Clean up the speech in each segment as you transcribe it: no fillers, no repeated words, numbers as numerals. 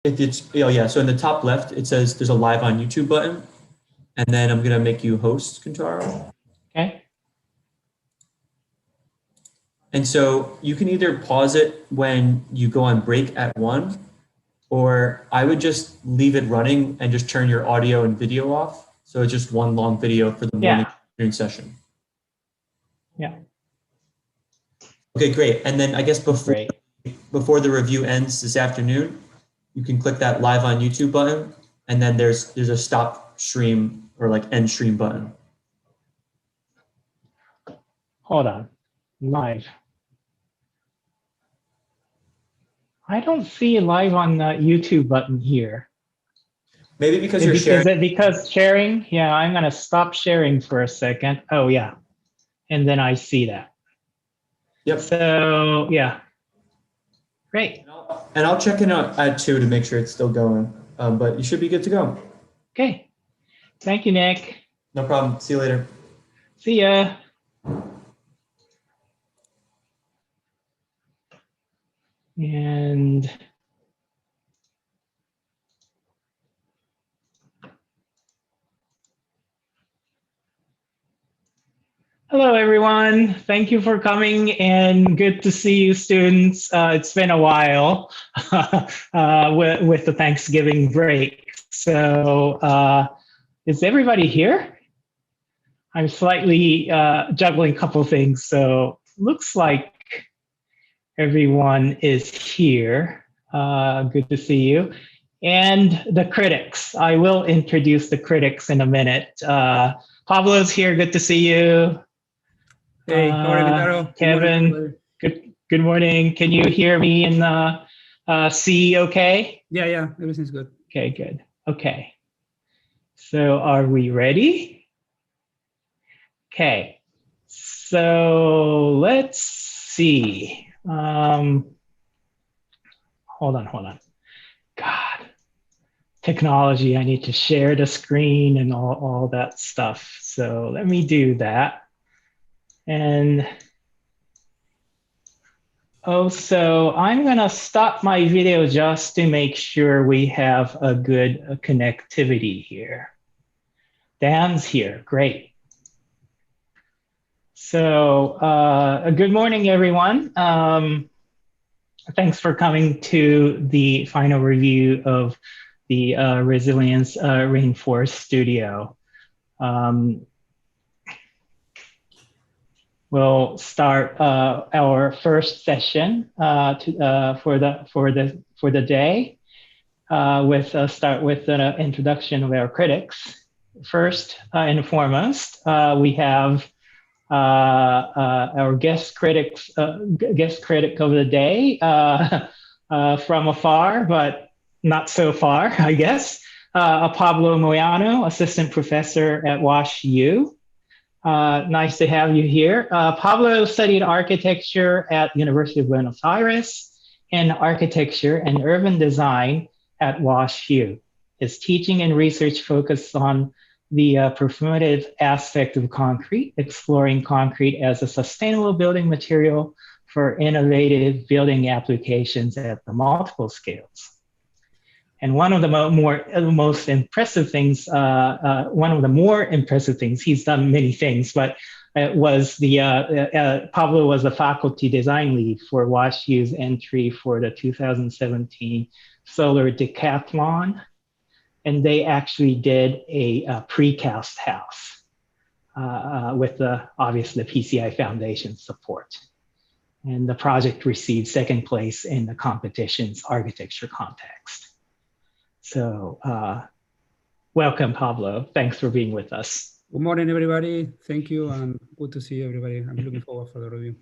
If it's, oh yeah, so in the top left, it says there's a live on YouTube button, and then I'm gonna make you host, Kuntaro. Okay. And so you can either pause it when you go on break at 1, or I would just leave it running and just turn your audio and video off. So it's just one long video for the morning session. Yeah. Okay, great. And then I guess Great. before the review ends this afternoon, you can click that live on YouTube button, and then there's a stop stream or like end stream button. Hold on. Live. I don't see live on the YouTube button here. Maybe because you're sharing. Is it because sharing? Yeah, I'm gonna stop sharing for a second. Oh yeah, and then I see that. Yep. So yeah, great. And I'll check in at 2 to make sure it's still going, but you should be good to go. Okay, thank you, Nick. No problem. See you later. See ya. And hello, everyone. Thank you for coming, and good to see you, students. It's been a while with the Thanksgiving break. So is everybody here? I'm slightly juggling a couple things, so looks like everyone is here. Good to see you. And the critics. I will introduce the critics in a minute. Pablo's here. Good to see you. Hey, how are you, Kuntaro? Kevin, good morning. Can you hear me and see okay? Yeah, everything's good. Okay, good. Okay. So are we ready? Okay. So let's see. Hold on. God, technology, I need to share the screen and all that stuff. So let me do that. And so I'm gonna stop my video just to make sure we have a good connectivity here. Dan's here, great. So good morning, everyone. Thanks for coming to the final review of the Resilience Rainforest Studio. We'll start our first session for the day start with an introduction of our critics. First and foremost, we have our guest critic of the day from afar, but not so far, I guess. Pablo Moyano, assistant professor at Wash U. Nice to have you here. Pablo studied architecture at University of Buenos Aires and architecture and urban design at Wash U. His teaching and research focus on the performative aspect of concrete, exploring concrete as a sustainable building material for innovative building applications at the multiple scales. And one of the most impressive things, he's done many things, but it was Pablo was the faculty design lead for Wash U's entry for the 2017 Solar Decathlon. And they actually did a precast house with obviously the PCI Foundation support. And the project received second place in the competition's architecture context. So welcome, Pablo. Thanks for being with us. Good morning, everybody. Thank you, and good to see everybody. I'm looking forward for the review.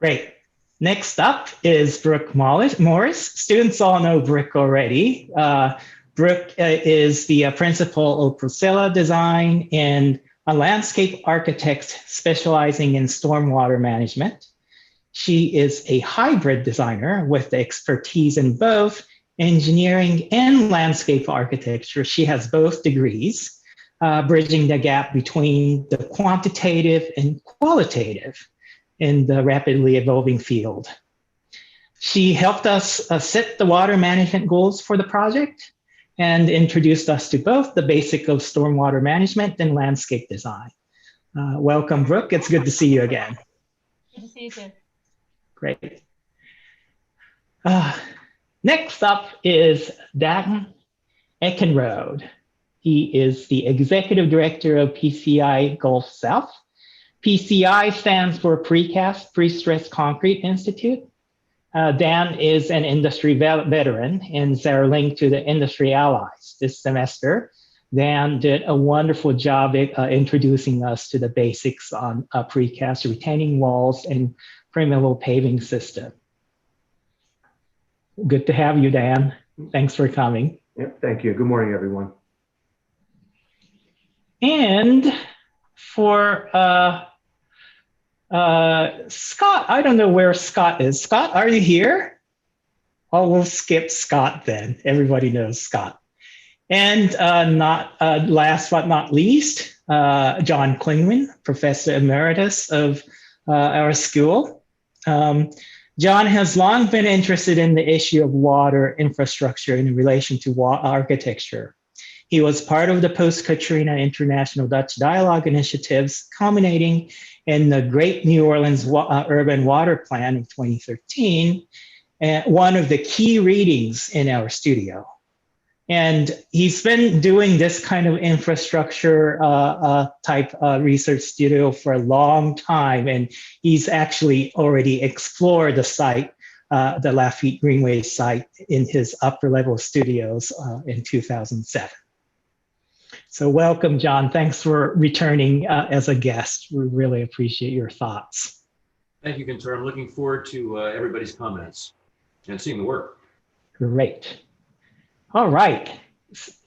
Great. Next up is Brooke Morris. Students all know Brooke already. Brooke is the principal of Priscilla Design and a landscape architect specializing in stormwater management. She is a hybrid designer with expertise in both engineering and landscape architecture. She has both degrees, bridging the gap between the quantitative and qualitative in the rapidly evolving field. She helped us set the water management goals for the project and introduced us to both the basic of stormwater management and landscape design. Welcome, Brooke. It's good to see you again. Good to see you too. Great. Next up is Dan Eckenrode. He is the executive director of PCI Gulf South. PCI stands for Precast Pre-Stressed Concrete Institute. Dan is an industry veteran and is our link to the industry allies. This semester, Dan did a wonderful job introducing us to the basics on precast retaining walls and permeable paving system. Good to have you, Dan. Thanks for coming. Yep, thank you. Good morning, everyone. And for Scott, I don't know where Scott is. Scott, are you here? Oh, we'll skip Scott then. Everybody knows Scott. And last but not least, John Klingman, Professor Emeritus of our school. John has long been interested in the issue of water infrastructure in relation to architecture. He was part of the post-Katrina International Dutch Dialogue initiatives, culminating in the Great New Orleans Urban Water Plan of 2013, one of the key readings in our studio. And he's been doing this kind of infrastructure type research studio for a long time. And he's actually already explored the site, the Lafitte Greenway site in his upper level studios in 2007. So welcome, John. Thanks for returning as a guest. We really appreciate your thoughts. Thank you, Gunter. I'm looking forward to everybody's comments and seeing the work. Great. All right.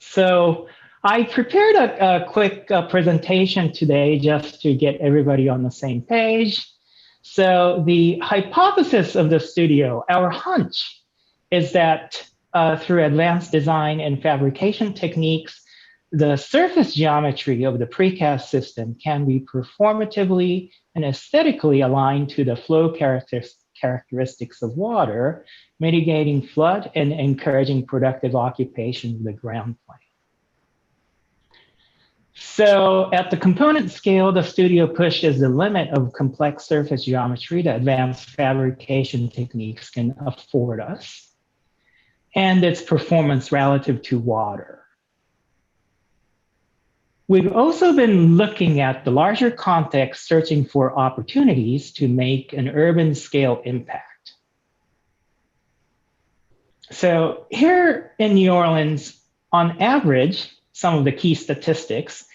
So I prepared a quick presentation today just to get everybody on the same page. So the hypothesis of the studio, our hunch, is that through advanced design and fabrication techniques, the surface geometry of the precast system can be performatively and aesthetically aligned to the flow characteristics of water, mitigating flood and encouraging productive occupation of the ground plane. So at the component scale, the studio pushes the limit of complex surface geometry that advanced fabrication techniques can afford us, and its performance relative to water. We've also been looking at the larger context, searching for opportunities to make an urban scale impact. So here in New Orleans, on average, some of the key statistics,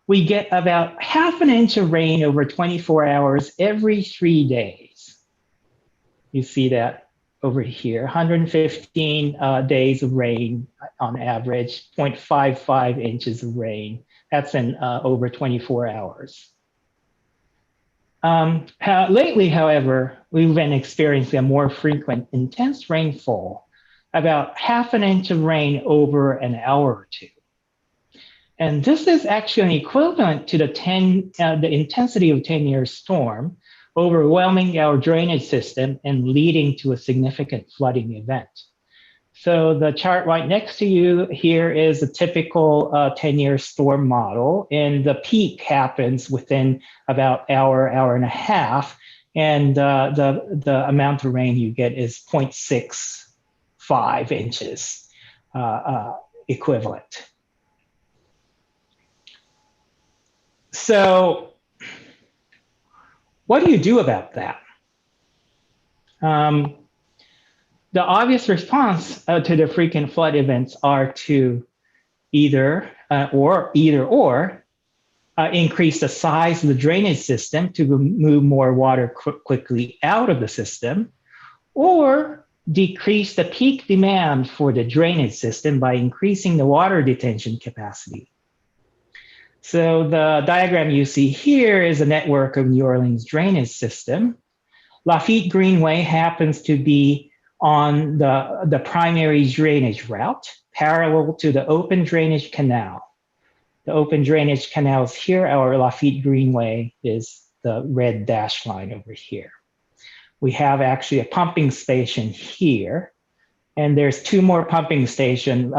we get about half an inch of rain over 24 hours every 3 days. You see that over here, 115 days of rain on average, 0.55 inches of rain. That's in over 24 hours. Lately, however, we've been experiencing a more frequent intense rainfall, about half an inch of rain over an hour or two. And this is actually equivalent to the intensity of a 10-year storm, overwhelming our drainage system and leading to a significant flooding event. So the chart right next to you here is a typical 10-year storm model, and the peak happens within about hour and a half, and the amount of rain you get is 0.65 inches equivalent. So what do you do about that? The obvious response to the frequent flood events are to either increase the size of the drainage system to move more water quickly out of the system, or decrease the peak demand for the drainage system by increasing the water detention capacity. So the diagram you see here is a network of New Orleans drainage system. Lafitte Greenway happens to be on the primary drainage route, parallel to the open drainage canal. The open drainage canal is here. Our Lafitte Greenway is the red dashed line over here. We have actually a pumping station here, and there's 2 more pumping stations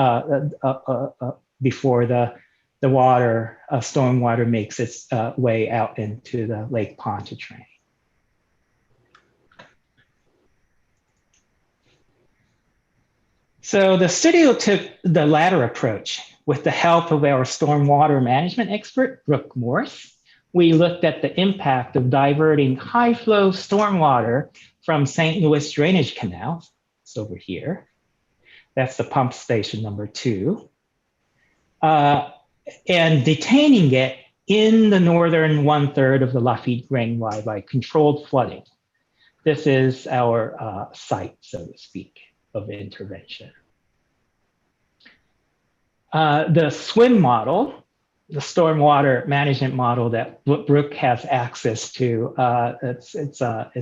before the water, stormwater makes its way out into the Lake Pontchartrain. So the studio took the latter approach with the help of our stormwater management expert, Brooke Morse. We looked at the impact of diverting high flow stormwater from St. Louis Drainage Canal. It's over here. That's the pump station number 2. And detaining it in the northern 1/3 of the Lafitte Greenway by controlled flooding. This is our site, so to speak, of intervention. The SWIM model, the stormwater management model that Brooke has access to, it's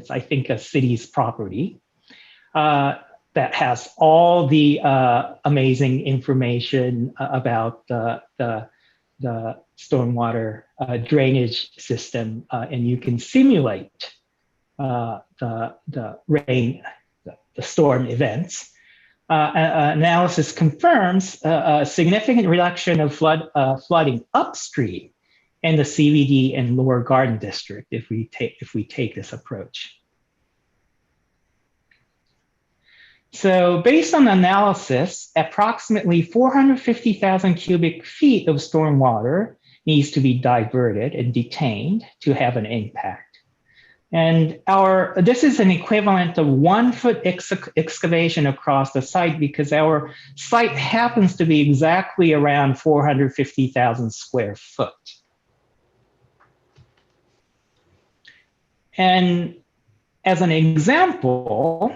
I think a city's property that has all the amazing information about the stormwater drainage system, and you can simulate the rain, the storm events. Analysis confirms a significant reduction of flooding upstream in the CBD and Lower Garden District if we take this approach. So based on analysis, approximately 450,000 cubic feet of stormwater needs to be diverted and detained to have an impact. And this is an equivalent of 1 foot excavation across the site, because our site happens to be exactly around 450,000 square foot. And as an example,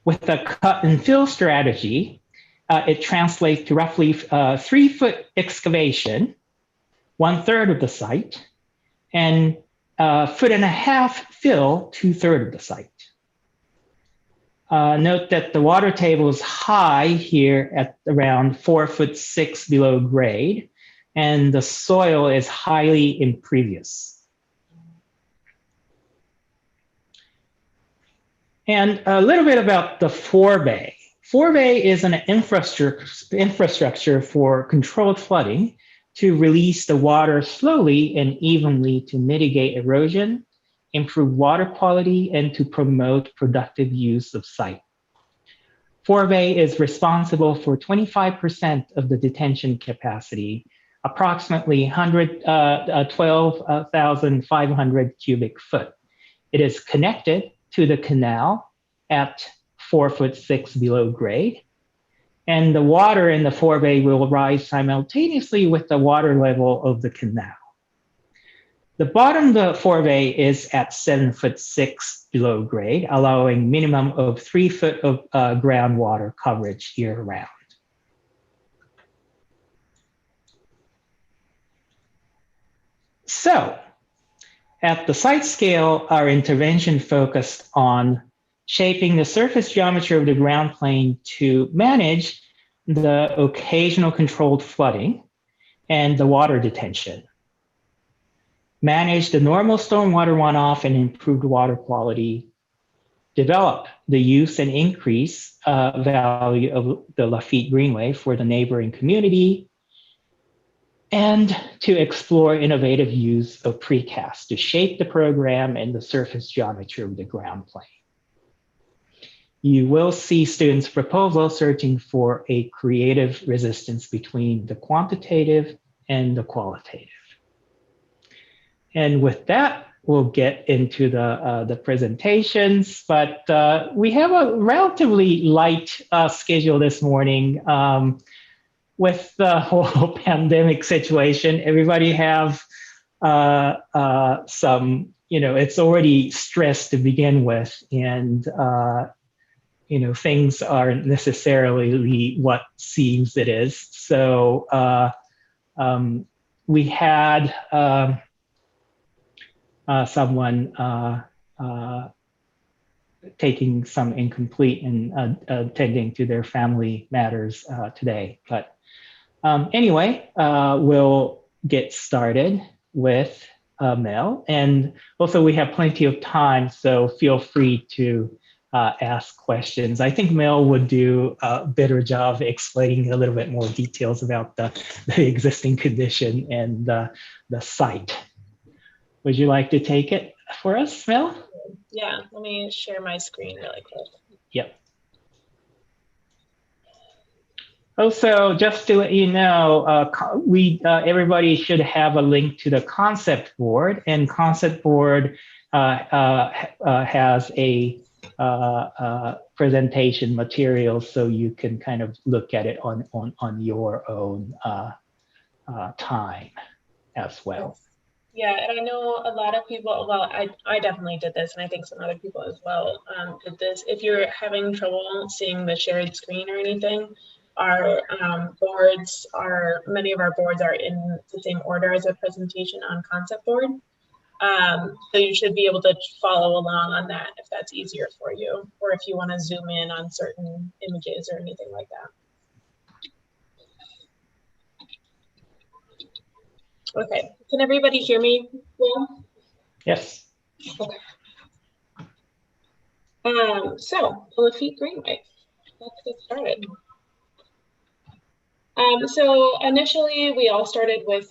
with the cut and fill strategy, it translates to roughly 3 foot excavation, 1/3 of the site, and 1.5 foot fill, 2/3 of the site. Note that the water table is high here at around 4'6" below grade, and the soil is highly impervious. And a little bit about the forebay. Forebay is an infrastructure for controlled flooding to release the water slowly and evenly to mitigate erosion, improve water quality, and to promote productive use of site. Forebay is responsible for 25% of the detention capacity, approximately 12,500 cubic foot. It is connected to the canal at 4'6" below grade, and the water in the forebay will rise simultaneously with the water level of the canal. The bottom of the forebay is at 7'6" below grade, allowing minimum of 3 foot of groundwater coverage year round. So, at the site scale, our intervention focused on shaping the surface geometry of the ground plane to manage the occasional controlled flooding and the water detention, manage the normal stormwater runoff and improved water quality, develop the use and increase value of the Lafitte Greenway for the neighboring community, and to explore innovative use of precast to shape the program and the surface geometry of the ground plane. You will see students' proposals searching for a creative resistance between the quantitative and the qualitative. And with that, we'll get into the presentations, but we have a relatively light schedule this morning. With the whole pandemic situation, everybody have some, it's already stressed to begin with, and things aren't necessarily what seems it is. So we had someone taking some incomplete and attending to their family matters today. But anyway, we'll get started with Mel. And also we have plenty of time, so feel free to ask questions. I think Mel would do a better job explaining a little bit more details about the existing condition and the site. Would you like to take it for us, Mel? Yeah, let me share my screen really quick. Yep. Also, just to let you know, everybody should have a link to the concept board, and concept board has a presentation material, so you can kind of look at it on your own time as well. Yeah, and I know a lot of people, well, I definitely did this, and I think some other people as well did this. If you're having trouble seeing the shared screen or anything, our boards many of our boards are in the same order as a presentation on concept board. So you should be able to follow along on that if that's easier for you, or if you want to zoom in on certain images or anything like that. Okay, can everybody hear me well? Yes. Okay. So the Lafitte Greenway, let's get started. So initially we all started with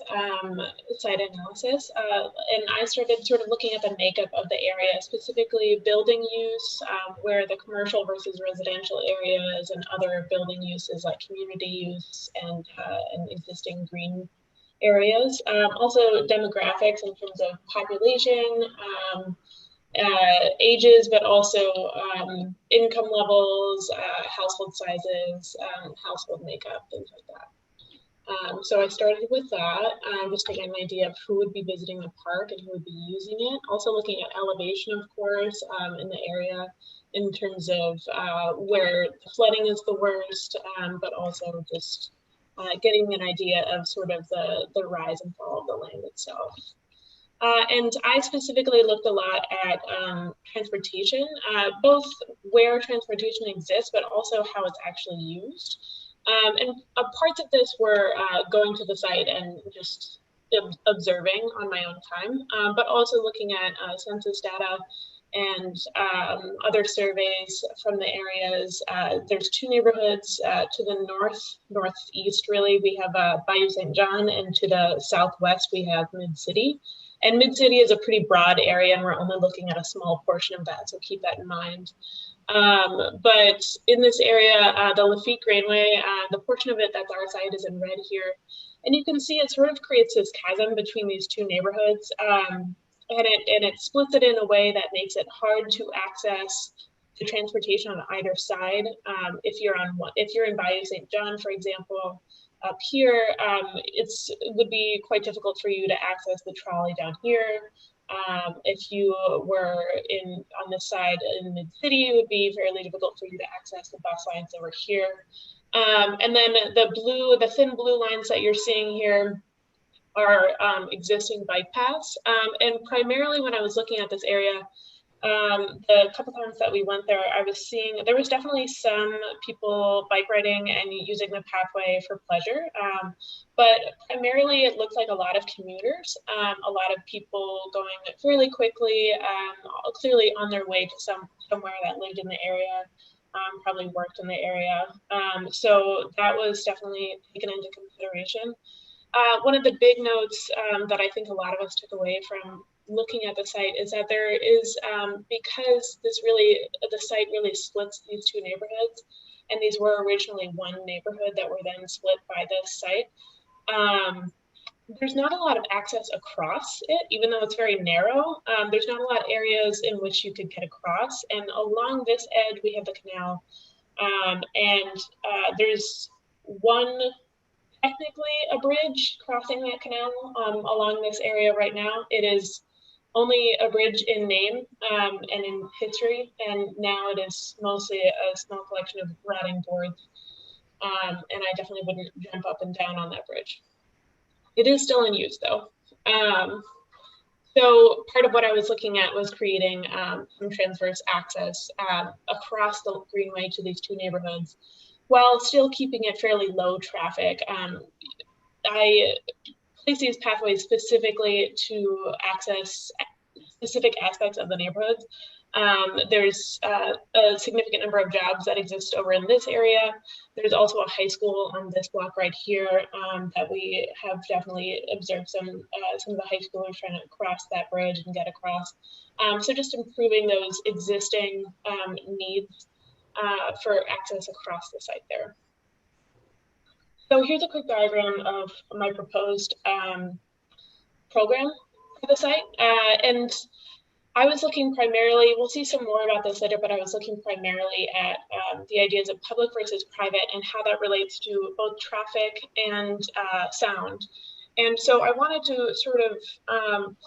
site analysis, and I started sort of looking at the makeup of the area, specifically building use, where the commercial versus residential areas and other building uses like community use and existing green areas. Also demographics in terms of population, ages, but also income levels, household sizes, household makeup, things like that. So I started with that, just to get an idea of who would be visiting the park and who would be using it. Also looking at elevation, of course, in the area in terms of where flooding is the worst, but also just getting an idea of sort of the rise and fall of the land itself. And I specifically looked a lot at transportation, both where transportation exists, but also how it's actually used. And parts of this were going to the site and just observing on my own time, but also looking at census data and other surveys from the areas. There's two neighborhoods to the northeast, really. We have Bayou St. John, and to the southwest, we have Mid-City. And Mid-City is a pretty broad area, and we're only looking at a small portion of that, so keep that in mind. But in this area, the Lafitte Greenway, the portion of it that's our site is in red here. And you can see it sort of creates this chasm between these two neighborhoods. And it splits it in a way that makes it hard to access the transportation on either side. If you're in Bayou St. John, for example, up here, it would be quite difficult for you to access the trolley down here. If you were on this side in Mid-City, it would be fairly difficult for you to access the bus lines over here. And then the thin blue lines that you're seeing here are existing bike paths. And primarily when I was looking at this area, the couple times that we went there, I was seeing there was definitely some people bike riding and using the pathway for pleasure, but primarily it looked like a lot of commuters, a lot of people going fairly quickly, clearly on their way to somewhere that lived in the area, probably worked in the area. So that was definitely taken into consideration. One of the big notes that I think a lot of us took away from looking at the site is that there is, because the site really splits these two neighborhoods, and these were originally one neighborhood that were then split by this site, there's not a lot of access across it, even though it's very narrow. There's not a lot of areas in which you could get across, and along this edge we have the canal, and there's technically a bridge crossing that canal along this area right now. It is only a bridge in name and in history, and now it is mostly a small collection of rotting boards, and I definitely wouldn't jump up and down on that bridge. It is still in use though. So part of what I was looking at was creating some transverse access across the greenway to these two neighborhoods, while still keeping it fairly low traffic. I place these pathways specifically to access specific aspects of the neighborhoods. There's a significant number of jobs that exist over in this area. There's also a high school on this block right here that we have definitely observed some of the high schoolers trying to cross that bridge and get across. So just improving those existing needs for access across the site there. So here's a quick diagram of my proposed program for the site. And I was looking primarily, we'll see some more about this later, but I was looking primarily at the ideas of public versus private and how that relates to both traffic and sound. And so I wanted to sort of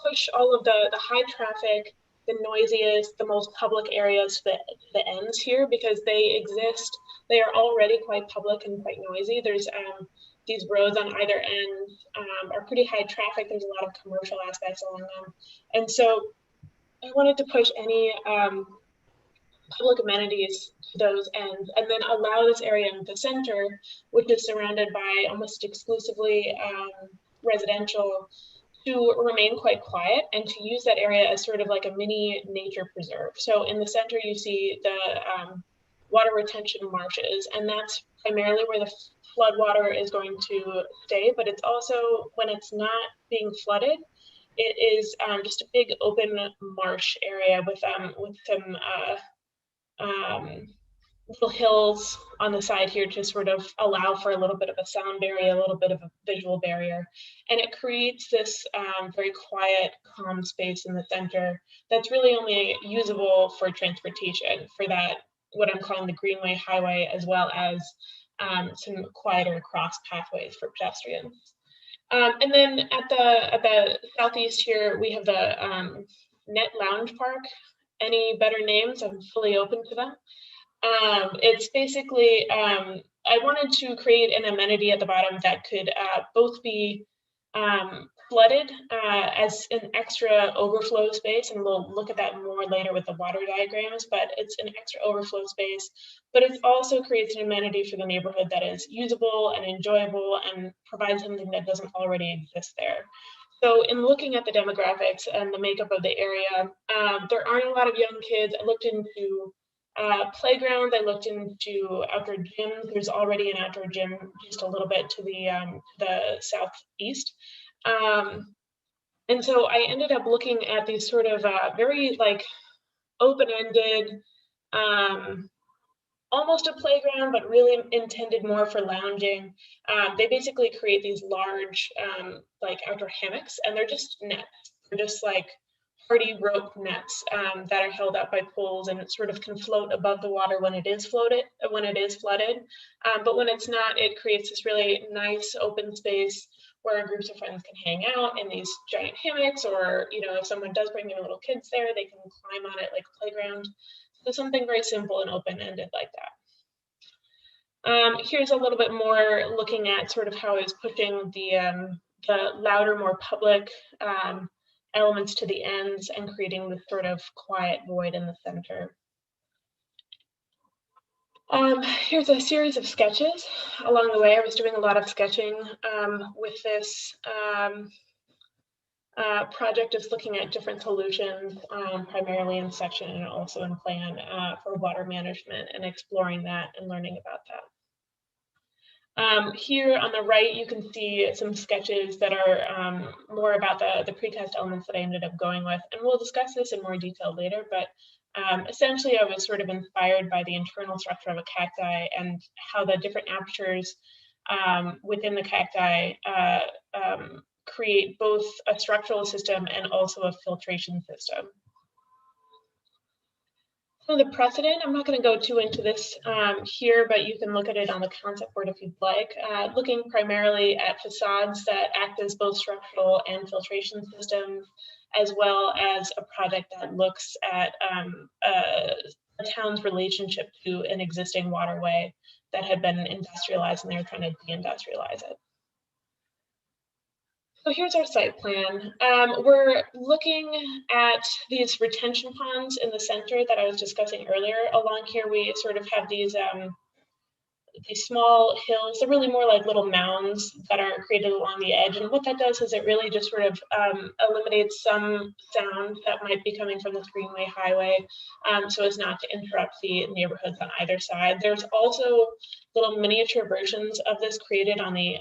push all of the high traffic, the noisiest, the most public areas to the ends here, because they exist. They are already quite public and quite noisy. There's these roads on either end are pretty high traffic. There's a lot of commercial aspects along them. And so I wanted to push any public amenities to those ends and then allow this area in the center, which is surrounded by almost exclusively residential, to remain quite quiet and to use that area as sort of like a mini nature preserve. So in the center, you see the water retention marshes, and that's primarily where the flood water is going to stay, but it's also, when it's not being flooded, it is just a big open marsh area with some little hills on the side here to sort of allow for a little bit of a sound barrier, a little bit of a visual barrier. And it creates this very quiet, calm space in the center that's really only usable for transportation, for that, what I'm calling the Greenway Highway, as well as some quieter cross pathways for pedestrians. And then at the southeast here, we have the Net Lounge Park. Any better names? I'm fully open to them. It's basically, I wanted to create an amenity at the bottom that could both be flooded as an extra overflow space, and we'll look at that more later with the water diagrams, but it's an extra overflow space, but it also creates an amenity for the neighborhood that is usable and enjoyable and provides something that doesn't already exist there. So in looking at the demographics and the makeup of the area, there aren't a lot of young kids. I looked into playgrounds, I looked into outdoor gyms. There's already an outdoor gym just a little bit to the southeast. And so I ended up looking at these sort of very like open-ended, almost a playground, but really intended more for lounging. They basically create these large like outdoor hammocks, and they're just nets. They're just like hardy rope nets that are held up by poles, and it sort of can float above the water when it is flooded. But when it's not, it creates this really nice open space where groups of friends can hang out in these giant hammocks, or if someone does bring their little kids there, they can climb on it like a playground. So something very simple and open-ended like that. Here's a little bit more looking at sort of how I was pushing the louder, more public elements to the ends and creating this sort of quiet void in the center. Here's a series of sketches. Along the way, I was doing a lot of sketching with this project, is looking at different solutions, primarily in section and also in plan for water management, and exploring that and learning about that. Here on the right, you can see some sketches that are more about the precast elements that I ended up going with, and we'll discuss this in more detail later, but essentially I was sort of inspired by the internal structure of a cacti and how the different apertures within the cacti create both a structural system and also a filtration system. So the precedent, I'm not going to go too into this here, but you can look at it on the concept board if you'd like. Looking primarily at facades that act as both structural and filtration systems, as well as a project that looks at a town's relationship to an existing waterway that had been industrialized, and they're trying to deindustrialize it. So here's our site plan. We're looking at these retention ponds in the center that I was discussing earlier. Along here, we sort of have these these small hills. They're really more like little mounds that are created along the edge. And what that does is it really just sort of eliminates some sound that might be coming from the Greenway Highway, so as not to interrupt the neighborhoods on either side. There's also little miniature versions of this created on the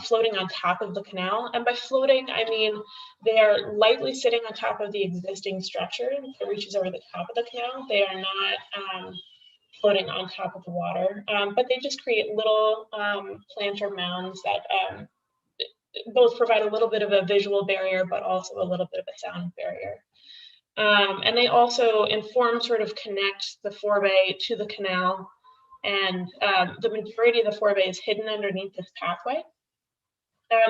floating on top of the canal. And by floating, I mean they are lightly sitting on top of the existing structure that reaches over the top of the canal. They are not floating on top of the water, but they just create little planter mounds that both provide a little bit of a visual barrier, but also a little bit of a sound barrier. And they also, in form, sort of connect the forebay to the canal. And the majority of the forebay is hidden underneath this pathway.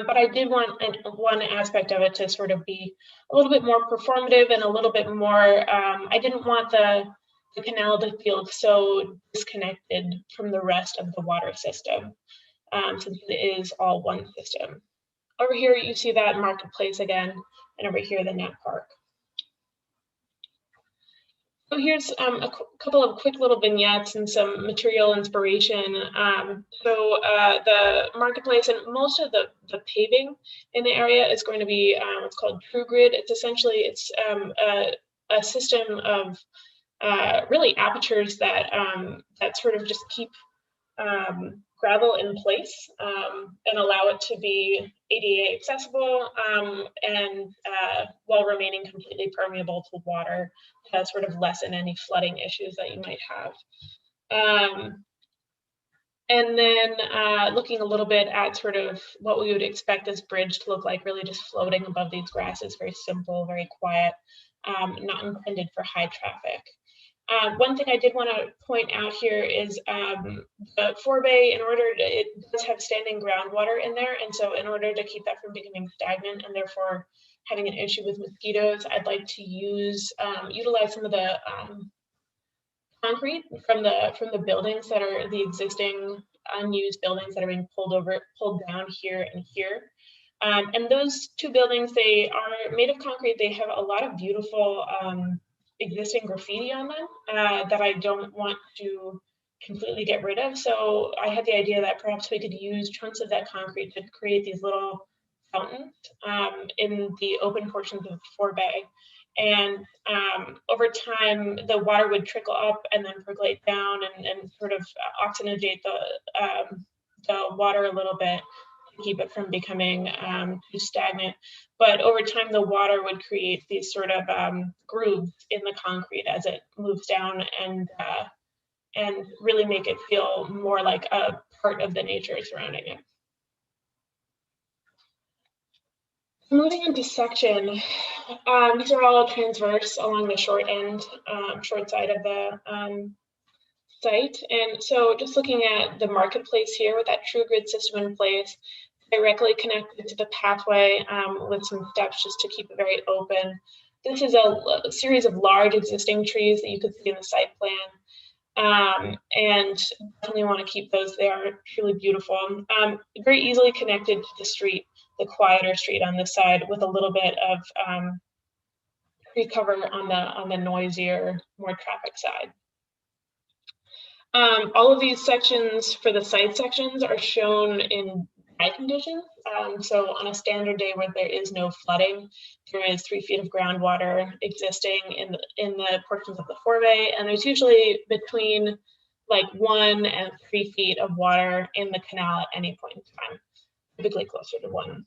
But I did want one aspect of it to sort of be a little bit more performative and a little bit more, I didn't want the canal to feel so disconnected from the rest of the water system, since it is all one system. Over here, you see that marketplace again, and over here, the net park. So here's a couple of quick little vignettes and some material inspiration. The marketplace and most of the paving in the area is going to be what's called True Grid. It's essentially a system of really apertures that that sort of just keep gravel in place and allow it to be ADA accessible and while remaining completely permeable to water to sort of lessen any flooding issues that you might have. And then looking a little bit at sort of what we would expect this bridge to look like, really just floating above these grasses, very simple, very quiet, not intended for high traffic. One thing I did want to point out here is the forebay, it does have standing groundwater in there. And so in order to keep that from becoming stagnant and therefore having an issue with mosquitoes, I'd like to utilize some of the concrete from the buildings that are the existing unused buildings that are being pulled down here and here. And those two buildings, they are made of concrete. They have a lot of beautiful existing graffiti on them that I don't want to completely get rid of. So I had the idea that perhaps we could use chunks of that concrete to create these little fountains in the open portions of the forebay. And over time, the water would trickle up and then percolate down and sort of oxygenate the water a little bit, keep it from becoming too stagnant. But over time, the water would create these sort of grooves in the concrete as it moves down and really make it feel more like a part of the nature surrounding it. Moving into section, these are all transverse along the short side of the site. And so just looking at the marketplace here with that True Grid system in place, directly connected to the pathway with some steps just to keep it very open. This is a series of large existing trees that you could see in the site plan. And definitely want to keep those. They are truly beautiful. Very easily connected to the street, the quieter street on this side with a little bit of tree cover on the noisier, more traffic side. All of these sections for the site sections are shown in dry conditions. So on a standard day where there is no flooding, there is 3 feet of groundwater existing in the portions of the forebay, and there's usually between like 1 and 3 feet of water in the canal at any point in time, typically closer to 1.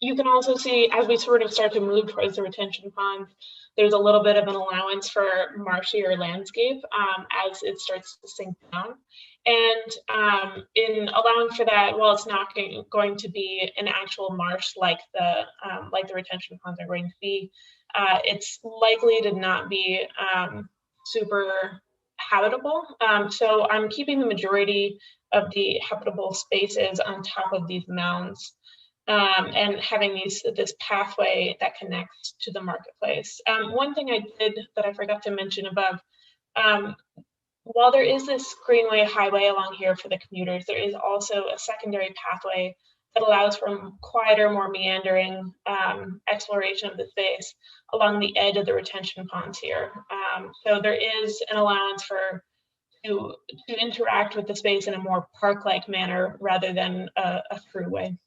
You can also see as we sort of start to move towards the retention ponds, there's a little bit of an allowance for marshier landscape as it starts to sink down. And in allowing for that, while it's not going to be an actual marsh like the retention ponds are going to be, it's likely to not be super habitable. So I'm keeping the majority of the habitable spaces on top of these mounds. And having this pathway that connects to the marketplace. One thing I did that I forgot to mention above, while there is this Greenway Highway along here for the commuters, there is also a secondary pathway that allows for quieter, more meandering exploration of the space along the edge of the retention ponds here. So there is an allowance for to interact with the space in a more park-like manner rather than a throughway.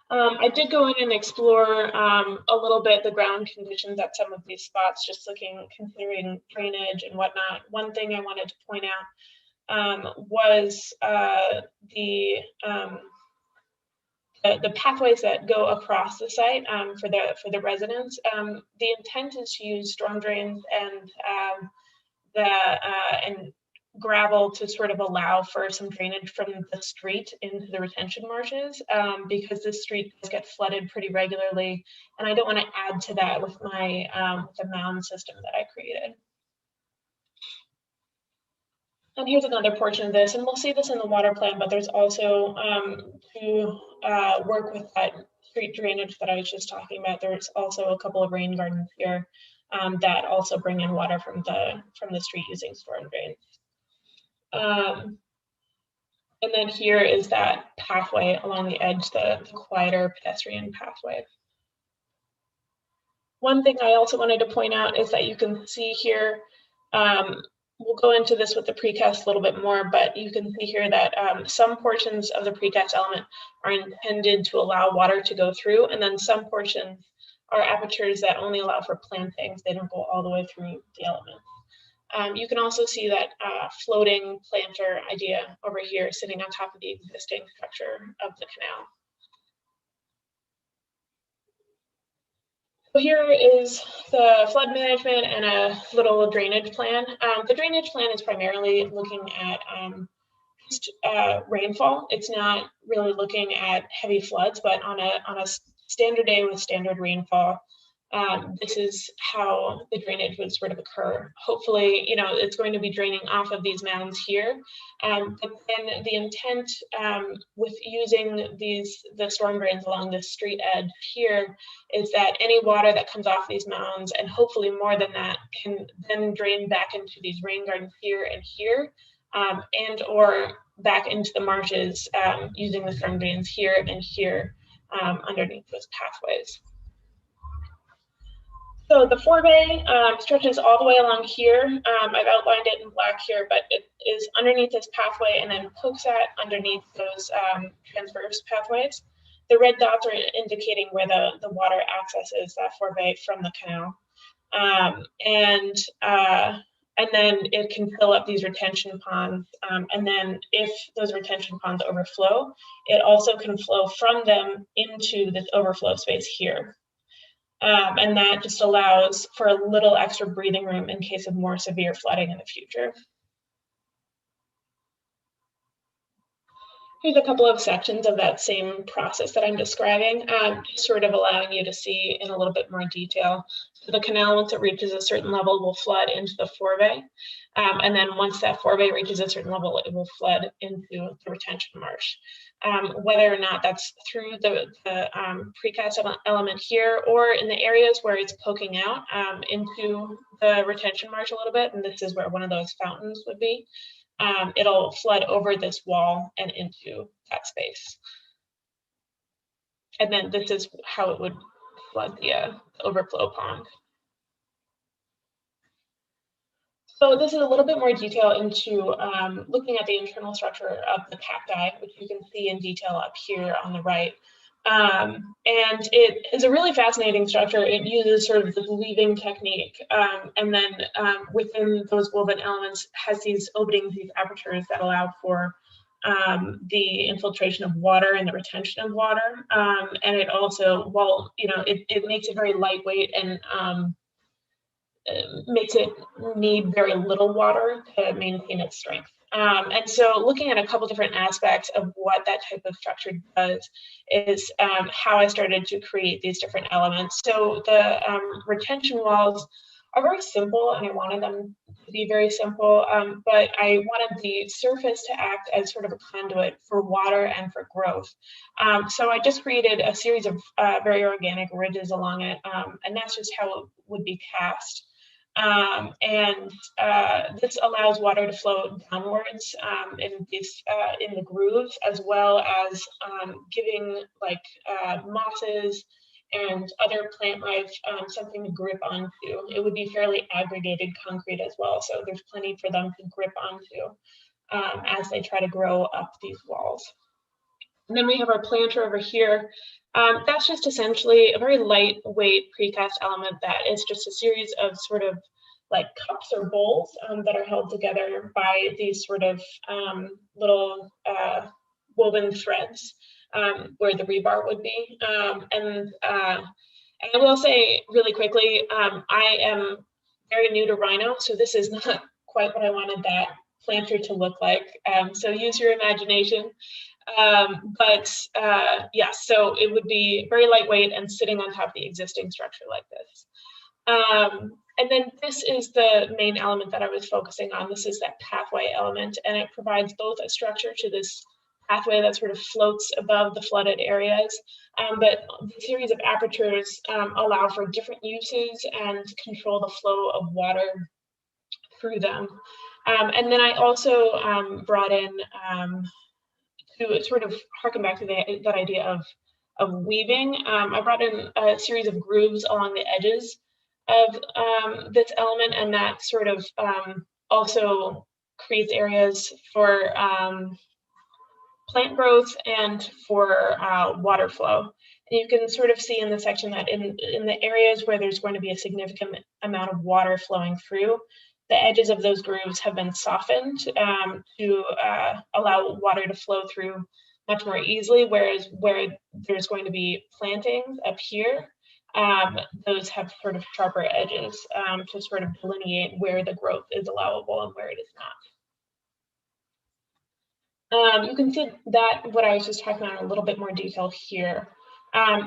I did go in and explore a little bit the ground conditions at some of these spots, just considering drainage and whatnot. One thing I wanted to point out was the pathways that go across the site for the residents. The intent is to use storm drains and gravel to sort of allow for some drainage from the street into the retention marshes, because the street does get flooded pretty regularly, and I don't want to add to that with my the mound system that I created. And here's another portion of this, and we'll see this in the water plan, but there's also to work with that street drainage that I was just talking about. There's also a couple of rain gardens here that also bring in water from the street using storm drains. And then here is that pathway along the edge, the quieter pedestrian pathway. One thing I also wanted to point out is that you can see here, we'll go into this with the precast a little bit more, but you can see here that some portions of the precast element are intended to allow water to go through, and then some portions are apertures that only allow for plantings. They don't go all the way through the element. You can also see that floating planter idea over here sitting on top of the existing structure of the canal. So here is the flood management and a little drainage plan. The drainage plan is primarily looking at just rainfall. It's not really looking at heavy floods, but on a standard day with standard rainfall, this is how the drainage would sort of occur. Hopefully, you know, it's going to be draining off of these mounds here. But then the intent with using the storm drains along this street edge here is that any water that comes off these mounds, and hopefully more than that, can then drain back into these rain gardens here and here, and or back into the marshes using the storm drains here and here underneath those pathways. So the forebay stretches all the way along here. I've outlined it in black here, but it is underneath this pathway and then pokes at underneath those transverse pathways. The red dots are indicating where the water accesses that forebay from the canal. And then it can fill up these retention ponds. And then if those retention ponds overflow, it also can flow from them into this overflow space here. And that just allows for a little extra breathing room in case of more severe flooding in the future. Here's a couple of sections of that same process that I'm describing, sort of allowing you to see in a little bit more detail. So the canal, once it reaches a certain level, will flood into the forebay. And then once that forebay reaches a certain level, it will flood into the retention marsh. Whether or not that's through the precast element here or in the areas where it's poking out into the retention marsh a little bit, and this is where one of those fountains would be, it'll flood over this wall and into that space. And then this is how it would flood the overflow pond. So this is a little bit more detail into looking at the internal structure of the cacti, which you can see in detail up here on the right. And it is a really fascinating structure. It uses sort of the weaving technique, and then within those woven elements has these openings, these apertures that allow for the infiltration of water and the retention of water. And it also, well, you know, it makes it very lightweight and makes it need very little water to maintain its strength. And so looking at a couple different aspects of what that type of structure does is how I started to create these different elements. So the retention walls are very simple, and I wanted them to be very simple, but I wanted the surface to act as sort of a conduit for water and for growth. So I just created a series of very organic ridges along it, and that's just how it would be cast. This allows water to flow downwards in the grooves, as well as giving like mosses and other plant life, something to grip onto. It would be fairly aggregated concrete as well, so there's plenty for them to grip onto as they try to grow up these walls. And then we have our planter over here. That's just essentially a very lightweight precast element that is just a series of sort of like cups or bowls that are held together by these sort of little woven threads where the rebar would be. And I will say really quickly, I am very new to Rhino, so this is not quite what I wanted that planter to look like. So use your imagination. Yes, so it would be very lightweight and sitting on top of the existing structure like this. And then this is the main element that I was focusing on. This is that pathway element, and it provides both a structure to this pathway that sort of floats above the flooded areas, but the series of apertures allow for different uses and control the flow of water through them. And then I also brought in, to sort of harken back to that idea of weaving, I brought in a series of grooves along the edges of this element, and that sort of also creates areas for plant growth and for water flow. And you can sort of see in the section that in the areas where there's going to be a significant amount of water flowing through, the edges of those grooves have been softened to allow water to flow through much more easily, whereas where there's going to be plantings up here, those have sort of sharper edges to sort of delineate where the growth is allowable and where it is not. You can see that what I was just talking about in a little bit more detail here.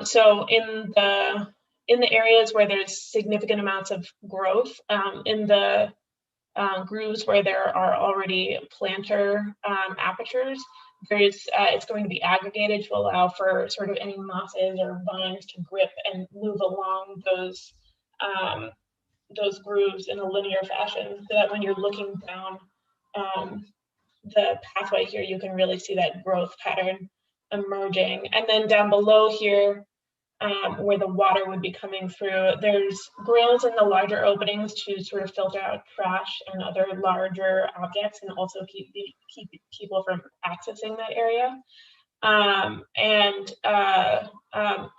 So in the areas where there's significant amounts of growth, in the grooves where there are already planter apertures, it's going to be aggregated to allow for sort of any mosses or vines to grip and move along those grooves in a linear fashion, so that when you're looking down the pathway here, you can really see that growth pattern emerging. And then down below here, where the water would be coming through, there's grills in the larger openings to sort of filter out trash and other larger objects, and also keep people from accessing that area.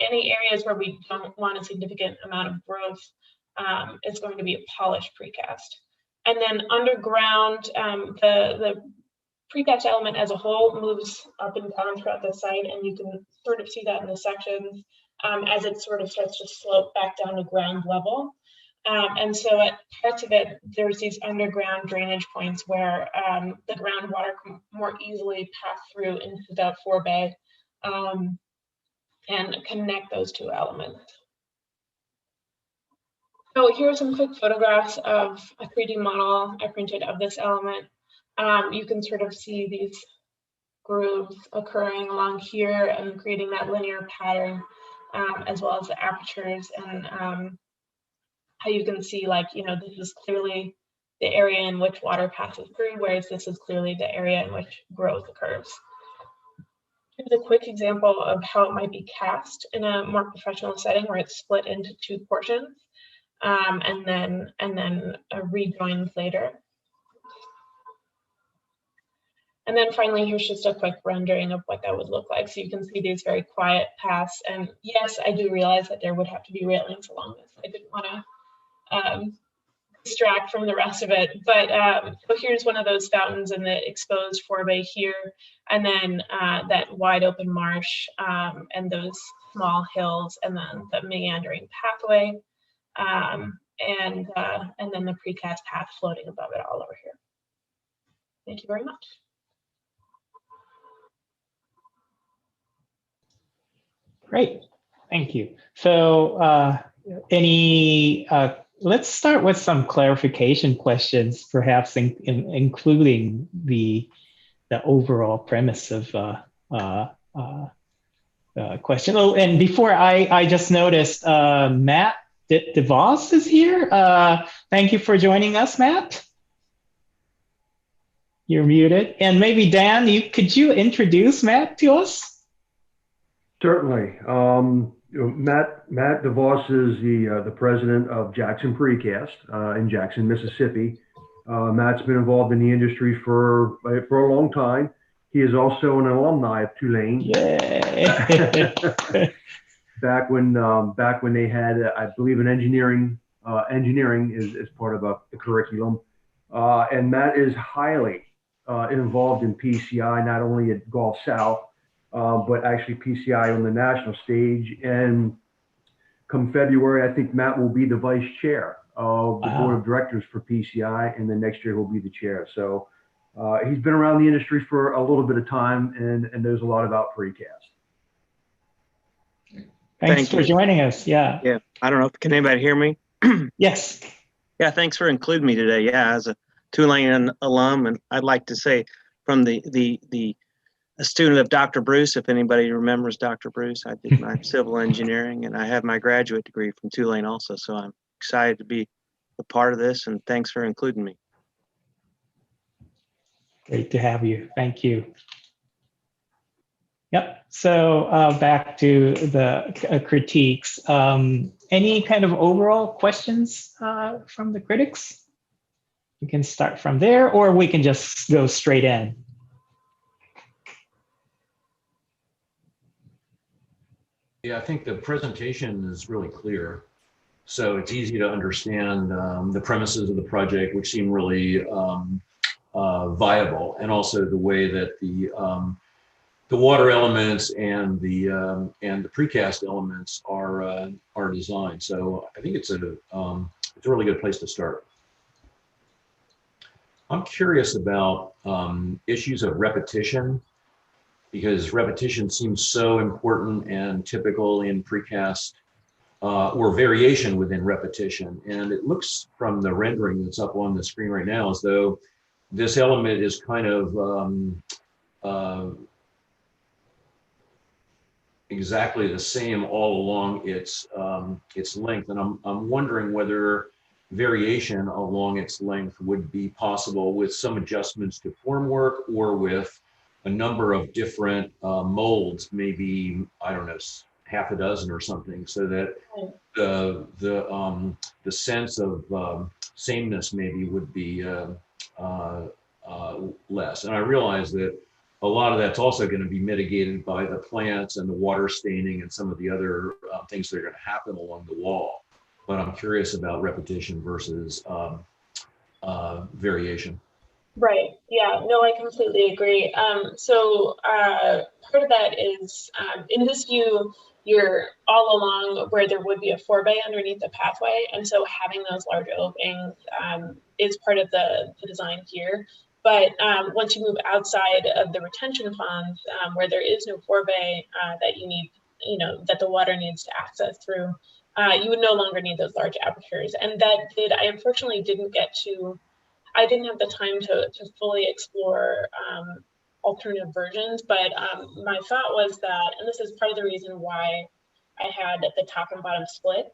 Any areas where we don't want a significant amount of growth, it's going to be a polished precast. And then underground, the precast element as a whole moves up and down throughout the site, and you can sort of see that in the sections as it sort of starts to slope back down to ground level. And so at parts of it, there's these underground drainage points where the groundwater can more easily pass through into the forebay and connect those two elements. So here are some quick photographs of a 3D model I printed of this element. You can sort of see these grooves occurring along here and creating that linear pattern, as well as the apertures, and how you can see, like, you know, this is clearly the area in which water passes through, whereas this is clearly the area in which growth occurs. Here's a quick example of how it might be cast in a more professional setting, where it's split into two portions and then rejoined later. And then finally, here's just a quick rendering of what that would look like. So you can see these very quiet paths. And yes, I do realize that there would have to be railings along this. I didn't want to distract from the rest of it. But so here's one of those fountains in the exposed forebay here. And then that wide open marsh and those small hills, and then the meandering pathway. And then the precast path floating above it all over here. Thank you very much. Great, thank you. So let's start with some clarification questions, perhaps including the overall premise of question. Oh, and before I just noticed Matt DeVos is here. Thank you for joining us, Matt. You're muted. And maybe Dan, could you introduce Matt to us? Certainly. Matt DeVos is the president of Jackson Precast in Jackson, Mississippi. Matt's been involved in the industry for a long time. He is also an alumni of Tulane. Yay. Back when they had, I believe, an engineering is part of the curriculum. And Matt is highly involved in PCI, not only at Gulf South, but actually PCI on the national stage. And come February, I think Matt will be the vice chair of the board of directors for PCI, and then next year he'll be the chair. So he's been around the industry for a little bit of time and knows a lot about precast. Thanks for joining us. Yeah. Yeah. I don't know. Can anybody hear me? Yes. Yeah. Thanks for including me today. Yeah. As a Tulane alum, and I'd like to say from a student of Dr. Bruce, if anybody remembers Dr. Bruce, I did my civil engineering and I have my graduate degree from Tulane also. So I'm excited to be a part of this, and thanks for including me. Great to have you. Thank you. Yep. So back to the critiques. Any kind of overall questions from the critics? We can start from there, or we can just go straight in. Yeah, I think the presentation is really clear. So it's easy to understand the premises of the project, which seem really viable, and also the way that the water elements and the precast elements are designed. So I think it's a really good place to start. I'm curious about issues of repetition, because repetition seems so important and typical in precast, or variation within repetition. And it looks from the rendering that's up on the screen right now as though this element is kind of exactly the same all along its length. And I'm wondering whether variation along its length would be possible with some adjustments to formwork, or with a number of different molds, maybe, I don't know, half a dozen or something, so that the sense of sameness maybe would be less. And I realize that a lot of that's also going to be mitigated by the plants and the water staining and some of the other things that are going to happen along the wall. But I'm curious about repetition versus variation. Right. Yeah. No, I completely agree. So part of that is in this view, you're all along where there would be a forebay underneath the pathway, and so having those large openings is part of the design here. But once you move outside of the retention ponds, where there is no forebay that you need, that the water needs to access through, you would no longer need those large apertures. And I unfortunately didn't get to. I didn't have the time to fully explore alternative versions, but my thought was that, and this is part of the reason why I had the top and bottom split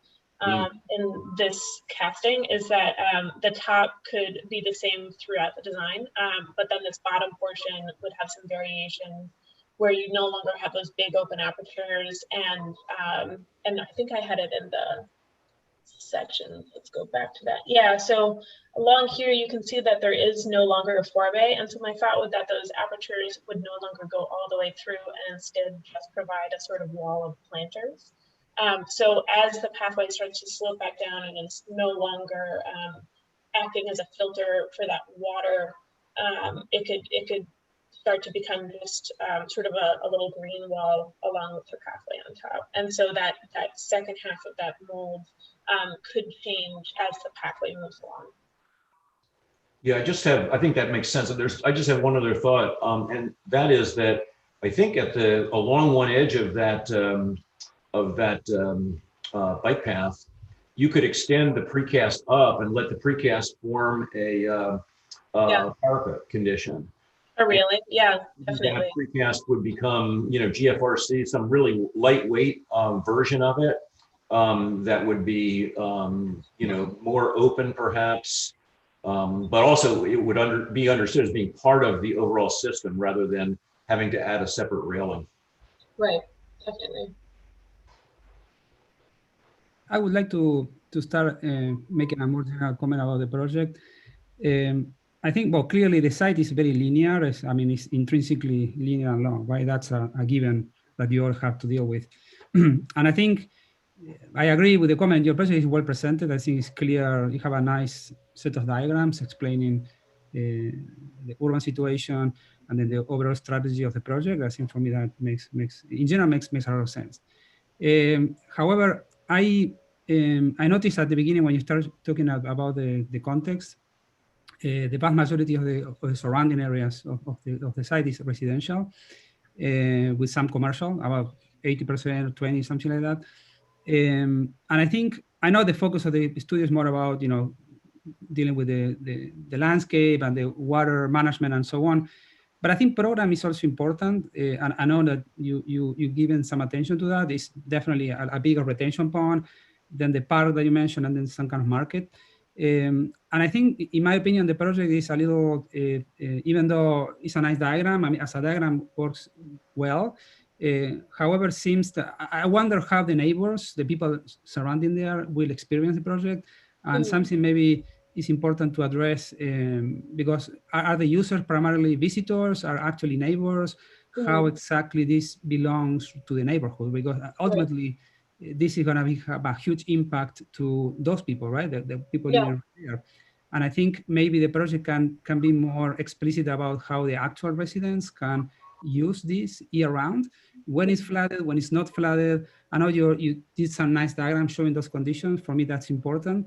in this casting, is that the top could be the same throughout the design, but then this bottom portion would have some variation where you no longer have those big open apertures, and I think I had it in the section. Let's go back to that. Yeah, so along here you can see that there is no longer a forebay, and so my thought was that those apertures would no longer go all the way through and instead just provide a sort of wall of planters. So as the pathway starts to slope back down and it's no longer acting as a filter for that water, it could start to become just sort of a little green wall along with the pathway on top. And so that second half of that mold could change as the pathway moves along. Yeah, I think that makes sense. I just have one other thought, and that is that I think along one edge of that bike path, you could extend the precast up and let the precast form a parapet condition. Oh, really? Yeah, definitely. That precast would become, GFRC, some really lightweight version of it that would be, more open perhaps, but also it would be understood as being part of the overall system rather than having to add a separate railing. Right, definitely. I would like to start making a more general comment about the project. I think, well, clearly the site is very linear. I mean, it's intrinsically linear and long, right? That's a given that you all have to deal with. And I think I agree with the comment. Your project is well presented. I think it's clear. You have a nice set of diagrams explaining the urban situation and then the overall strategy of the project. I think for me that makes in general makes a lot of sense. However, I noticed at the beginning when you start talking about the context, the vast majority of the surrounding areas of the site is residential, with some commercial, about 80% or 20, something like that. And I think, I know the focus of the studio is more about, dealing with the landscape and the water management and so on. But I think program is also important, and I know that you've given some attention to that. It's definitely a bigger retention pond than the park that you mentioned, and then some kind of market. And I think, in my opinion, the project is a little, even though it's a nice diagram, I mean, as a diagram works well. However, seems that I wonder how the neighbors, the people surrounding there, will experience the project, and something maybe is important to address, because are the users primarily visitors, are actually neighbors? How exactly this belongs to the neighborhood? Because ultimately, this is going to have a huge impact to those people, right? The people living there. And I think maybe the project can be more explicit about how the actual residents can use this year round, when it's flooded, when it's not flooded. I know you did some nice diagrams showing those conditions. For me, that's important.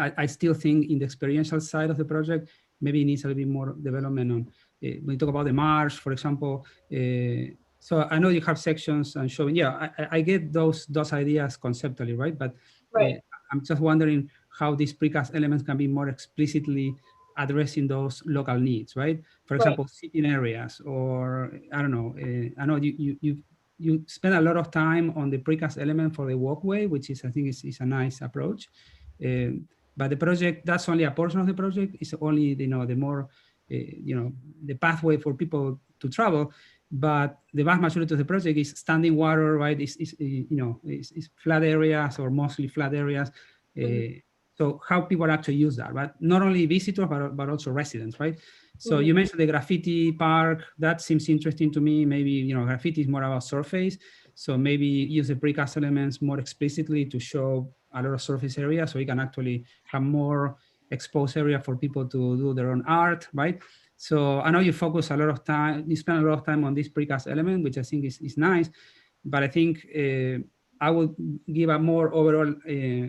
I still think in the experiential side of the project, maybe it needs a little bit more development on, when you talk about the marsh, for example. So I know you have sections and showing, I get those ideas conceptually, right? But I'm just wondering how these precast elements can be more explicitly addressing those local needs, right? For example, sitting areas, or I don't know. I know you spend a lot of time on the precast element for the walkway, which is, I think, is a nice approach. But the project, that's only a portion of the project. It's only, the more, the pathway for people to travel. But the vast majority of the project is standing water, right? It's flat areas, or mostly flat areas. So how people actually use that, right? Not only visitors, but also residents, right? So you mentioned the graffiti park. That seems interesting to me. Maybe, graffiti is more about surface. So maybe use the precast elements more explicitly to show a lot of surface area, so you can actually have more exposed area for people to do their own art, right? So I know you focus a lot of time, you spend a lot of time on this precast element, which I think is nice, but I think I would give a more overall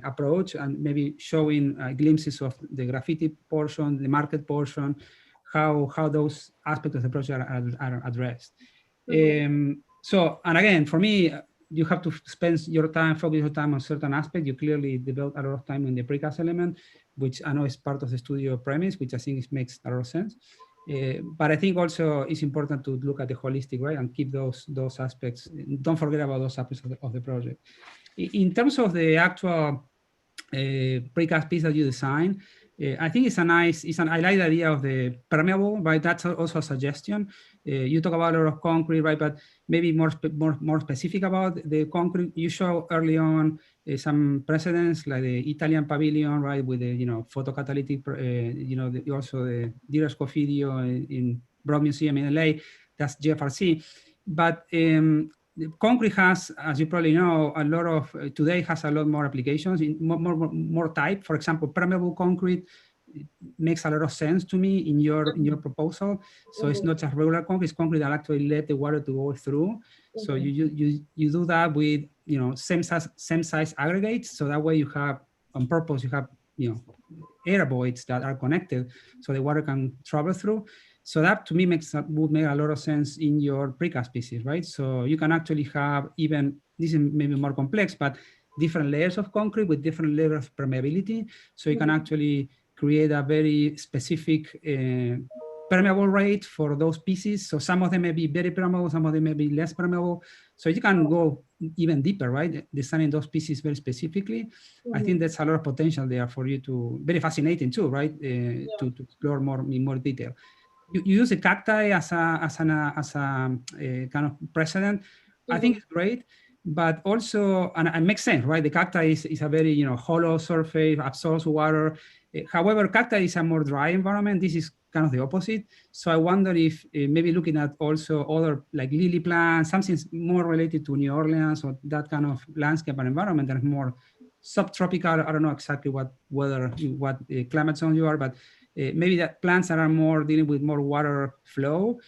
approach, and maybe showing glimpses of the graffiti portion, the market portion, how those aspects of the project are addressed. So, and again, for me, you have to spend your time, focus your time on certain aspects. You clearly develop a lot of time in the precast element, which I know is part of the studio premise, which I think makes a lot of sense. But I think also it's important to look at the holistic, right, and keep those aspects. Don't forget about those aspects of the project. In terms of the actual precast piece that you design, I think it's I like the idea of the permeable, right? That's also a suggestion. You talk about a lot of concrete, right? But maybe more specific about the concrete. You show early on some precedents, like the Italian pavilion, right? With the, photocatalytic, also the Dirosco video in Broad Museum in LA, that's GFRC. But the concrete has, as you probably know, a lot of, today has a lot more applications, in more type. For example, permeable concrete makes a lot of sense to me in your proposal. So it's not just regular concrete, it's concrete that actually let the water to go through. So you do that with, same size aggregates. So that way you have, on purpose, you have, air voids that are connected so the water can travel through. So that to me would make a lot of sense in your precast pieces, right? So you can actually have, even, this is maybe more complex, but different layers of concrete with different layers of permeability. So you can actually create a very specific permeable rate for those pieces. So some of them may be very permeable, some of them may be less permeable. So you can go even deeper, right? Designing those pieces very specifically. I think there's a lot of potential there for you to, very fascinating too, right? To explore in more detail. You use the cacti as a kind of precedent. I think it's great. but also, and it makes sense, right? The cacti is a very, hollow surface, absorbs water. However, cacti is a more dry environment. This is kind of the opposite. So I wonder if maybe looking at also other like lily plants, something more related to New Orleans or that kind of landscape and environment that is more subtropical. I don't know exactly what weather, what climate zone you are, but maybe that plants that are more dealing with more water flow,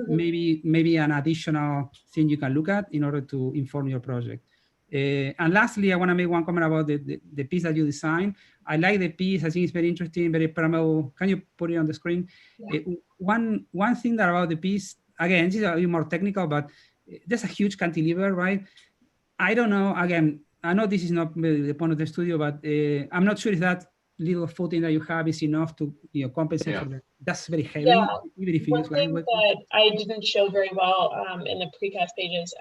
maybe an additional thing you can look at in order to inform your project. And lastly, I want to make one comment about the piece that you designed. I like the piece. I think it's very interesting, very permeable. Can you put it on the screen? Yeah. One thing that about the piece, again, this is a bit more technical, but there's a huge cantilever, right? I don't know, again, I know this is not the point of the studio, but I'm not sure if that little footing that you have is enough to compensate for that. That's very heavy, even if you use thing that I didn't show very well in the precast pages,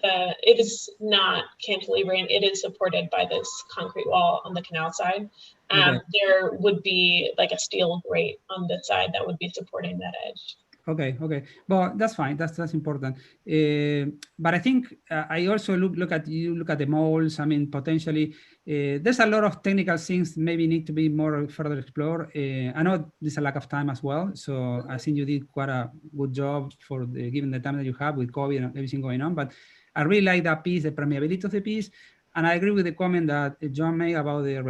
it is not cantilevering. It is supported by this concrete wall on the canal side. There would be like a steel grate on the side that would be supporting that edge. Okay. Well, that's fine. That's important. But I think I also look at the molds. I mean, potentially there's a lot of technical things maybe need to be more further explored. I know there's a lack of time as well. So I think you did quite a good job for given the time that you have with COVID and everything going on. But I really like that piece, the permeability of the piece. And I agree with the comment that John made about the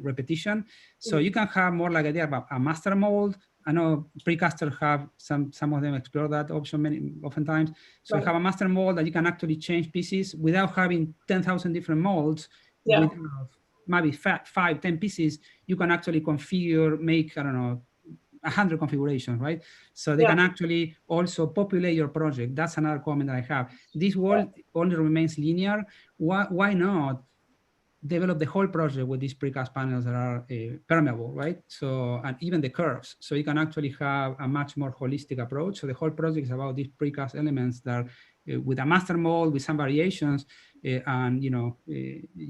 repetition. So you can have more like idea about a master mold. I know precasters have some of them explore that option oftentimes. So you have a master mold that you can actually change pieces without having 10,000 different molds. With maybe 5, 10 pieces, you can actually configure, make, I don't know, 100 configurations, right? So they can actually also populate your project. That's another comment that I have. This world only remains linear. Why not develop the whole project with these precast panels that are permeable, right? So, and even the curves. So you can actually have a much more holistic approach. So the whole project is about these precast elements that with a master mold, with some variations, and you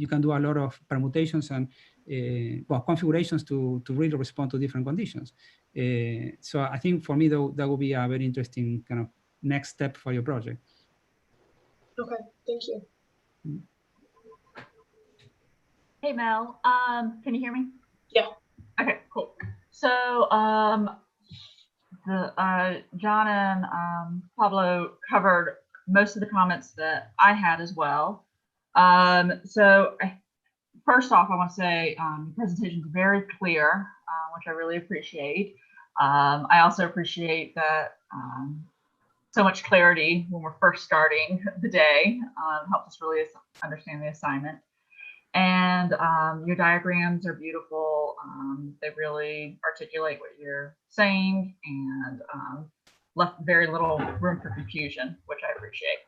can do a lot of permutations and configurations to really respond to different conditions. So I think for me, though, that would be a very interesting kind of next step for your project. Okay, thank you. Hey Mel, can you hear me? Yeah. Okay, cool. So John and Pablo covered most of the comments that I had as well. First off, I want to say the presentation is very clear, which I really appreciate. I also appreciate that so much clarity when we're first starting the day helps us really understand the assignment. And your diagrams are beautiful. They really articulate what you're saying and left very little room for confusion, which I appreciate.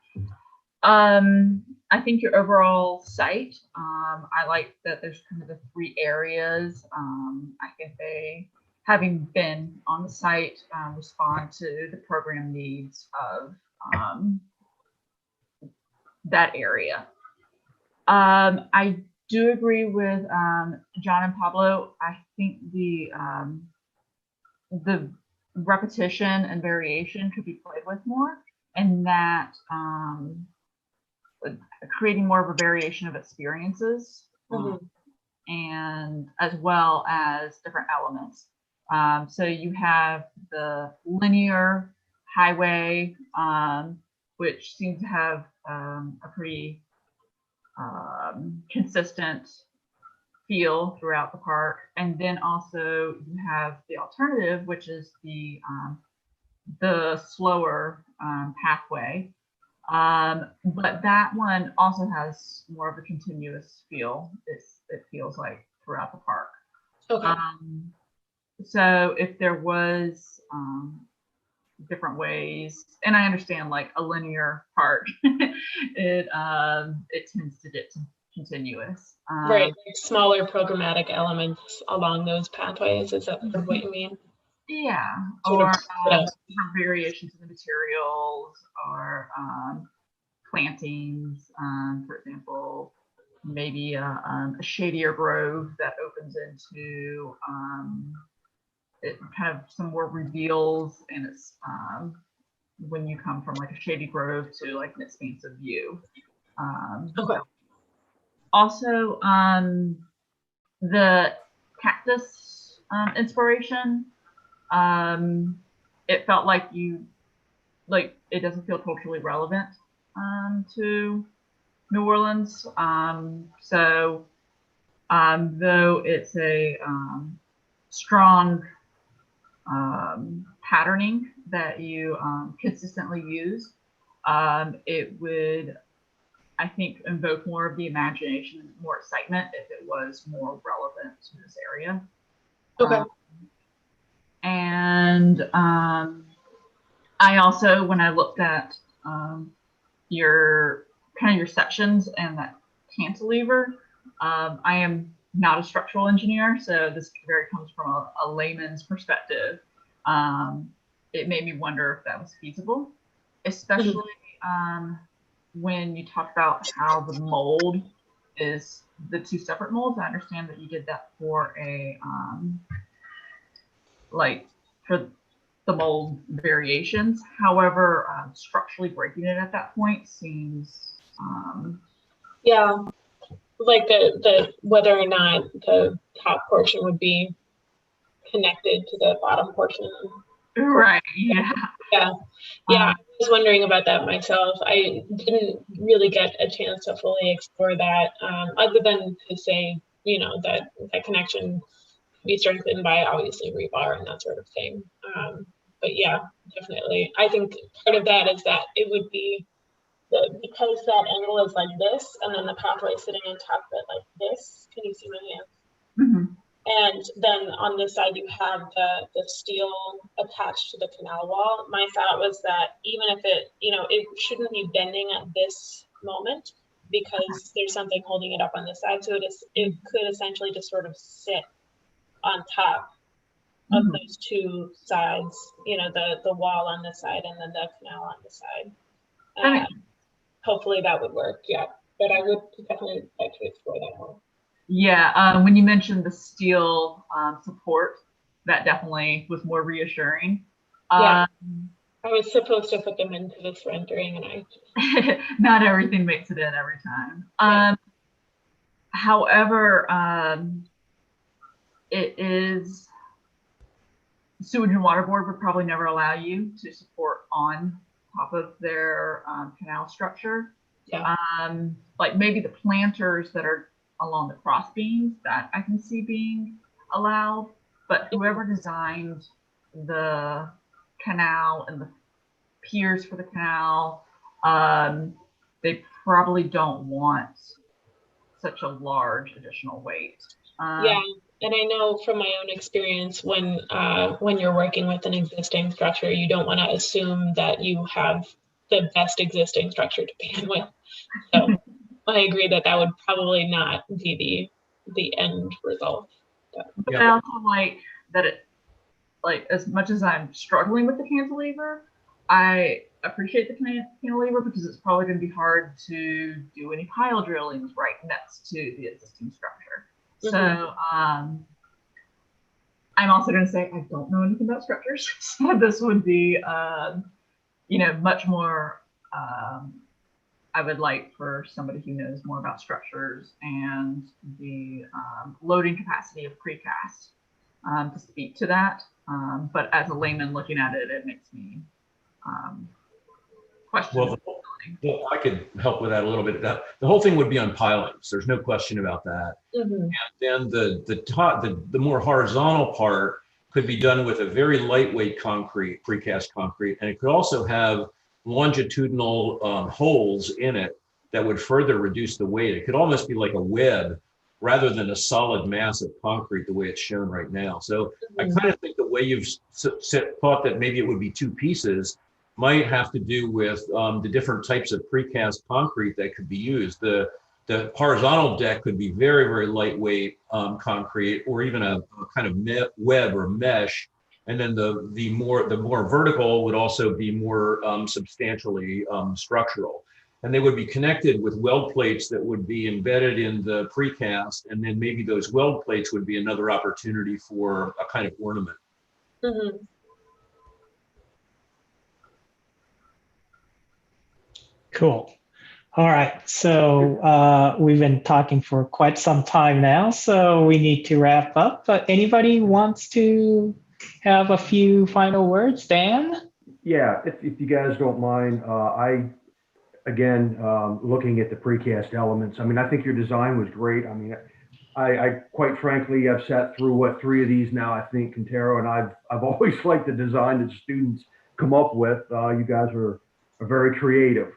I think your overall site, I like that there's kind of the 3 areas. I think they, having been on the site, respond to the program needs of that area. I do agree with John and Pablo. I think the repetition and variation could be played with more, and that creating more of a variation of experiences, and as well as different elements. So you have the linear highway, which seems to have a pretty consistent feel throughout the park, and then also you have the alternative, which is the slower pathway, but that one also has more of a continuous feel. It feels like throughout the park. Okay. So if there was different ways, and I understand like a linear park, it tends to get continuous. Right, like smaller programmatic elements along those pathways. Is that sort of what you mean? Yeah, or variations in the materials, or plantings. For example, maybe a shadier grove that opens into it kind of some more reveals, and it's when you come from like a shady grove to like an expansive view. Okay. Also, the cactus inspiration, it felt like it doesn't feel culturally relevant to New Orleans. So though it's a strong patterning that you consistently use, it would, I think, invoke more of the imagination, more excitement if it was more relevant to this area. Okay. And I also, when I looked at your sections and that cantilever, I am not a structural engineer, so this very comes from a layman's perspective. It made me wonder if that was feasible, especially when you talk about how the mold is the two separate molds. I understand that you did that for a for the mold variations. However, structurally breaking it at that point seems yeah, like the whether or not the top portion would be connected to the bottom portion. right. Yeah. Yeah. I was wondering about that myself. I didn't really get a chance to fully explore that, other than to say, that connection can be strengthened by obviously rebar and that sort of thing. But yeah, definitely. I think part of that is that it would be because that angle is like this, and then the pathway is sitting on top of it like this. Can you see my hand? Mm-hmm. And then on this side, you have the steel attached to the canal wall. My thought was that even if it shouldn't be bending at this moment because there's something holding it up on this side. So it could essentially just sort of sit on top of those two sides, the wall on this side and then the canal on this side. Hopefully that would work, yeah. But I would definitely like to explore that more. Yeah, when you mentioned the steel support, that definitely was more reassuring. Yeah, I was supposed to put them into this rendering, and I not everything makes it in every time. However, it is Sewage and Water Board would probably never allow you to support on top of their canal structure. Yeah. Like maybe the planters that are along the cross beams, that I can see being allowed, but whoever designed the canal and the piers for the canal, they probably don't want such a large additional weight. Yeah, and I know from my own experience, when you're working with an existing structure, you don't want to assume that you have the best existing structure to begin with. So I agree that would probably not be the end result. But I also like that as much as I'm struggling with the cantilever, I appreciate the cantilever because it's probably going to be hard to do any pile drillings right next to the existing structure. So I'm also going to say I don't know anything about structures, so this would be much more. I would like for somebody who knows more about structures and the loading capacity of precast to speak to that. But as a layman looking at it, it makes me question. Well, I could help with that a little bit. The whole thing would be on pilings. There's no question about that. And then the more horizontal part could be done with a very lightweight concrete, precast concrete, and it could also have longitudinal holes in it that would further reduce the weight. It could almost be like a web rather than a solid mass of concrete the way it's shown right now. So I kind of think the way you've thought that maybe it would be two pieces might have to do with the different types of precast concrete that could be used. The horizontal deck could be very, very lightweight concrete, or even a kind of web or mesh. And then the more vertical would also be more substantially structural. And they would be connected with weld plates that would be embedded in the precast. And then maybe those weld plates would be another opportunity for a kind of ornament. Cool. All right. So we've been talking for quite some time now, so we need to wrap up. But anybody wants to have a few final words, Dan? Yeah, if you guys don't mind, looking at the precast elements, I mean, I think your design was great. I mean, I quite frankly, I've sat through what 3 of these now, I think, Quintero, and I've always liked the design that students come up with. You guys are very creative.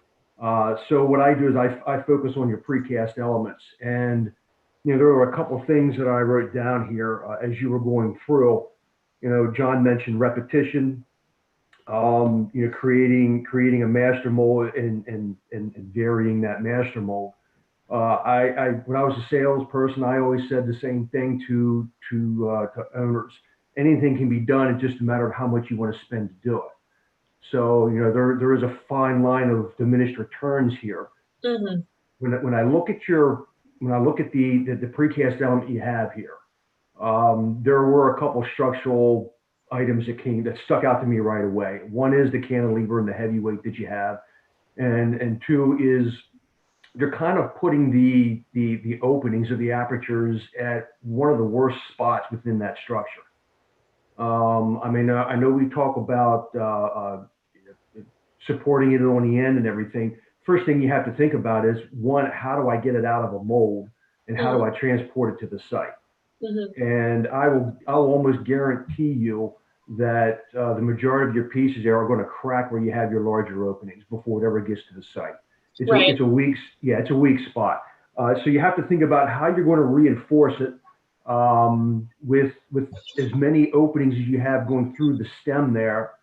So what I do is I focus on your precast elements, and there were a couple of things that I wrote down here as you were going through. John mentioned repetition. Creating a master mold and varying that master mold. When I was a salesperson, I always said the same thing to owners. Anything can be done. It's just a matter of how much you want to spend to do it. So there is a fine line of diminished returns here. Mm-hmm. When I look at the precast element you have here, there were a couple structural items that stuck out to me right away. One is the cantilever and the heavyweight that you have, and two is you're kind of putting the openings of the apertures at one of the worst spots within that structure. I mean, I know we talk about supporting it on the end and everything. First thing you have to think about is, one, how do I get it out of a mold, and how do I transport it to the site? Mm-hmm. And I'll almost guarantee you that the majority of your pieces there are going to crack where you have your larger openings before it ever gets to the site. It's a weak spot. So you have to think about how you're going to reinforce it with as many openings as you have going through the stem there.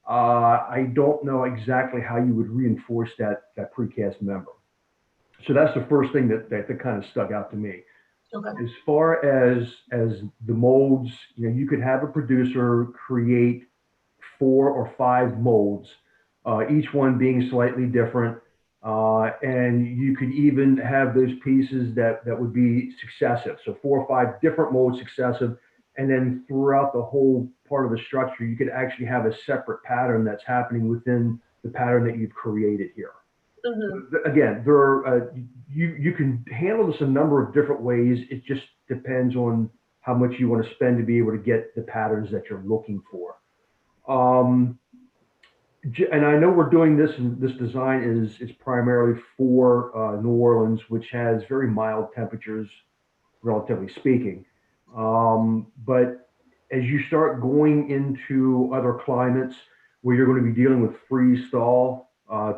I don't know exactly how you would reinforce that precast member. So that's the first thing that kind of stuck out to me. Okay. As far as the molds, you could have a producer create 4 or 5 molds, each one being slightly different. And you could even have those pieces that would be successive. So 4 or 5 different molds successive. And then throughout the whole part of the structure, you could actually have a separate pattern that's happening within the pattern that you've created here. Mm-hmm. Again, you can handle this a number of different ways. It just depends on how much you want to spend to be able to get the patterns that you're looking for. And I know we're doing this, and this design is primarily for New Orleans, which has very mild temperatures, relatively speaking. But as you start going into other climates where you're going to be dealing with freeze thaw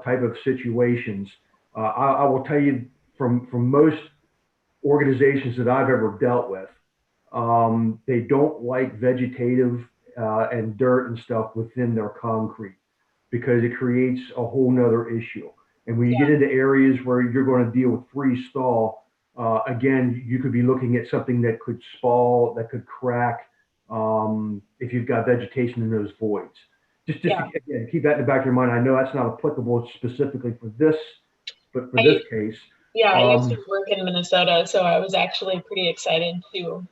type of situations, I will tell you from most organizations that I've ever dealt with, they don't like vegetative and dirt and stuff within their concrete, because it creates a whole nother issue. And when you get into areas where you're going to deal with freeze thaw, again, you could be looking at something that could spall, that could crack, if you've got vegetation in those voids. Just again, keep that in the back of your mind. I know that's not applicable specifically for this, but for this case. Yeah, I used to work in Minnesota, so I was actually pretty excited to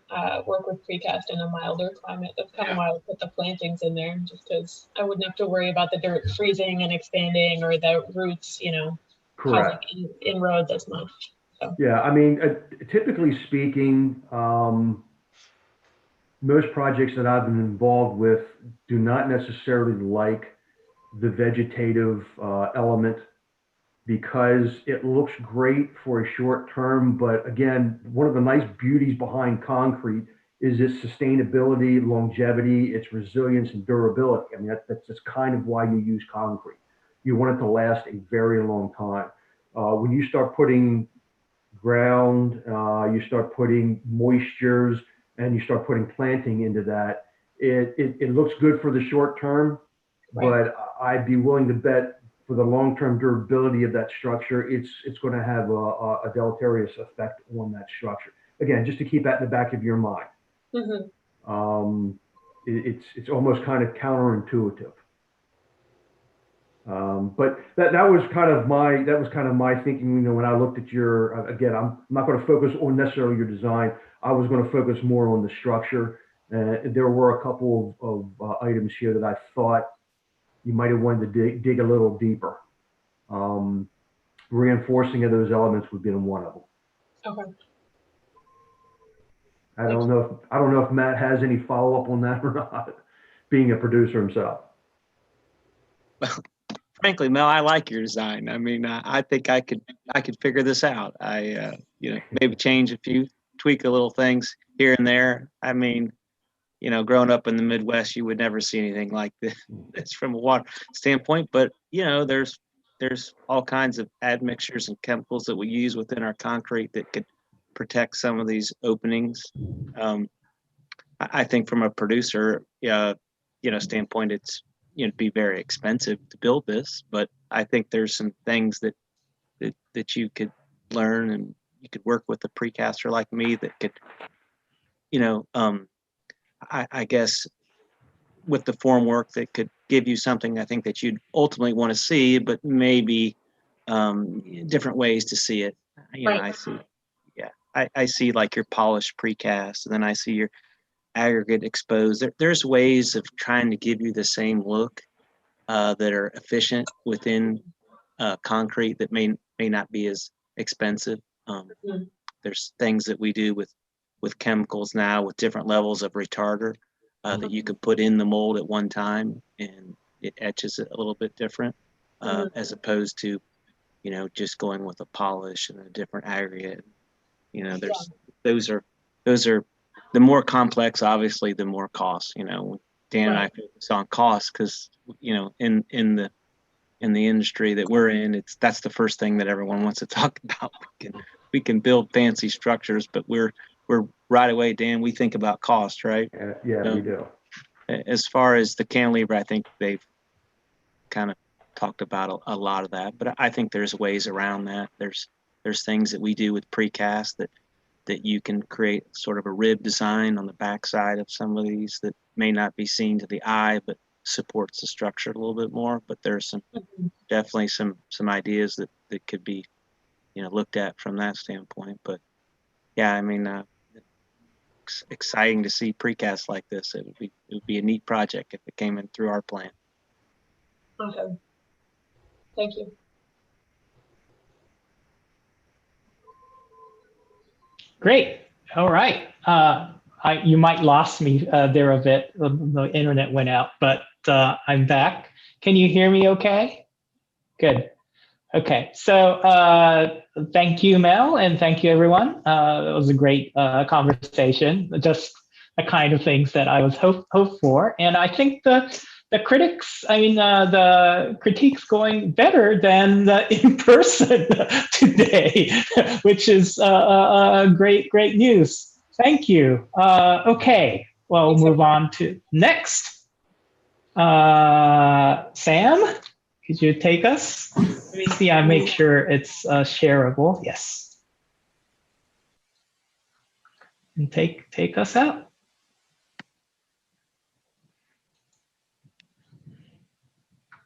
work with precast in a milder climate. That's kind of why I put the plantings in there, just because I wouldn't have to worry about the dirt freezing and expanding, or the roots, causing inroads as much. So. Yeah, I mean, typically speaking, most projects that I've been involved with do not necessarily like the vegetative element, because it looks great for a short term. But again, one of the nice beauties behind concrete is its sustainability, longevity, its resilience and durability. I mean, that's kind of why you use concrete. You want it to last a very long time. When you start putting ground, you start putting moistures, and you start putting planting into that, it looks good for the short term, but I'd be willing to bet for the long-term durability of that structure, it's going to have a deleterious effect on that structure. Again, just to keep that in the back of your mind. Mm-hmm. It's almost kind of counterintuitive. But that was kind of my thinking. When I looked at your, again, I'm not going to focus on necessarily your design. I was going to focus more on the structure. There were a couple of items here that I thought you might have wanted to dig a little deeper. reinforcing of those elements would be one of them. Okay. I don't know if Matt has any follow-up on that or not, being a producer himself. Frankly, Mel, I like your design. I mean, I think I could figure this out. Maybe change a few, tweak a little things here and there. I mean, growing up in the Midwest, you would never see anything like this from a water standpoint. But there's all kinds of admixtures and chemicals that we use within our concrete that could protect some of these openings. I think from a producer, standpoint, it's be very expensive to build this, but I think there's some things that you could learn, and you could work with a precaster like me that could, I guess with the form work that could give you something I think that you'd ultimately want to see, but maybe different ways to see it. Right. I see like your polished precast, and then I see your aggregate exposed. There's ways of trying to give you the same look that are efficient within concrete that may not be as expensive. There's things that we do with chemicals now with different levels of retarder that you could put in the mold at one time, and it etches it a little bit different as opposed to just going with a polish and a different aggregate. Those are the more complex, obviously, the more cost. Dan and I focus on cost because in the industry that we're in, that's the first thing that everyone wants to talk about. We can build fancy structures, but we're right away, Dan, we think about cost, right? Yeah, we do. As far as the cantilever, I think they've kind of talked about a lot of that, but I think there's ways around that. There's things that we do with precast that you can create sort of a rib design on the backside of some of these that may not be seen to the eye, but supports the structure a little bit more. But there's definitely some ideas that could be looked at from that standpoint. But yeah, I mean, exciting to see precast like this. It would be a neat project if it came in through our plan. Okay. Thank you. Great. All right. You might lost me there a bit. The internet went out, but I'm back. Can you hear me okay? Good. Okay. So thank you, Mel, and thank you, everyone. It was a great conversation, just the kind of things that I was hope for. And I think the critique's going better than the in-person today, which is great news. Thank you. Okay, well, we'll move on to next. Sam, could you take us? Let me see, I make sure it's shareable. Yes. And take us out.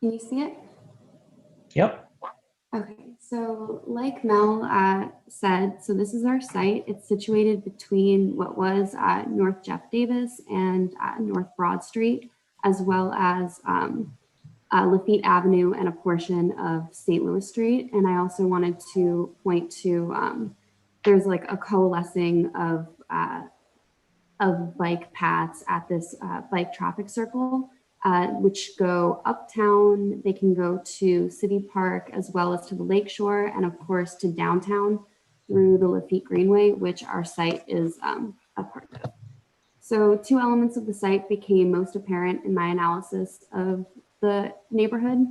Can you see it? Yep. Okay, so like Mel said, so this is our site. It's situated between what was North Jeff Davis and North Broad Street, as well as Lafitte Avenue and a portion of St. Louis Street. And I also wanted to point to, there's like a coalescing of bike paths at this bike traffic circle, which go uptown. They can go to City Park as well as to the Lakeshore, and of course to downtown through the Lafitte Greenway, which our site is a part of. So two elements of the site became most apparent in my analysis of the neighborhood.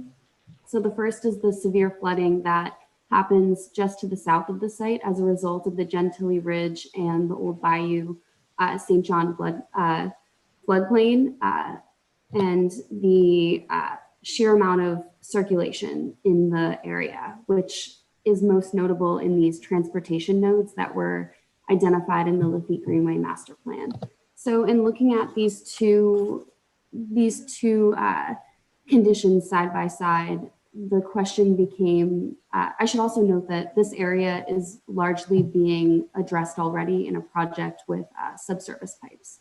So the first is the severe flooding that happens just to the south of the site as a result of the Gentilly Ridge and the Old Bayou St. John floodplain, and the sheer amount of circulation in the area, which is most notable in these transportation nodes that were identified in the Lafitte Greenway Master Plan. So in looking at these two conditions side by side, the question became, I should also note that this area is largely being addressed already in a project with subsurface pipes.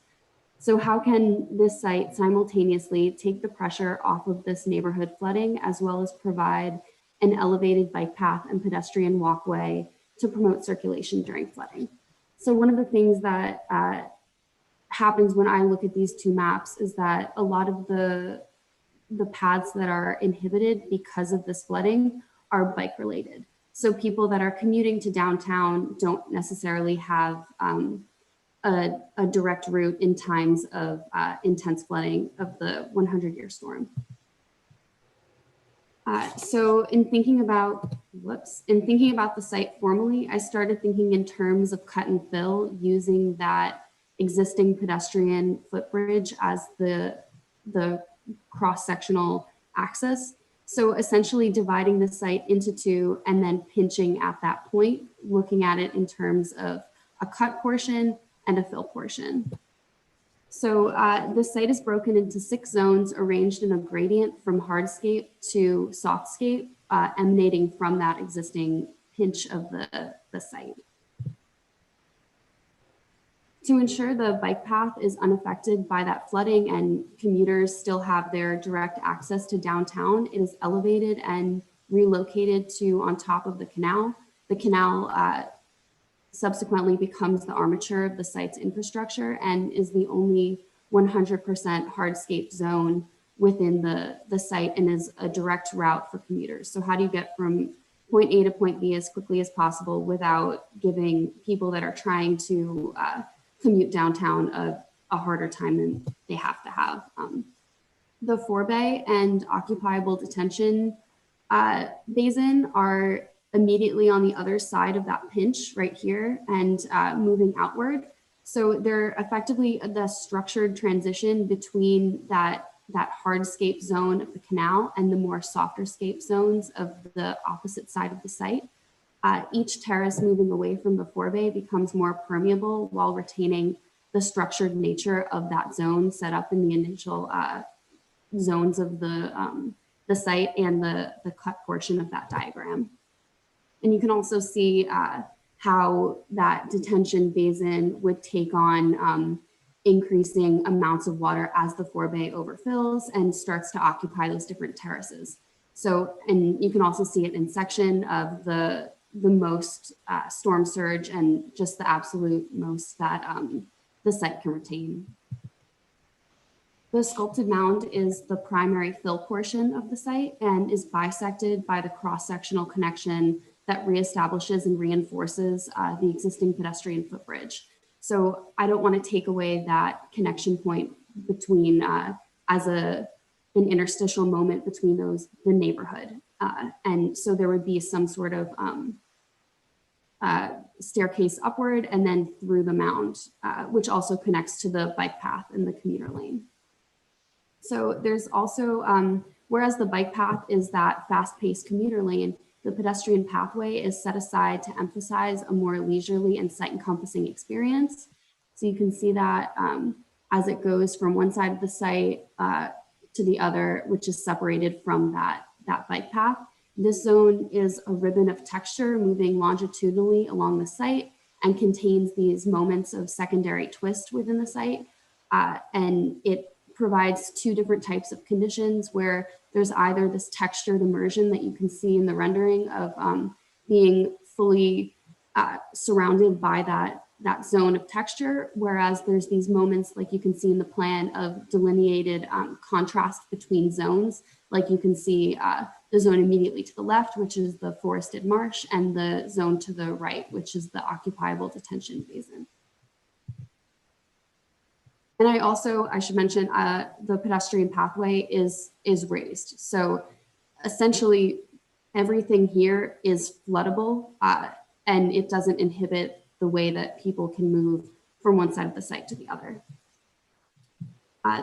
So how can this site simultaneously take the pressure off of this neighborhood flooding, as well as provide an elevated bike path and pedestrian walkway to promote circulation during flooding. So one of the things that happens when I look at these two maps is that a lot of the paths that are inhibited because of this flooding are bike related. So people that are commuting to downtown don't necessarily have a direct route in times of intense flooding of the 100-year storm. So in thinking about the site formally, I started thinking in terms of cut and fill, using that existing pedestrian footbridge as the cross-sectional access. So essentially dividing the site into two and then pinching at that point, looking at it in terms of a cut portion and a fill portion. So the site is broken into 6 zones arranged in a gradient from hardscape to softscape, emanating from that existing pinch of the site. To ensure the bike path is unaffected by that flooding and commuters still have their direct access to downtown, it is elevated and relocated to on top of the canal. The canal subsequently becomes the armature of the site's infrastructure and is the only 100% hardscape zone within the site and is a direct route for commuters. So how do you get from point A to point B as quickly as possible without giving people that are trying to commute downtown a harder time than they have to have? The forebay and occupiable detention basin are immediately on the other side of that pinch right here and moving outward. So they're effectively the structured transition between that hardscape zone of the canal and the more softer scape zones of the opposite side of the site. Each terrace moving away from the forebay becomes more permeable while retaining the structured nature of that zone set up in the initial zones of the site and the cut portion of that diagram. And you can also see how that detention basin would take on increasing amounts of water as the forebay overfills and starts to occupy those different terraces. So, and you can also see it in section of the most storm surge and just the absolute most that the site can retain. The sculpted mound is the primary fill portion of the site and is bisected by the cross-sectional connection that reestablishes and reinforces the existing pedestrian footbridge. So I don't want to take away that connection point between as an interstitial moment between the neighborhood. And so there would be some sort of staircase upward and then through the mound, which also connects to the bike path in the commuter lane. So there's also, whereas the bike path is that fast-paced commuter lane, the pedestrian pathway is set aside to emphasize a more leisurely and site-encompassing experience. So you can see that as it goes from one side of the site to the other, which is separated from that bike path. This zone is a ribbon of texture moving longitudinally along the site and contains these moments of secondary twist within the site. And it provides 2 different types of conditions where there's either this textured immersion that you can see in the rendering of being fully surrounded by that zone of texture, whereas there's these moments like you can see in the plan of delineated contrast between zones, like you can see the zone immediately to the left, which is the forested marsh, and the zone to the right, which is the occupiable detention basin. And I should mention, the pedestrian pathway is raised. So essentially everything here is floodable and it doesn't inhibit the way that people can move from one side of the site to the other.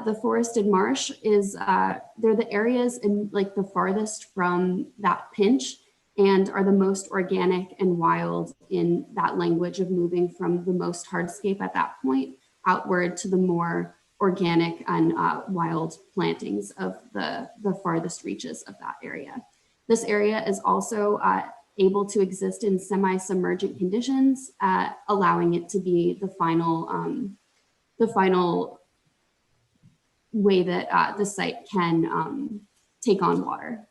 The forested marsh is, they're the areas in like the farthest from that pinch and are the most organic and wild in that language of moving from the most hardscape at that point outward to the more organic and wild plantings of the farthest reaches of that area. This area is also able to exist in semi-submergent conditions, allowing it to be the final way that the site can take on water.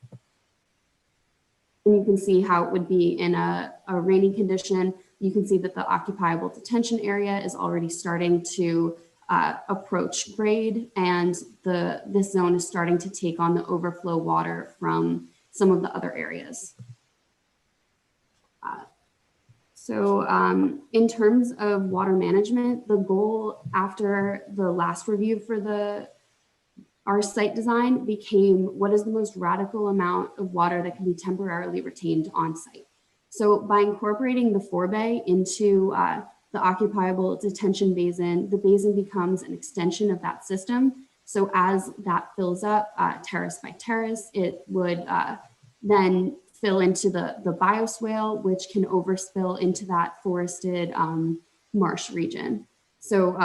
And you can see how it would be in a rainy condition. You can see that the occupiable detention area is already starting to approach grade, and this zone is starting to take on the overflow water from some of the other areas. In terms of water management, the goal after the last review for our site design became what is the most radical amount of water that can be temporarily retained on site. So by incorporating the forebay into the occupiable detention basin, the basin becomes an extension of that system. So as that fills up terrace by terrace, it would then fill into the bioswale, which can overspill into that forested marsh region. So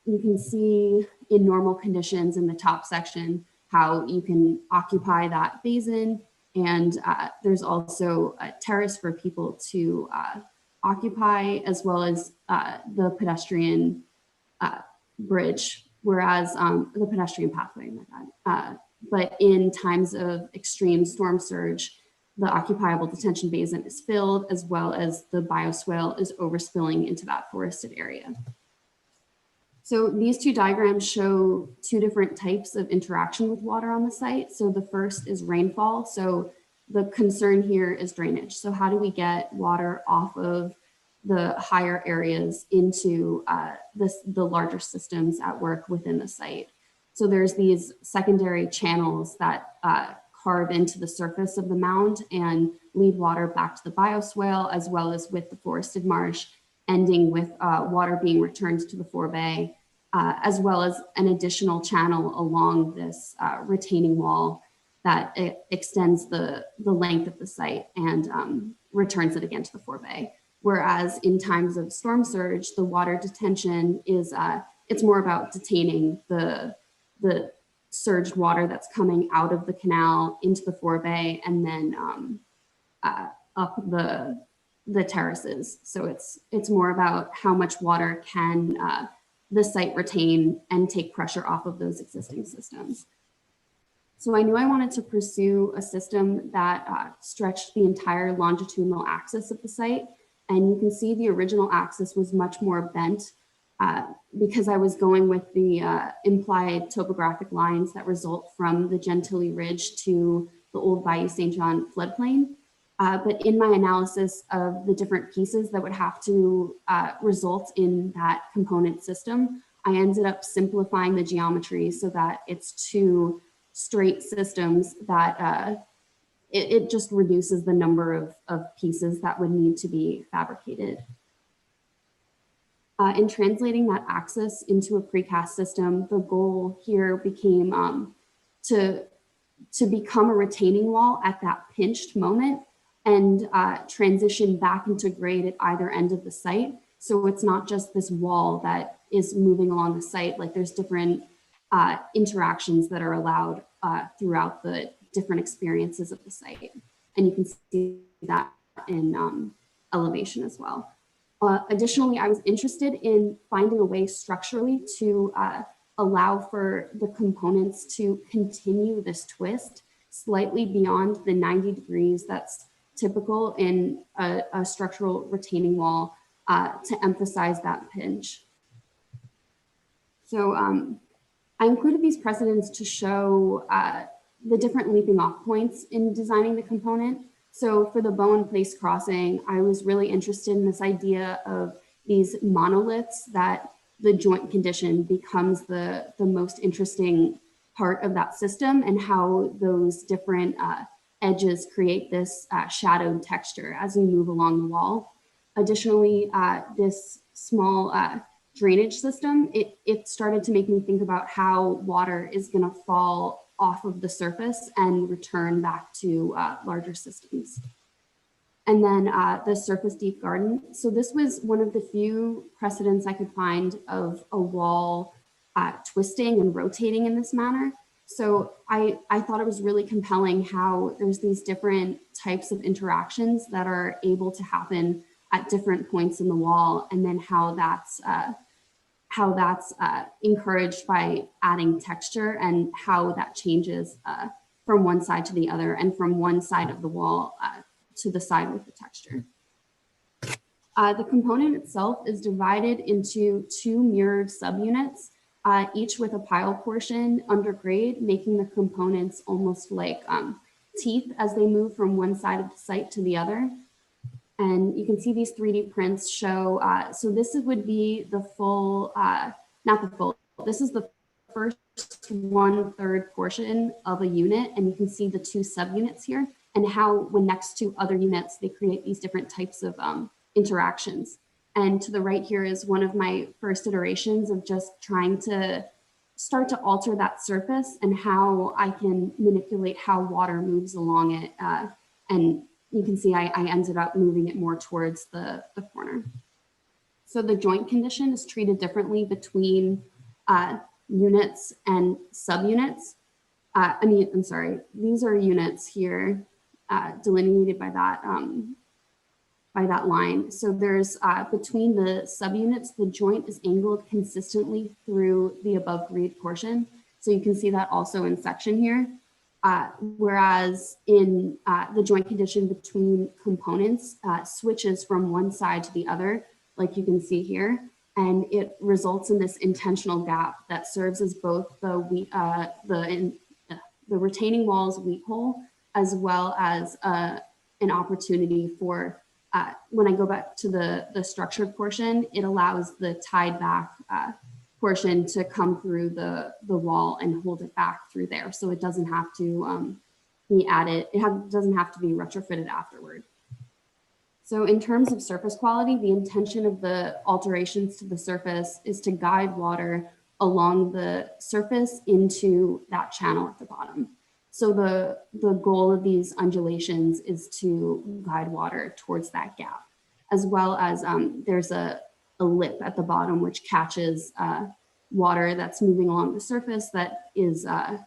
you can see in normal conditions in the top section how you can occupy that basin, and there's also a terrace for people to occupy, as well as the pedestrian bridge, whereas the pedestrian pathway, my bad. But in times of extreme storm surge, the occupiable detention basin is filled, as well as the bioswale is overspilling into that forested area. So these two diagrams show two different types of interaction with water on the site. So the first is rainfall. So the concern here is drainage. So how do we get water off of the higher areas into the larger systems at work within the site? So there's these secondary channels that carve into the surface of the mound and lead water back to the bioswale, as well as with the forested marsh, ending with water being returned to the forebay, as well as an additional channel along this retaining wall that extends the length of the site and returns it again to the forebay. Whereas in times of storm surge, the water detention is, it's more about detaining the surged water that's coming out of the canal into the forebay and then up the terraces. So it's more about how much water can the site retain and take pressure off of those existing systems. So I knew I wanted to pursue a system that stretched the entire longitudinal axis of the site. And you can see the original axis was much more bent because I was going with the implied topographic lines that result from the Gentilly Ridge to the old Bayou St. John floodplain. But in my analysis of the different pieces that would have to result in that component system, I ended up simplifying the geometry so that it's two straight systems that it just reduces the number of pieces that would need to be fabricated. In translating that axis into a precast system, the goal here became to become a retaining wall at that pinched moment and transition back into grade at either end of the site. So it's not just this wall that is moving along the site, like there's different interactions that are allowed throughout the different experiences of the site. And you can see that in elevation as well. Additionally, I was interested in finding a way structurally to allow for the components to continue this twist slightly beyond the 90 degrees that's typical in a structural retaining wall to emphasize that pinch. So I included these precedents to show the different leaping off points in designing the component. So for the Bowen Place crossing, I was really interested in this idea of these monoliths that the joint condition becomes the most interesting part of that system, and how those different edges create this shadowed texture as we move along the wall. Additionally, this small drainage system, it started to make me think about how water is going to fall off of the surface and return back to larger systems. And then the surface deep garden. So this was one of the few precedents I could find of a wall twisting and rotating in this manner. So I thought it was really compelling how there's these different types of interactions that are able to happen at different points in the wall, and then how that's encouraged by adding texture, and how that changes from one side to the other, and from one side of the wall to the side with the texture. The component itself is divided into 2 mirrored subunits, each with a pile portion under grade, making the components almost like teeth as they move from one side of the site to the other. And you can see these 3D prints show, so this would be the full, not the full, this is the first 1/3 portion of a unit. And you can see the 2 subunits here and how when next to other units, they create these different types of interactions. And to the right here is one of my first iterations of just trying to start to alter that surface and how I can manipulate how water moves along it. And you can see I ended up moving it more towards the corner. So the joint condition is treated differently between units and subunits. I'm sorry, these are units here delineated by that line. So there's between the subunits, the joint is angled consistently through the above grade portion. So you can see that also in section here. Whereas in the joint condition between components switches from one side to the other, like you can see here, and it results in this intentional gap that serves as both the retaining wall's weak hole, as well as an opportunity for, when I go back to the structured portion, it allows the tied back portion to come through the wall and hold it back through there. So it doesn't have to be added, doesn't have to be retrofitted afterward. So in terms of surface quality, the intention of the alterations to the surface is to guide water along the surface into that channel at the bottom. So the goal of these undulations is to guide water towards that gap, as well as there's a lip at the bottom which catches water that's moving along the surface that isn't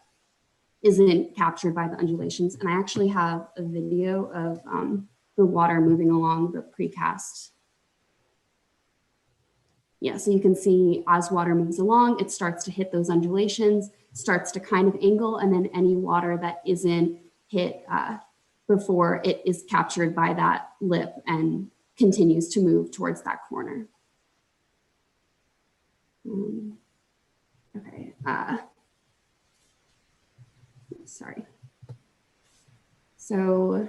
captured by the undulations. And I actually have a video of the water moving along the precast. Yeah, so you can see as water moves along, it starts to hit those undulations, starts to kind of angle, and then any water that isn't hit before it is captured by that lip and continues to move towards that corner. Okay, sorry. So,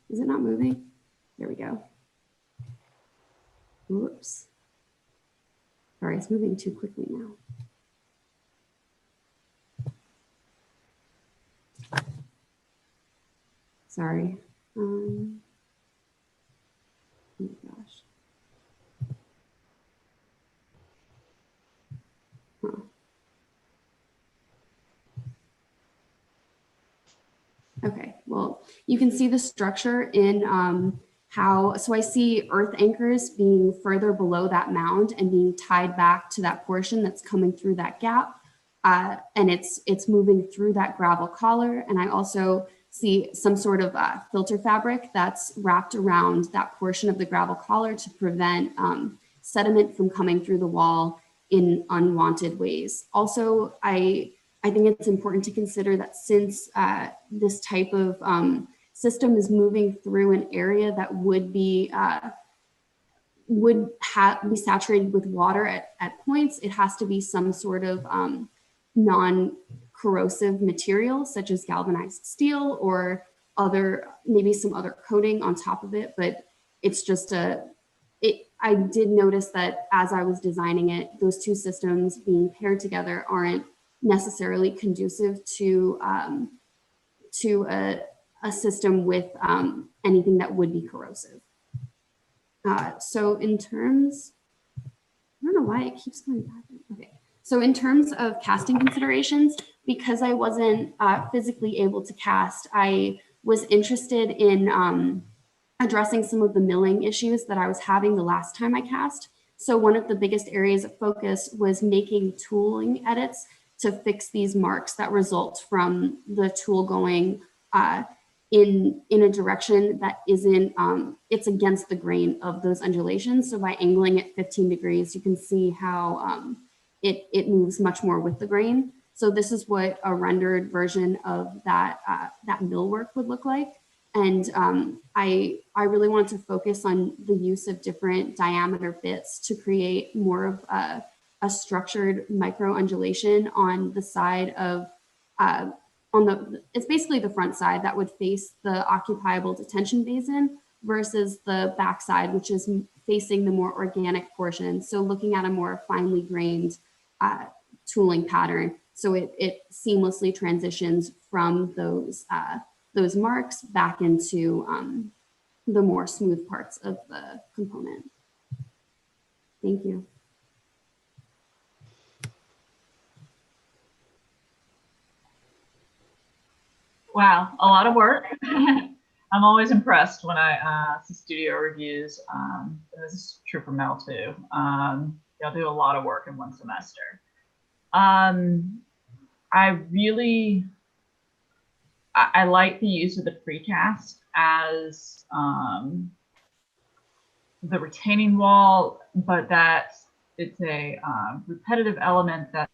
is it not moving? There we go. Whoops. Sorry, it's moving too quickly now. Sorry. Oh my gosh. Huh. Okay, well, you can see the structure in so I see earth anchors being further below that mound and being tied back to that portion that's coming through that gap. And it's moving through that gravel collar. And I also see some sort of filter fabric that's wrapped around that portion of the gravel collar to prevent sediment from coming through the wall in unwanted ways. Also, I think it's important to consider that since this type of system is moving through an area that would be saturated with water at points, it has to be some sort of non-corrosive material, such as galvanized steel or maybe some other coating on top of it. But it's just I did notice that as I was designing it, those two systems being paired together aren't necessarily conducive to a system with anything that would be corrosive. So in terms, I don't know why it keeps going back. Okay. So in terms of casting considerations, because I wasn't physically able to cast, I was interested in addressing some of the milling issues that I was having the last time I cast. So one of the biggest areas of focus was making tooling edits to fix these marks that result from the tool going in a direction that isn't, it's against the grain of those undulations. So by angling it 15 degrees, you can see how it moves much more with the grain. So this is what a rendered version of that that millwork would look like. And I really wanted to focus on the use of different diameter bits to create more of a structured micro undulation on the side of it's basically the front side that would face the occupiable detention basin versus the back side, which is facing the more organic portion. So looking at a more finely grained tooling pattern. So it seamlessly transitions from those marks back into the more smooth parts of the component. Thank you. Wow, a lot of work. I'm always impressed when I see studio reviews. This is true for Mel too. They'll do a lot of work in one semester. I like the use of the precast as the retaining wall, but that it's a repetitive element that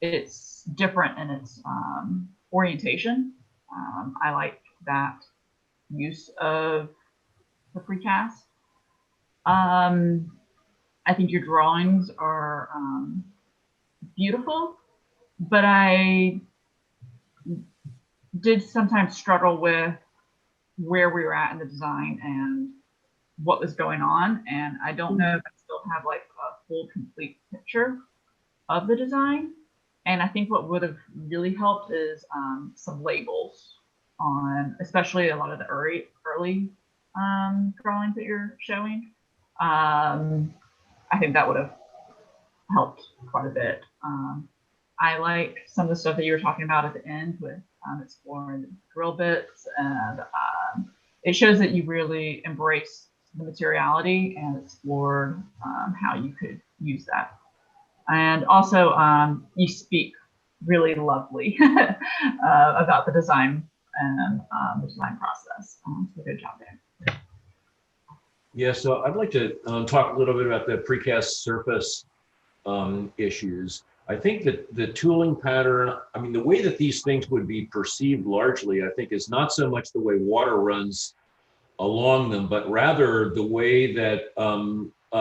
it's different in its orientation. I like that use of the precast. I think your drawings are beautiful, but I did sometimes struggle with where we were at in the design and what was going on. And I don't know if I still have like a full complete picture of the design. And I think what would have really helped is some labels on, especially a lot of the early drawings that you're showing. I think that would have helped quite a bit. I like some of the stuff that you were talking about at the end with exploring the drill bits, and it shows that you really embrace the materiality and explored how you could use that. And also, you speak really lovely about the design and the design process. So good job there. Yeah, so I'd like to talk a little bit about the precast surface issues. I think that the tooling pattern, I mean, the way that these things would be perceived largely, I think, is not so much the way water runs along them, but rather the way that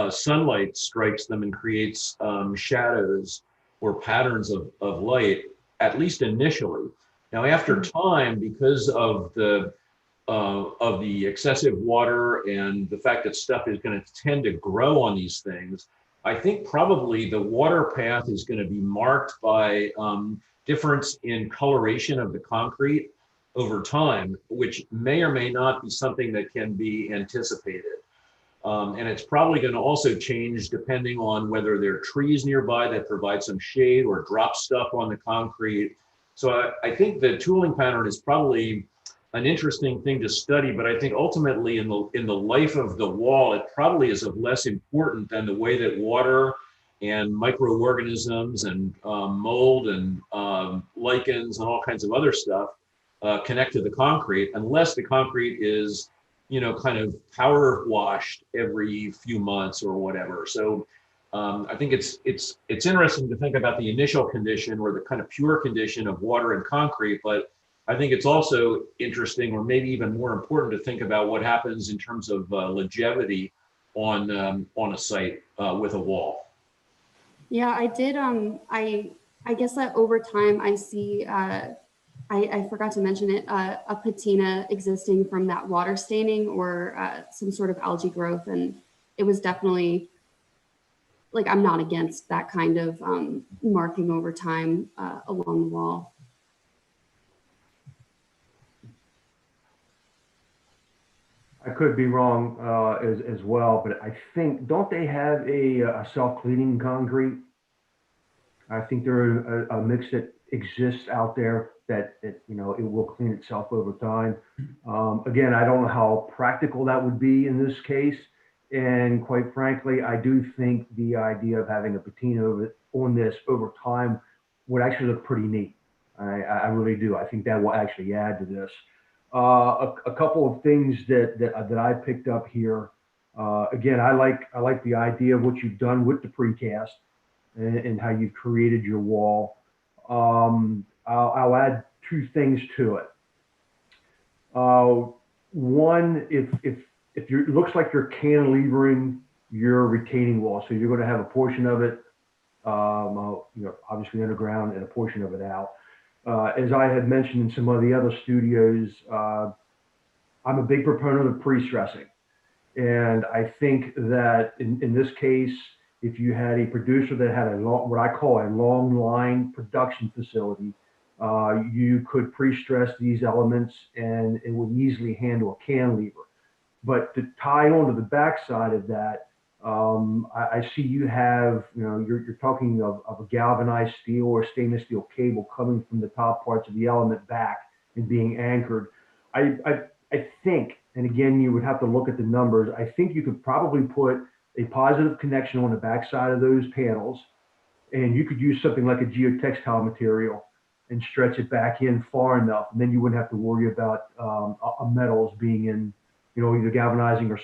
sunlight strikes them and creates shadows or patterns of light, at least initially. Now, after time, because of the excessive water and the fact that stuff is going to tend to grow on these things, I think probably the water path is going to be marked by difference in coloration of the concrete over time, which may or may not be something that can be anticipated. And it's probably going to also change depending on whether there are trees nearby that provide some shade or drop stuff on the concrete. So I think the tooling pattern is probably an interesting thing to study, but I think ultimately in the life of the wall, it probably is of less important than the way that water and microorganisms and mold and lichens and all kinds of other stuff connect to the concrete, unless the concrete is, you know, kind of power washed every few months or whatever. So I think it's interesting to think about the initial condition or the kind of pure condition of water and concrete, but I think it's also interesting, or maybe even more important, to think about what happens in terms of longevity on a site with a wall. Yeah, I did. I guess that over time I see. I forgot to mention it. A patina existing from that water staining or some sort of algae growth, and it was definitely like I'm not against that kind of marking over time along the wall. I could be wrong as well, but I think, don't they have a self-cleaning concrete? I think there are a mix that exists out there that you know, it will clean itself over time. Again, I don't know how practical that would be in this case. And quite frankly, I do think the idea of having a patina on this over time would actually look pretty neat. I really do. I think that will actually add to this. A couple of things that I picked up here. Again, I like the idea of what you've done with the precast and how you've created your wall. I'll add two things to it. One, if it looks like you're cantilevering your retaining wall, so you're going to have a portion of it, obviously underground and a portion of it out. As I had mentioned in some of the other studios, I'm a big proponent of pre-stressing. And I think that in this case, if you had a producer that had what I call a long line production facility, you could pre-stress these elements and it would easily handle a cantilever. But to tie on to the backside of that, I see you have, you're talking of a galvanized steel or stainless steel cable coming from the top parts of the element back and being anchored. I think, and again, you would have to look at the numbers, I think you could probably put a positive connection on the backside of those panels, and you could use something like a geotextile material and stretch it back in far enough, and then you wouldn't have to worry about metals being in, either galvanizing or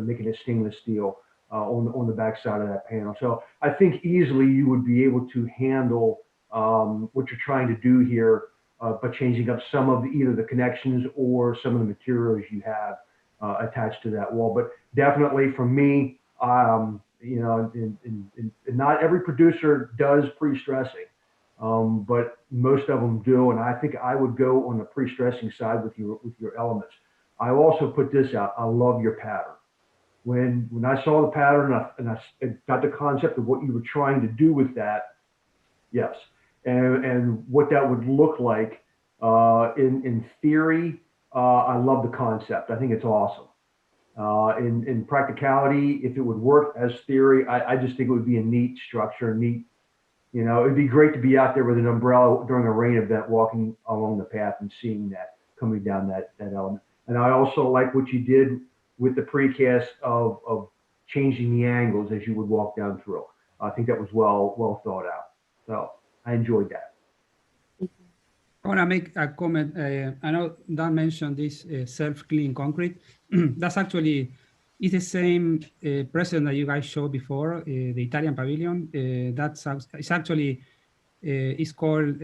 making it stainless steel on the backside of that panel. So I think easily you would be able to handle what you're trying to do here by changing up some of either the connections or some of the materials you have attached to that wall. But definitely for me, not every producer does pre-stressing, but most of them do. And I think I would go on the pre-stressing side with your elements. I also put this out. I love your pattern. When I saw the pattern and I got the concept of what you were trying to do with that, yes. And what that would look like in theory, I love the concept. I think it's awesome. In practicality, if it would work as theory, I just think it would be a neat structure, it'd be great to be out there with an umbrella during a rain event, walking along the path and seeing that coming down that element. And I also like what you did with the precast of changing the angles as you would walk down through. I think that was well thought out. So I enjoyed that. I want to make a comment. I know Dan mentioned this self-cleaning concrete. That's actually is the same precedent that you guys showed before, the Italian pavilion. It's actually it's called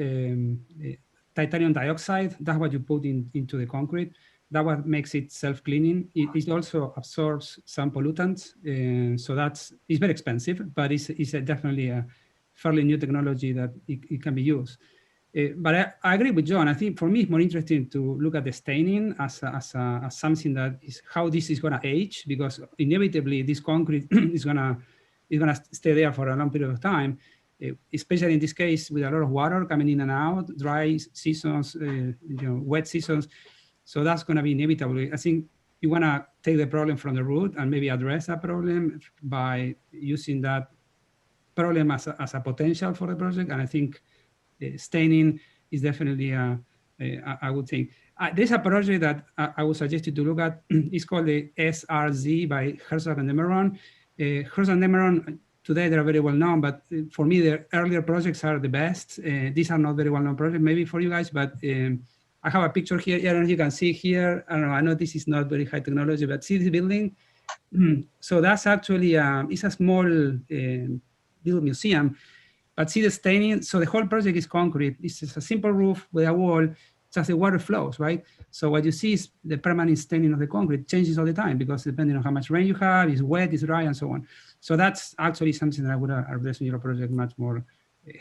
titanium dioxide. That's what you put into the concrete. That what makes it self-cleaning. It also absorbs some pollutants, so it's very expensive, but it's definitely a fairly new technology that it can be used. But I agree with John. I think for me, it's more interesting to look at the staining as something that is how this is going to age, because inevitably this concrete is going to stay there for a long period of time, especially in this case with a lot of water coming in and out, dry seasons, wet seasons. So that's going to be inevitable. I think you want to take the problem from the root and maybe address that problem by using that problem as a potential for the project. And I think staining is definitely, I would think. There's a project that I would suggest you to look at. It's called the SRZ by Herzog and Demeron. Herzog and Demeron, today they're very well known, but for me, their earlier projects are the best. These are not very well known projects, maybe for you guys, but I have a picture here. I don't know if you can see here. I don't know. I know this is not very high technology, but see this building? So that's actually, it's a small little museum. But see the staining, so the whole project is concrete. It's just a simple roof with a wall, just the water flows, right? So what you see is the permanent staining of the concrete changes all the time because depending on how much rain you have, it's wet, it's dry, and so on. So that's actually something that I would address in your project much more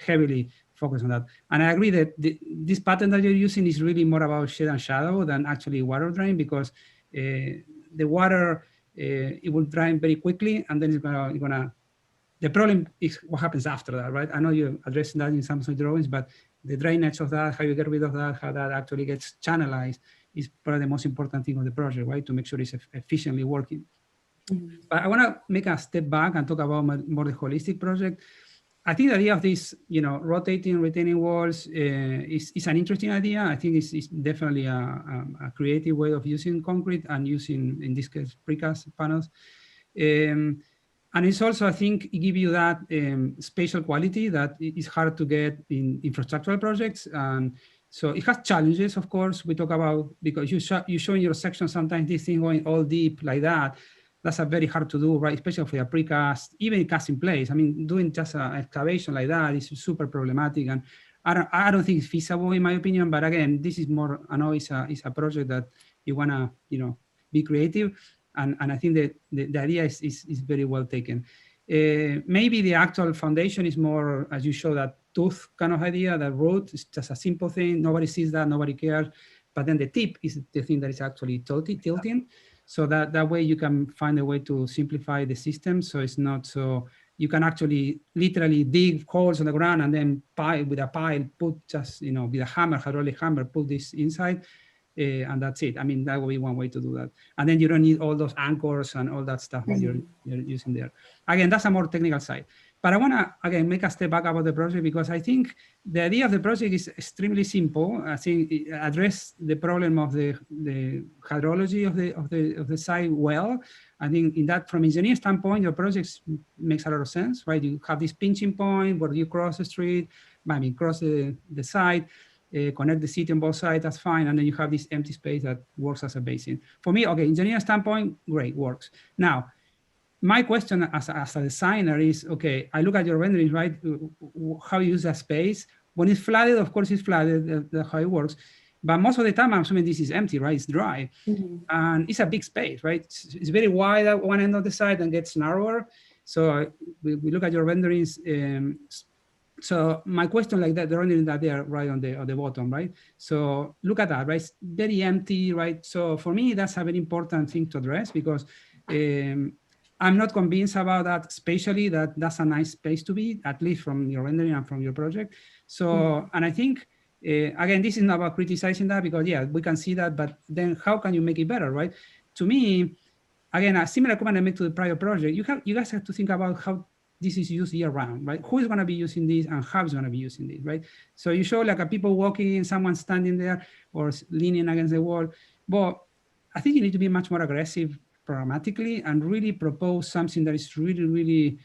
heavily focused on that. And I agree that this pattern that you're using is really more about shade and shadow than actually water drain, because the water, it will drain very quickly, and then it's gonna the problem is what happens after that, right? I know you're addressing that in some of the drawings, but the drainage of that, how you get rid of that, how that actually gets channelized is probably the most important thing of the project, right? To make sure it's efficiently working. Mm-hmm. But I want to make a step back and talk about more the holistic project. I think the idea of this, rotating retaining walls is an interesting idea. I think it's definitely a creative way of using concrete and using, in this case, precast panels. And it's also, I think, it gives you that spatial quality that is hard to get in infrastructural projects. And so it has challenges, of course. We talk about, because you show in your section sometimes this thing going all deep like that. That's very hard to do, right? Especially for a precast, even cast in place. I mean, doing just an excavation like that is super problematic. And I don't think it's feasible in my opinion, but again, this is more, I know it's a project that you wanna, be creative. And I think that the idea is very well taken. Maybe the actual foundation is more, as you show, that tooth kind of idea, that root is just a simple thing. Nobody sees that, nobody cares. But then the tip is the thing that is actually tilting. So that way you can find a way to simplify the system. So it's not so, you can actually literally dig holes on the ground and then with a pile, put just, with a hammer, hydraulic hammer, put this inside. And that's it. I mean, that would be one way to do that. And then you don't need all those anchors and all that stuff that you're using there. Again, that's a more technical side. But I want to, again, make a step back about the project, because I think the idea of the project is extremely simple. I think it address the problem of the hydrology of the site well. I think in that, from engineer standpoint, your project makes a lot of sense, right? You have this pinching point where you cross the street, cross the site, connect the city on both sides, that's fine. And then you have this empty space that works as a basin. For me, okay, engineer standpoint, great, works. Now, my question as a designer is, okay, I look at your renderings, right? How you use that space. When it's flooded, of course it's flooded, that's how it works. But most of the time, I'm assuming this is empty, right? It's dry. And it's a big space, right? It's very wide at one end of the site and gets narrower. So we look at your renderings. So my question, like that, the rendering that they are right on the bottom, right? So look at that, right? It's very empty, right? So for me, that's a very important thing to address, because I'm not convinced about that spatially, that's a nice space to be, at least from your rendering and from your project. So, and I think, again, this is not about criticizing that, because yeah, we can see that, but then how can you make it better, right? To me, again, a similar comment I made to the prior project, you guys have to think about how this is used year round, right? Who is gonna be using this and how is gonna be using this, right? So you show like a people walking, someone standing there or leaning against the wall. But I think you need to be much more aggressive programmatically and really propose something that is really, really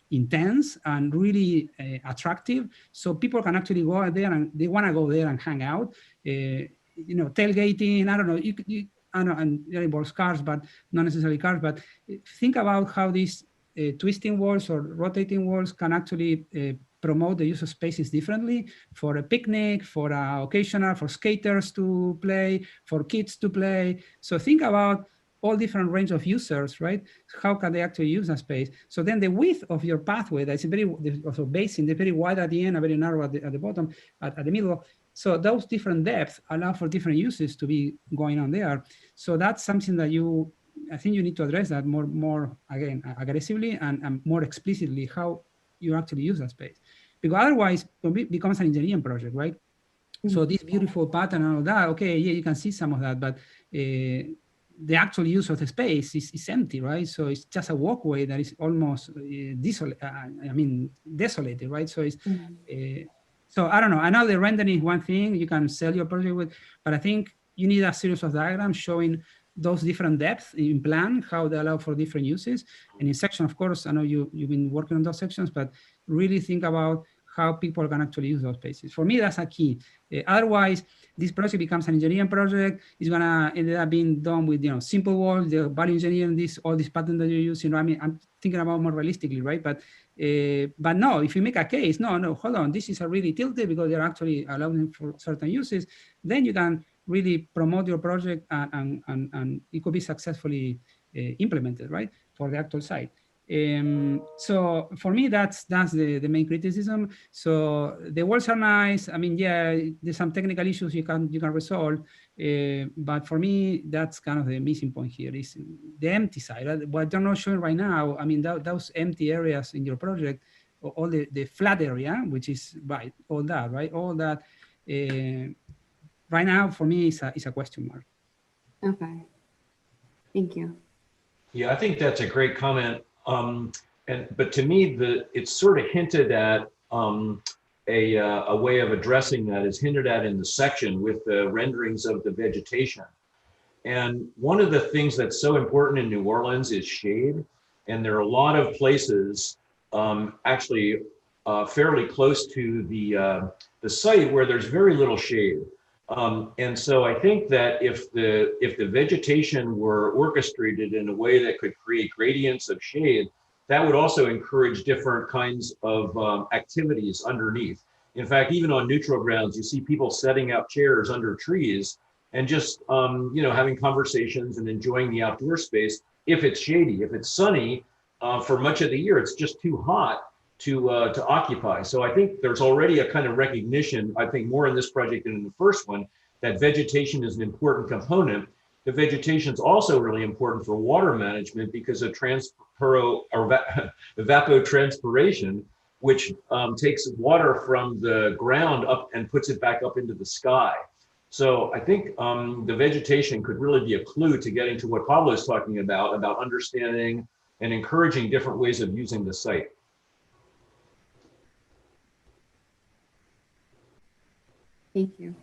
intense and really attractive. So people can actually go out there and they wanna go there and hang out. Tailgating, I don't know, I know, and it involves cars, but not necessarily cars, but think about how these twisting walls or rotating walls can actually promote the use of spaces differently for a picnic, for occasional, for skaters to play, for kids to play. So think about all different range of users, right? How can they actually use that space? So then the width of your pathway, that's very, also basin, they're very wide at the end and very narrow at the bottom, at the middle. So those different depths allow for different uses to be going on there. So that's something that I think you need to address that more again, aggressively and more explicitly, how you actually use that space. Because otherwise it becomes an engineering project, right? So this beautiful pattern and all that, okay, yeah, you can see some of that, but the actual use of the space is empty, right? So it's just a walkway that is almost desolated, right? So it's, so I don't know. I know the rendering is one thing you can sell your project with, but I think you need a series of diagrams showing those different depths in plan, how they allow for different uses. And in section, of course, I know you've been working on those sections, but really think about how people can actually use those spaces. For me, that's a key. Otherwise, this project becomes an engineering project. It's gonna end up being done with simple walls, the value engineering, all these patterns that you use. I mean, I'm thinking about more realistically, right? But no, if you make a case, no, hold on, this is a really tilted because they're actually allowing for certain uses. Then you can really promote your project and it could be successfully implemented, right, for the actual site. So for me, that's the main criticism. So the walls are nice. I mean, yeah, there's some technical issues you can resolve, but for me, that's kind of the missing point here is the empty side. What you're not showing right now, I mean, those empty areas in your project, all the flat area, which is right, all that, right, all that. Right now, for me, it's a question mark. Okay, thank you. Yeah, I think that's a great comment. But to me, it's sort of hinted at a way of addressing that is hinted at in the section with the renderings of the vegetation. And one of the things that's so important in New Orleans is shade. And there are a lot of places actually fairly close to the site where there's very little shade. And so I think that if the vegetation were orchestrated in a way that could create gradients of shade, that would also encourage different kinds of activities underneath. In fact, even on neutral grounds, you see people setting out chairs under trees and just having conversations and enjoying the outdoor space. If it's shady, if it's sunny, for much of the year, it's just too hot to occupy. So I think there's already a kind of recognition, I think more in this project than in the first one, that vegetation is an important component. The vegetation is also really important for water management because of evapotranspiration, which takes water from the ground up and puts it back up into the sky. So I think the vegetation could really be a clue to getting to what Pablo is talking about understanding and encouraging different ways of using the site. Thank you.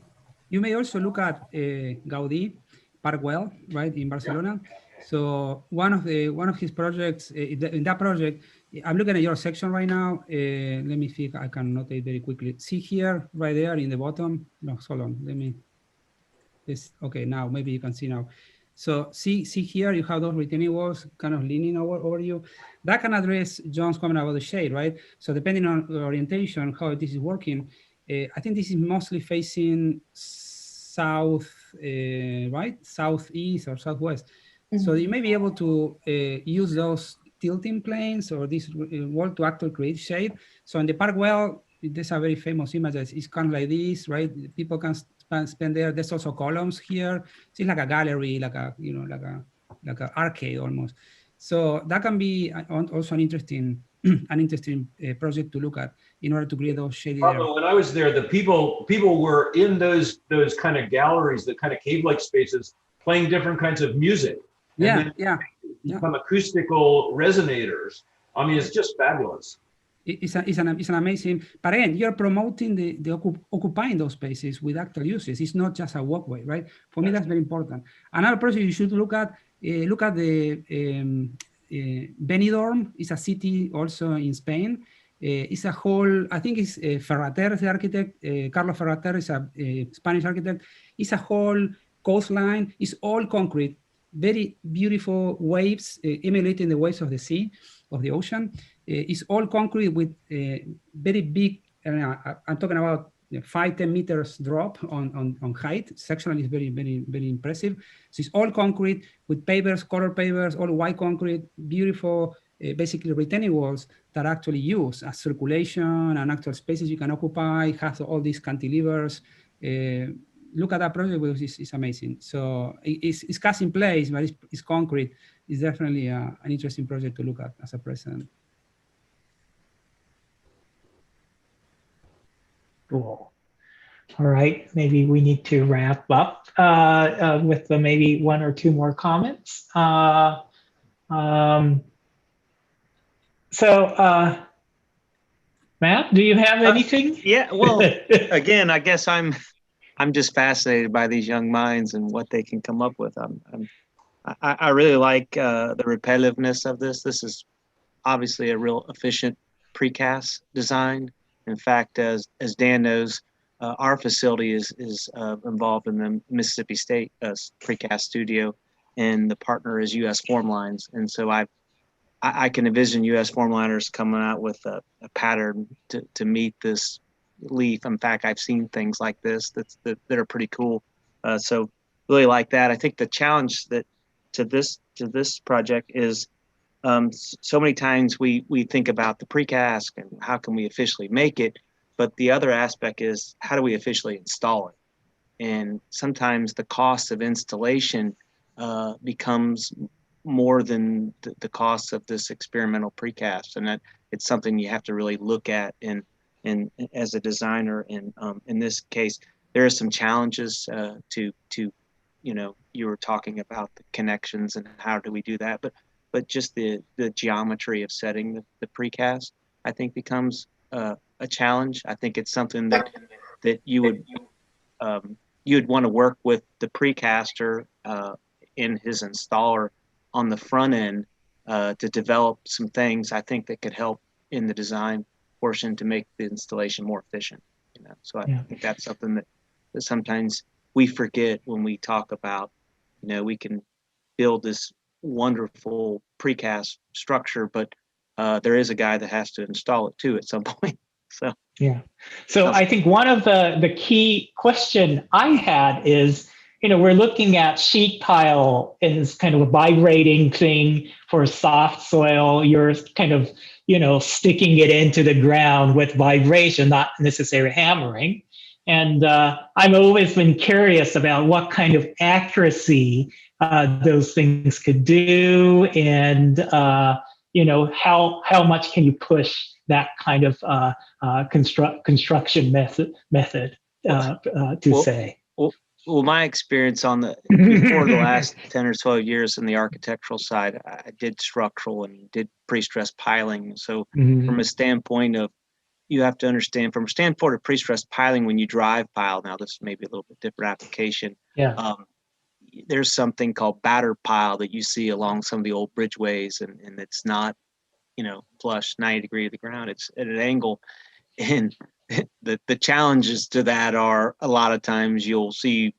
You may also look at Gaudí Parkwell, right, in Barcelona. So one of his projects, in that project, I'm looking at your section right now. Let me see if I can notate very quickly. See here, right there in the bottom. No, hold on. Let me. This okay. Now maybe you can see now. So see here, you have those retaining walls kind of leaning over you. That can address John's comment about the shade, right? So depending on the orientation, how this is working, I think this is mostly facing south, right? Southeast or southwest. Mm-hmm. So you may be able to use those tilting planes or this wall to actually create shade. So in the Parkwell, there's a very famous image. It's kind of like this, right? People can spend there. There's also columns here. So it's like a gallery, like a arcade almost. So that can be also an interesting project to look at in order to create those shady areas. When I was there, the people were in those kind of galleries, the kind of cave-like spaces, playing different kinds of music. And become acoustical resonators. I mean, it's just fabulous. It's an amazing, but again, you're promoting the occupying those spaces with actual uses. It's not just a walkway, right? For me, that's very important. Another project you should look at the Benidorm. It's a city also in Spain. It's a whole, I think it's Ferrater is the architect. Carlos Ferrater is a Spanish architect. It's a whole coastline. It's all concrete, very beautiful waves, emulating the waves of the sea, of the ocean. It's all concrete with very big, I'm talking about 5-10 meters drop on height. Sectionally, it's very, very, very impressive. So it's all concrete with pavers, color pavers, all white concrete, beautiful, basically retaining walls that actually use as circulation and actual spaces you can occupy. It has all these cantilevers. Look at that project because it's amazing. So it's cast in place, but it's concrete. It's definitely an interesting project to look at as a present. Cool. All right, maybe we need to wrap up with maybe one or two more comments. Matt, do you have anything? Yeah, well, again, I guess I'm just fascinated by these young minds and what they can come up with. I really like the repetitiveness of this. This is obviously a real efficient precast design. In fact, as Dan knows, our facility is involved in the Mississippi State precast studio, and the partner is U.S. Formlines. And so I can envision U.S. Formliners coming out with a pattern to meet this leaf. In fact, I've seen things like this that are pretty cool. So really like that. I think the challenge to this project is so many times we think about the precast and how can we officially make it, but the other aspect is how do we officially install it? And sometimes the cost of installation becomes more than the cost of this experimental precast, and that it's something you have to really look at and as a designer. And in this case, there are some challenges to you were talking about the connections and how do we do that, but just the geometry of setting the precast, I think becomes a challenge. I think it's something that you'd want to work with the precaster in his installer on the front end to develop some things I think that could help in the design portion to make the installation more efficient. So I think that's something that sometimes we forget when we talk about, we can build this wonderful precast structure, but there is a guy that has to install it too at some point. So Yeah. So I think one of the key question I had is, we're looking at sheet pile as kind of a vibrating thing for soft soil. You're kind of, sticking it into the ground with vibration, not necessarily hammering. And I've always been curious about what kind of accuracy those things could do, and how much can you push that kind of construction method to say. Well, my experience before the last 10 or 12 years in the architectural side, I did structural and did pre-stressed piling. So from a standpoint of, you have to understand, from a standpoint of pre-stressed piling, when you drive pile, now this may be a little bit different application. Yeah. There's something called batter pile that you see along some of the old bridgeways, and it's not, flush 90 degrees to the ground. It's at an angle. And the challenges to that are, a lot of times you'll see,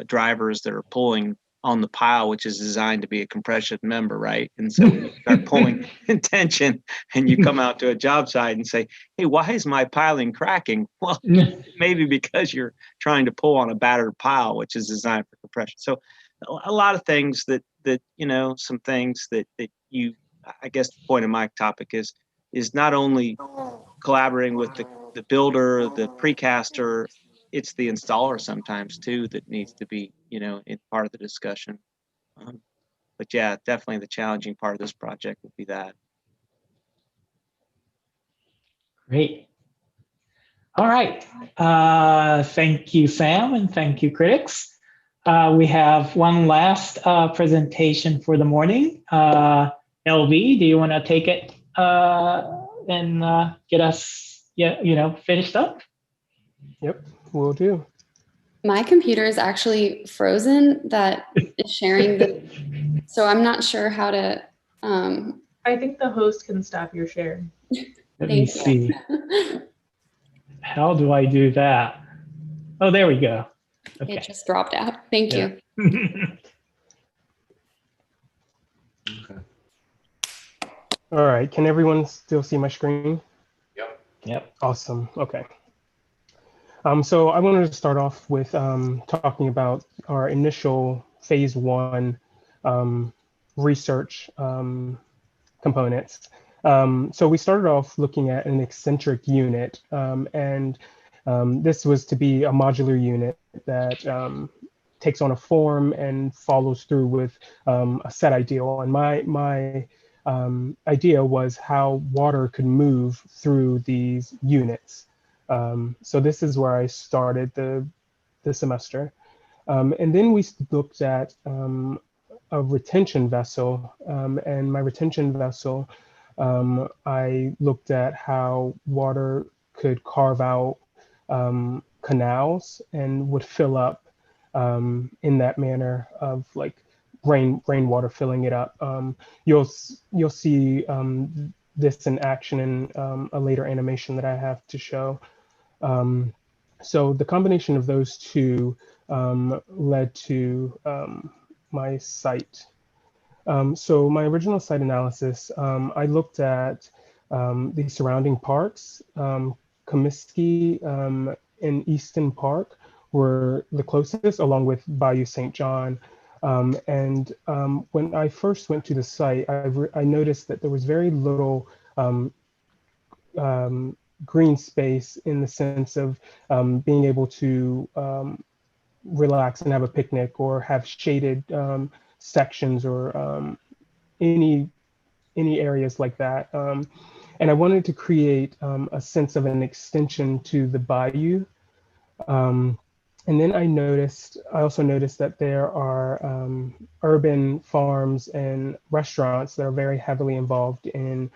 drivers that are pulling on the pile, which is designed to be a compression member, right? And so when you start pulling in tension and you come out to a job site and say, hey, why is my piling cracking? Well, maybe because you're trying to pull on a battered pile, which is designed for compression. So a lot of things that some things that you, I guess the point of my topic is not only collaborating with the builder, the precaster, it's the installer sometimes too that needs to be, in part of the discussion. But yeah, definitely the challenging part of this project would be that. Great. All right. Thank you, Sam, and thank you, critics. We have one last presentation for the morning. LV, do you want to take it and get us, finished up? Yep, will do. My computer is actually frozen that is sharing the, so I'm not sure how to. I think the host can stop your share. Let me see. How do I do that? Oh, there we go. Okay. It just dropped out. Thank you. Okay. All right, can everyone still see my screen? Yep. Awesome, okay. So I wanted to start off with talking about our initial phase 1 research components. So we started off looking at an eccentric unit, and this was to be a modular unit that takes on a form and follows through with a set ideal. And my idea was how water could move through these units. So this is where I started the semester. And then we looked at a retention vessel, and my retention vessel, I looked at how water could carve out canals and would fill up in that manner of like rainwater filling it up. You'll see this in action in a later animation that I have to show. So the combination of those two led to my site. So my original site analysis, I looked at the surrounding parks. Comiskey and Easton Park were the closest, along with Bayou St. John. And when I first went to the site, I noticed that there was very little green space in the sense of being able to relax and have a picnic or have shaded sections or any areas like that. And I wanted to create a sense of an extension to the bayou. And then I also noticed that there are urban farms and restaurants that are very heavily involved in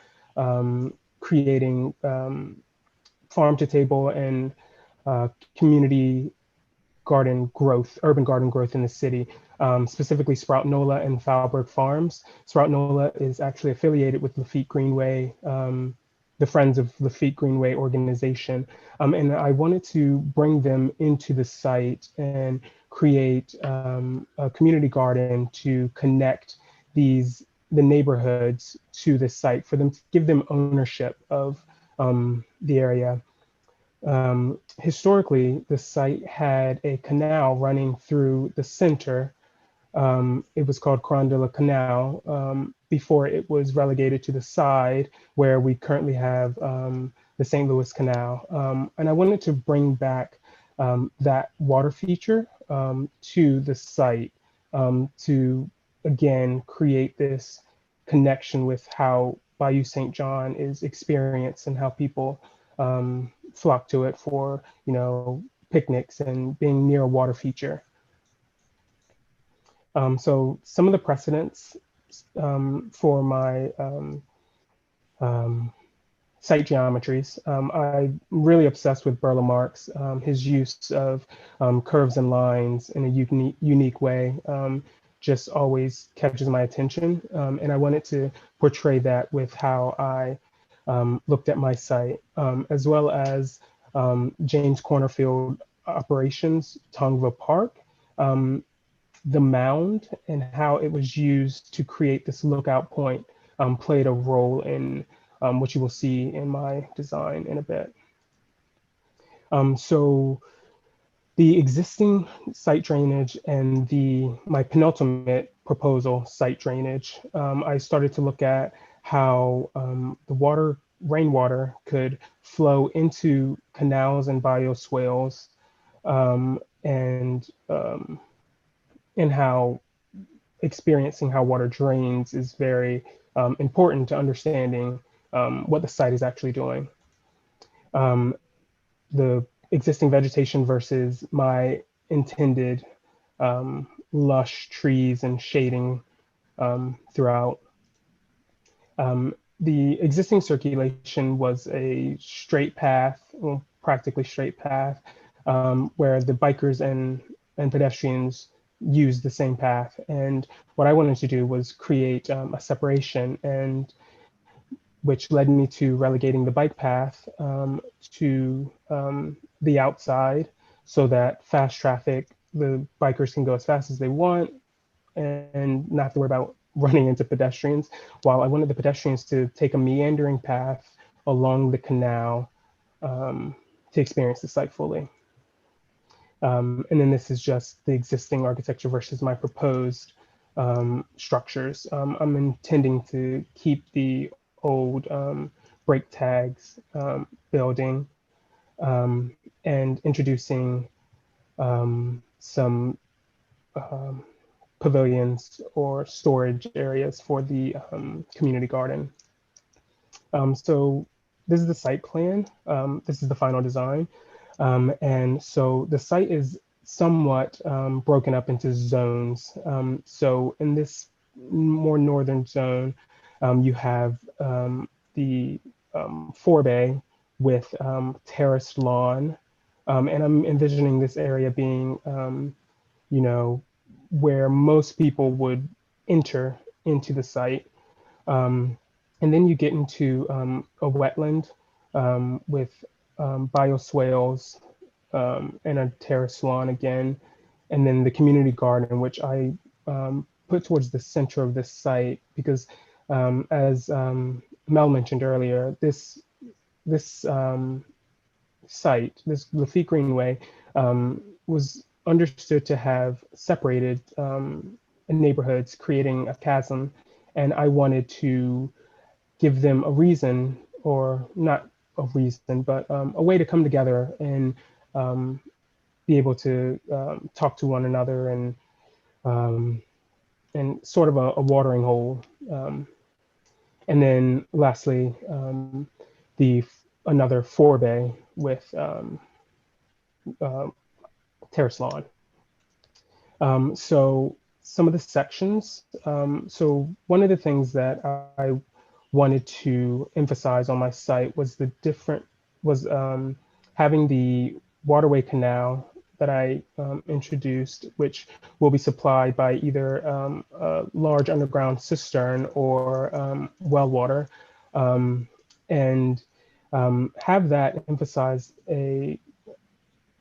creating farm to table and community garden growth, urban garden growth in the city, specifically Sprout Nola and Faubourg Farms. Sprout Nola is actually affiliated with Lafitte Greenway, the Friends of Lafitte Greenway organization. And I wanted to bring them into the site and create a community garden to connect the neighborhoods to the site, for them to give them ownership of the area. Historically, the site had a canal running through the center. It was called Coron de la Canal before it was relegated to the side where we currently have the St. Louis Canal. And I wanted to bring back that water feature to the site to, again, create this connection with how Bayou St. John is experienced and how people flock to it for, picnics and being near a water feature. So some of the precedents for my site geometries, I'm really obsessed with Burle Marx. His use of curves and lines in a unique way just always catches my attention. And I wanted to portray that with how I looked at my site, as well as James Cornerfield Operations, Tongva Park. The mound and how it was used to create this lookout point played a role in what you will see in my design in a bit. So the existing site drainage and my penultimate proposal, site drainage, I started to look at how the rainwater could flow into canals and bioswales, and how experiencing how water drains is very important to understanding what the site is actually doing. The existing vegetation versus my intended lush trees and shading throughout. The existing circulation was a straight path, well, practically straight path, where the bikers and pedestrians use the same path. And what I wanted to do was create a separation, and which led me to relegating the bike path to the outside so that fast traffic, the bikers can go as fast as they want and not have to worry about running into pedestrians, while I wanted the pedestrians to take a meandering path along the canal to experience the site fully. And then this is just the existing architecture versus my proposed structures. I'm intending to keep the old brake tags building and introducing some pavilions or storage areas for the community garden. So this is the site plan. This is the final design. And so the site is somewhat broken up into zones. So in this more northern zone, you have the forebay with terraced lawn. And I'm envisioning this area being, where most people would enter into the site. And then you get into a wetland with bioswales and a terrace lawn again, and then the community garden, which I put towards the center of this site because, as Mel mentioned earlier, this site, this Lafitte Greenway, was understood to have separated neighborhoods, creating a chasm, and I wanted to give them a reason, or not a reason, but a way to come together and be able to talk to one another and sort of a watering hole. And then lastly, another forebay with terrace lawn. So some of the sections. So one of the things that I wanted to emphasize on my site was having the waterway canal that I introduced, which will be supplied by either a large underground cistern or well water, and have that emphasize a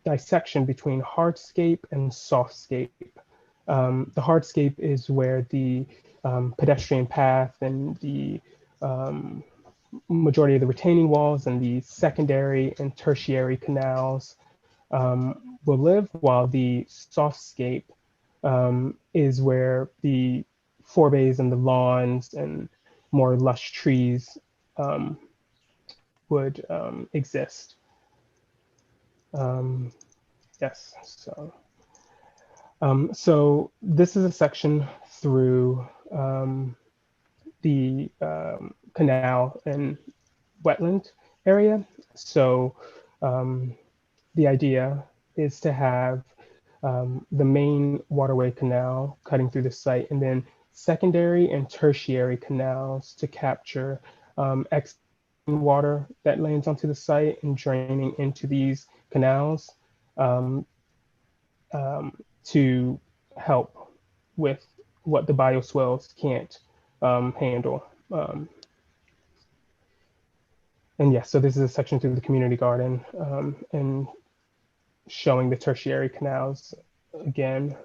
dissection between hardscape and softscape. The hardscape is where the pedestrian path and the majority of the retaining walls and the secondary and tertiary canals will live, while the softscape is where the forebays and the lawns and more lush trees would exist. Yes, so this is a section through the canal and wetland area. So the idea is to have the main waterway canal cutting through the site, and then secondary and tertiary canals to capture excess water that lands onto the site and draining into these canals to help with what the bioswales can't handle. And yes, so this is a section through the community garden and showing the tertiary canals again.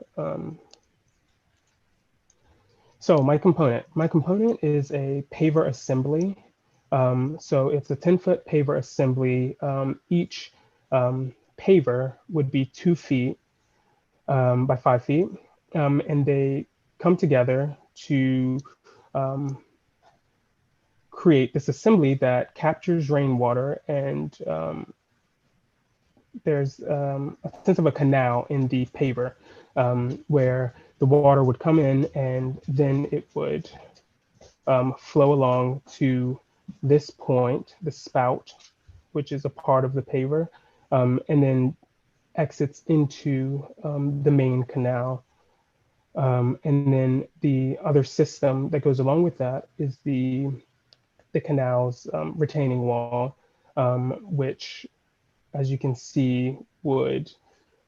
So my component is a paver assembly. So it's a 10-foot paver assembly. Each paver would be 2 feet by 5 feet. And they come together to create this assembly that captures rainwater, and there's a sense of a canal in the paver where the water would come in and then it would flow along to this point, the spout, which is a part of the paver, and then exits into the main canal. And then the other system that goes along with that is the canal's retaining wall, which, as you can see, would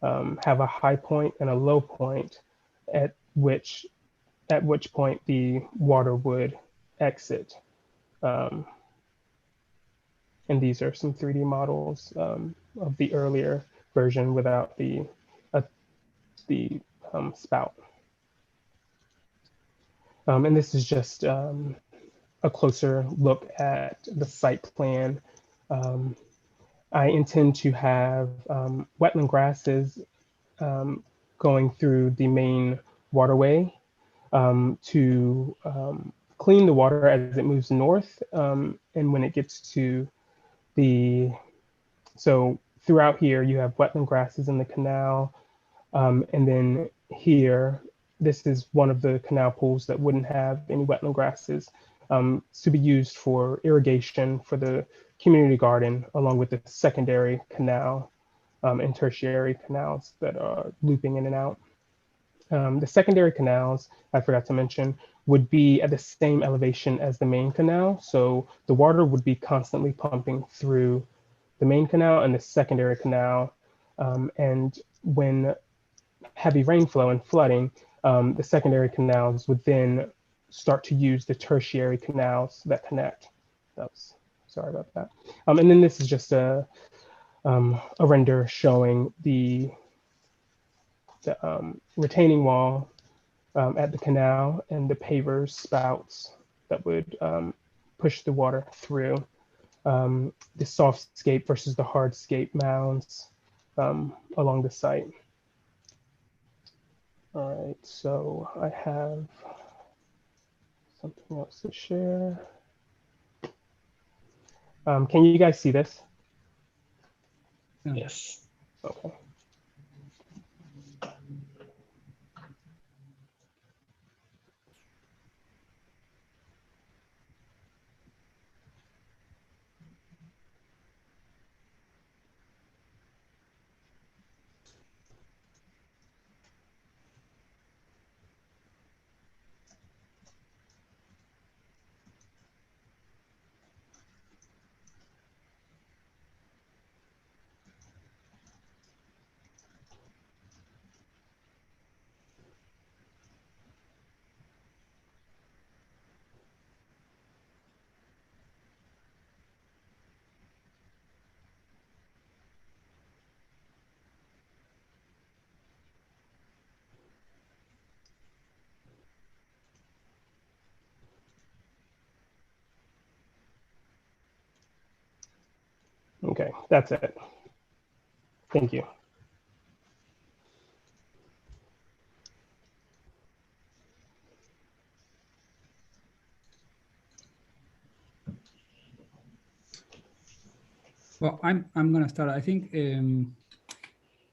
have a high point and a low point, at which point the water would exit. And these are some 3D models of the earlier version without the spout. And this is just a closer look at the site plan. I intend to have wetland grasses going through the main waterway to clean the water as it moves north. And when it gets to so throughout here, you have wetland grasses in the canal. And then here, this is one of the canal pools that wouldn't have any wetland grasses to be used for irrigation for the community garden, along with the secondary canal and tertiary canals that are looping in and out. The secondary canals, I forgot to mention, would be at the same elevation as the main canal. So the water would be constantly pumping through the main canal and the secondary canal. And when heavy rainflow and flooding, the secondary canals would then start to use the tertiary canals that connect. Sorry about that. And then this is just a render showing the retaining wall at the canal and the pavers spouts that would push the water through. The softscape versus the hardscape mounds along the site. All right, so I have something else to share. Can you guys see this? Yes. Okay. Okay, that's it. Thank you. Well, I'm going to start. I think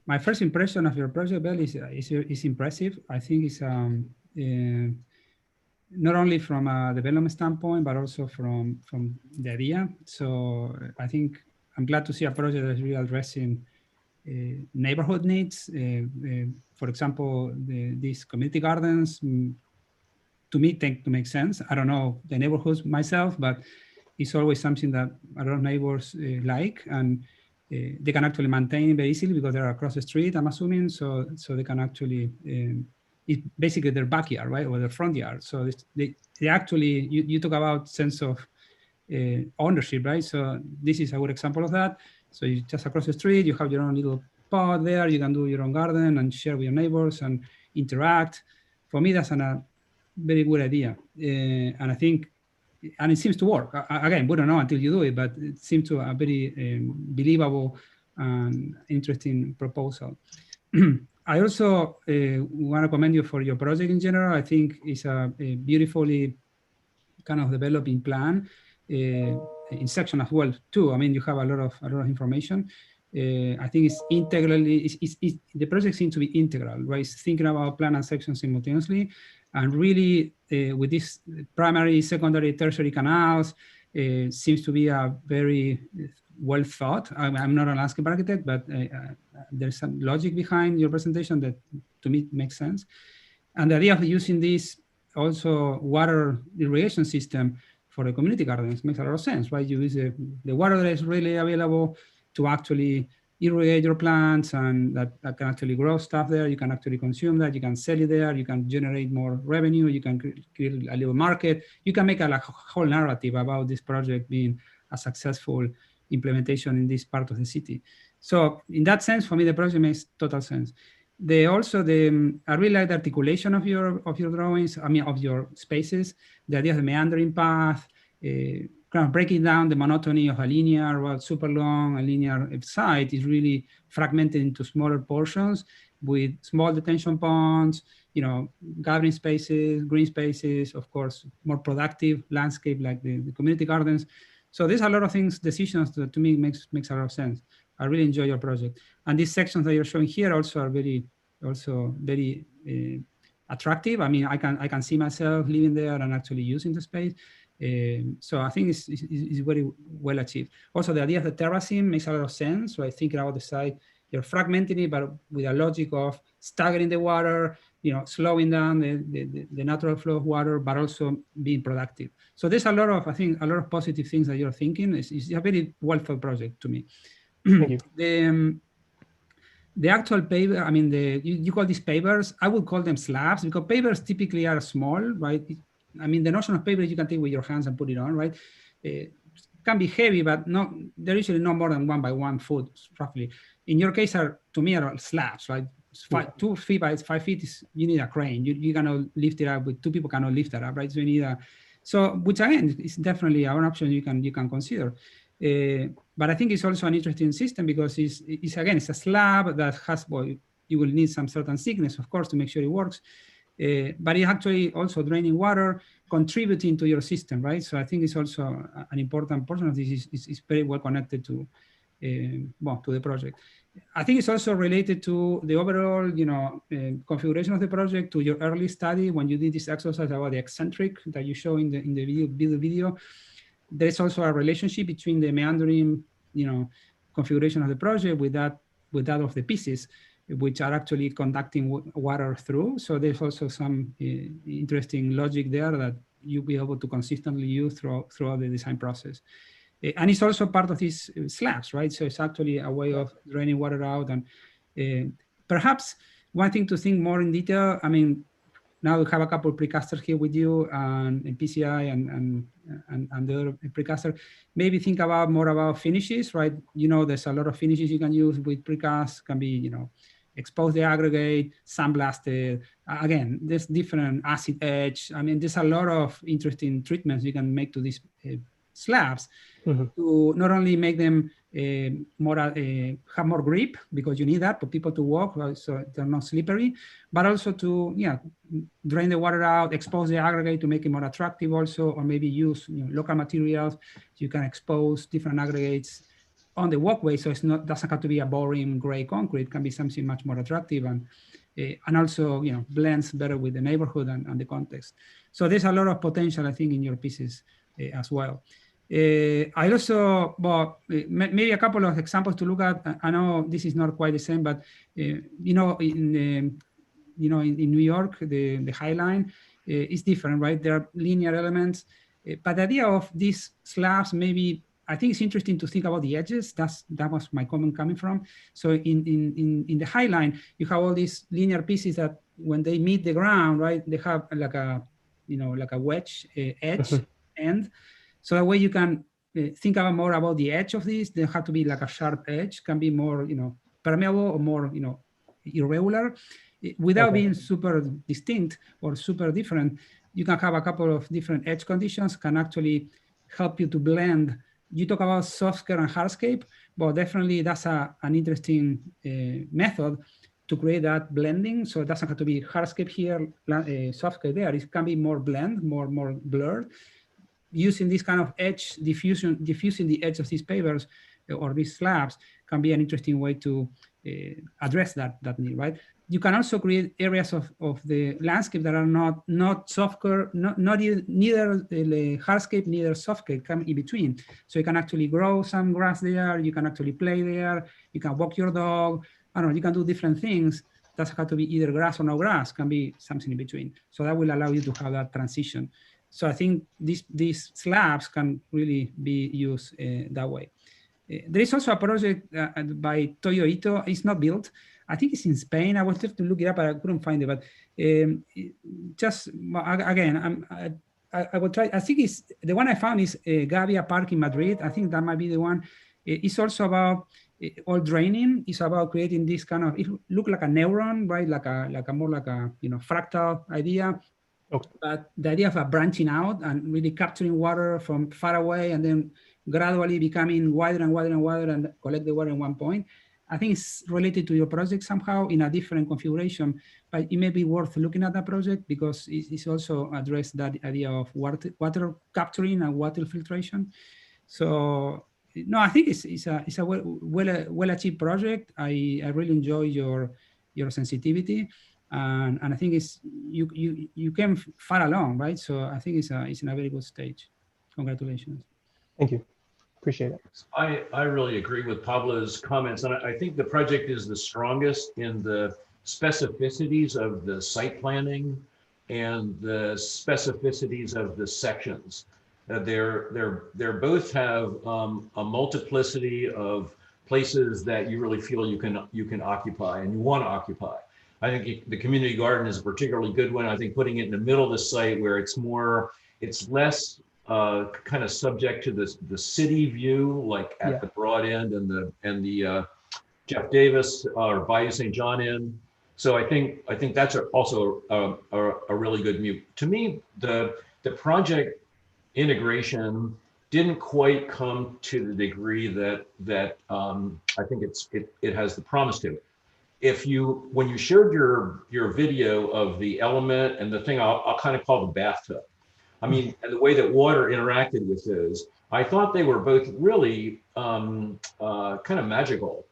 my first impression of your project, Bell, is impressive. I think it's not only from a development standpoint, but also from the idea. So I think I'm glad to see a project that is really addressing neighborhood needs. For example, these community gardens, to me, tend to make sense. I don't know the neighborhoods myself, but it's always something that a lot of neighbors like, and they can actually maintain very easily because they're across the street, I'm assuming. So they can actually, it's basically their backyard, right, or their front yard. So they actually, you talk about sense of ownership, right? So this is a good example of that. So you just across the street, you have your own little pod there. You can do your own garden and share with your neighbors and interact. For me, that's a very good idea. And I think, and it seems to work. Again, we don't know until you do it, but it seems to a very believable and interesting proposal. I also want to commend you for your project in general. I think it's a beautifully kind of developing plan. In section as well too. I mean, you have a lot of information. I think it's integrally, the project seems to be integral, right? It's thinking about plan and section simultaneously, and really with this primary, secondary, tertiary canals, seems to be a very well thought. I'm not a landscape architect, but there's some logic behind your presentation that to me makes sense. And the idea of using this also water irrigation system for the community gardens makes a lot of sense, right? You use the water that is really available to actually irrigate your plants, and that can actually grow stuff there. You can actually consume that. You can sell it there. You can generate more revenue. You can create a little market. You can make a whole narrative about this project being a successful implementation in this part of the city. So in that sense, for me, the project makes total sense. I really like the articulation of your drawings. I mean, of your spaces. The idea of the meandering path, kind of breaking down the monotony of a linear, well, super long, a linear site is really fragmented into smaller portions with small detention ponds, gathering spaces, green spaces, of course, more productive landscape like the community gardens. So there's a lot of decisions that to me makes a lot of sense. I really enjoy your project. And these sections that you're showing here also are very attractive. I mean, I can see myself living there and actually using the space. So I think it's very well achieved. Also, the idea of the terracing makes a lot of sense. So I think about the site, you're fragmenting it, but with a logic of staggering the water, slowing down the natural flow of water, but also being productive. So there's a lot of positive things that you're thinking. It's a very well thought project to me. Thank you. The actual paper, I mean, you call these papers, I would call them slabs, because papers typically are small, right? I mean, the notion of paper you can take with your hands and put it on, right? It can be heavy, but they're usually no more than 1 by 1 foot, roughly. In your case, to me, are slabs, right? 2 feet by 5 feet, you need a crane. You cannot lift it up, with 2 people cannot lift it up, right? So you need which again, is definitely an option you can consider. But I think it's also an interesting system because it's a slab that has, you will need some certain thickness, of course, to make sure it works. But it's actually also draining water, contributing to your system, right? So I think it's also an important portion of this is very well connected to the project. I think it's also related to the overall, configuration of the project, to your early study when you did this exercise about the eccentric that you show in the video. There's also a relationship between the meandering, configuration of the project with that of the pieces, which are actually conducting water through. So there's also some interesting logic there that you'll be able to consistently use throughout the design process. And it's also part of these slabs, right? So it's actually a way of draining water out. And perhaps one thing to think more in detail, I mean, now we have a couple of precasters here with you, and PCI and the other precaster. Maybe think more about finishes, right? There's a lot of finishes you can use with precast. Can be, expose the aggregate, sandblasted. Again, there's different acid etch. I mean, there's a lot of interesting treatments you can make to this slabs to not only make them have more grip, because you need that for people to walk, so they're not slippery, but also to drain the water out, expose the aggregate to make it more attractive also, or maybe use local materials. You can expose different aggregates on the walkway, so it's not doesn't have to be a boring gray concrete. It can be something much more attractive and also blends better with the neighborhood and the context. So there's a lot of potential, I think, in your pieces as well. I also, well, maybe a couple of examples to look at. I know this is not quite the same, but in New York, the High Line is different, right? There are linear elements, but the idea of these slabs, maybe I think it's interesting to think about the edges. That was my comment coming from. So in the High Line, you have all these linear pieces that when they meet the ground, right, they have like a wedge edge end. So that way you can think about more about the edge of this. They have to be like a sharp edge, can be more, permeable or more, irregular, without being super distinct or super different. You can have a couple of different edge conditions, can actually help you to blend. You talk about softscape and hardscape, but definitely that's an interesting method to create that blending. So it doesn't have to be hardscape here, softscape there. It can be more blend, more blurred. Using this kind of edge diffusing the edge of these pavers or these slabs can be an interesting way to address that need, right? You can also create areas of the landscape that are not softcore, neither hardscape, neither softscape, come in between. So you can actually grow some grass there, you can actually play there, you can walk your dog, I don't know, you can do different things. Doesn't have to be either grass or no grass, can be something in between. So that will allow you to have that transition. So I think these slabs can really be used that way. There is also a project by Toyo Ito. It's not built. I think it's in Spain. I wanted to look it up, but I couldn't find it. But just again, I will try. I think it's the one I found is Gavia Park in Madrid. I think that might be the one. It's also about all draining. It's about creating this kind of. It look like a neuron, right? Like a more like a fractal idea. Okay. But the idea of a branching out and really capturing water from far away and then gradually becoming wider and wider and wider and collect the water in one point, I think it's related to your project somehow in a different configuration. But it may be worth looking at that project because it's also addressed that idea of water capturing and water filtration. So no, I think it's a well achieved project. I really enjoy your sensitivity. And I think you came far along, right? So I think it's in a very good stage. Congratulations. Thank you. Appreciate it. I really agree with Pablo's comments. And I think the project is the strongest in the specificities of the site planning and the specificities of the sections. They're both have a multiplicity of places that you really feel you can occupy and you want to occupy. I think the community garden is a particularly good one. I think putting it in the middle of the site where it's less kind of subject to the city view, like at the broad end and the Jeff Davis or Bayou St. John end. So I think that's also a really good move. To me, the project integration didn't quite come to the degree that I think it has the promise to it. When you showed your video of the element and the thing I'll kind of call the bathtub, I mean, and the way that water interacted with those, I thought they were both really kind of magical.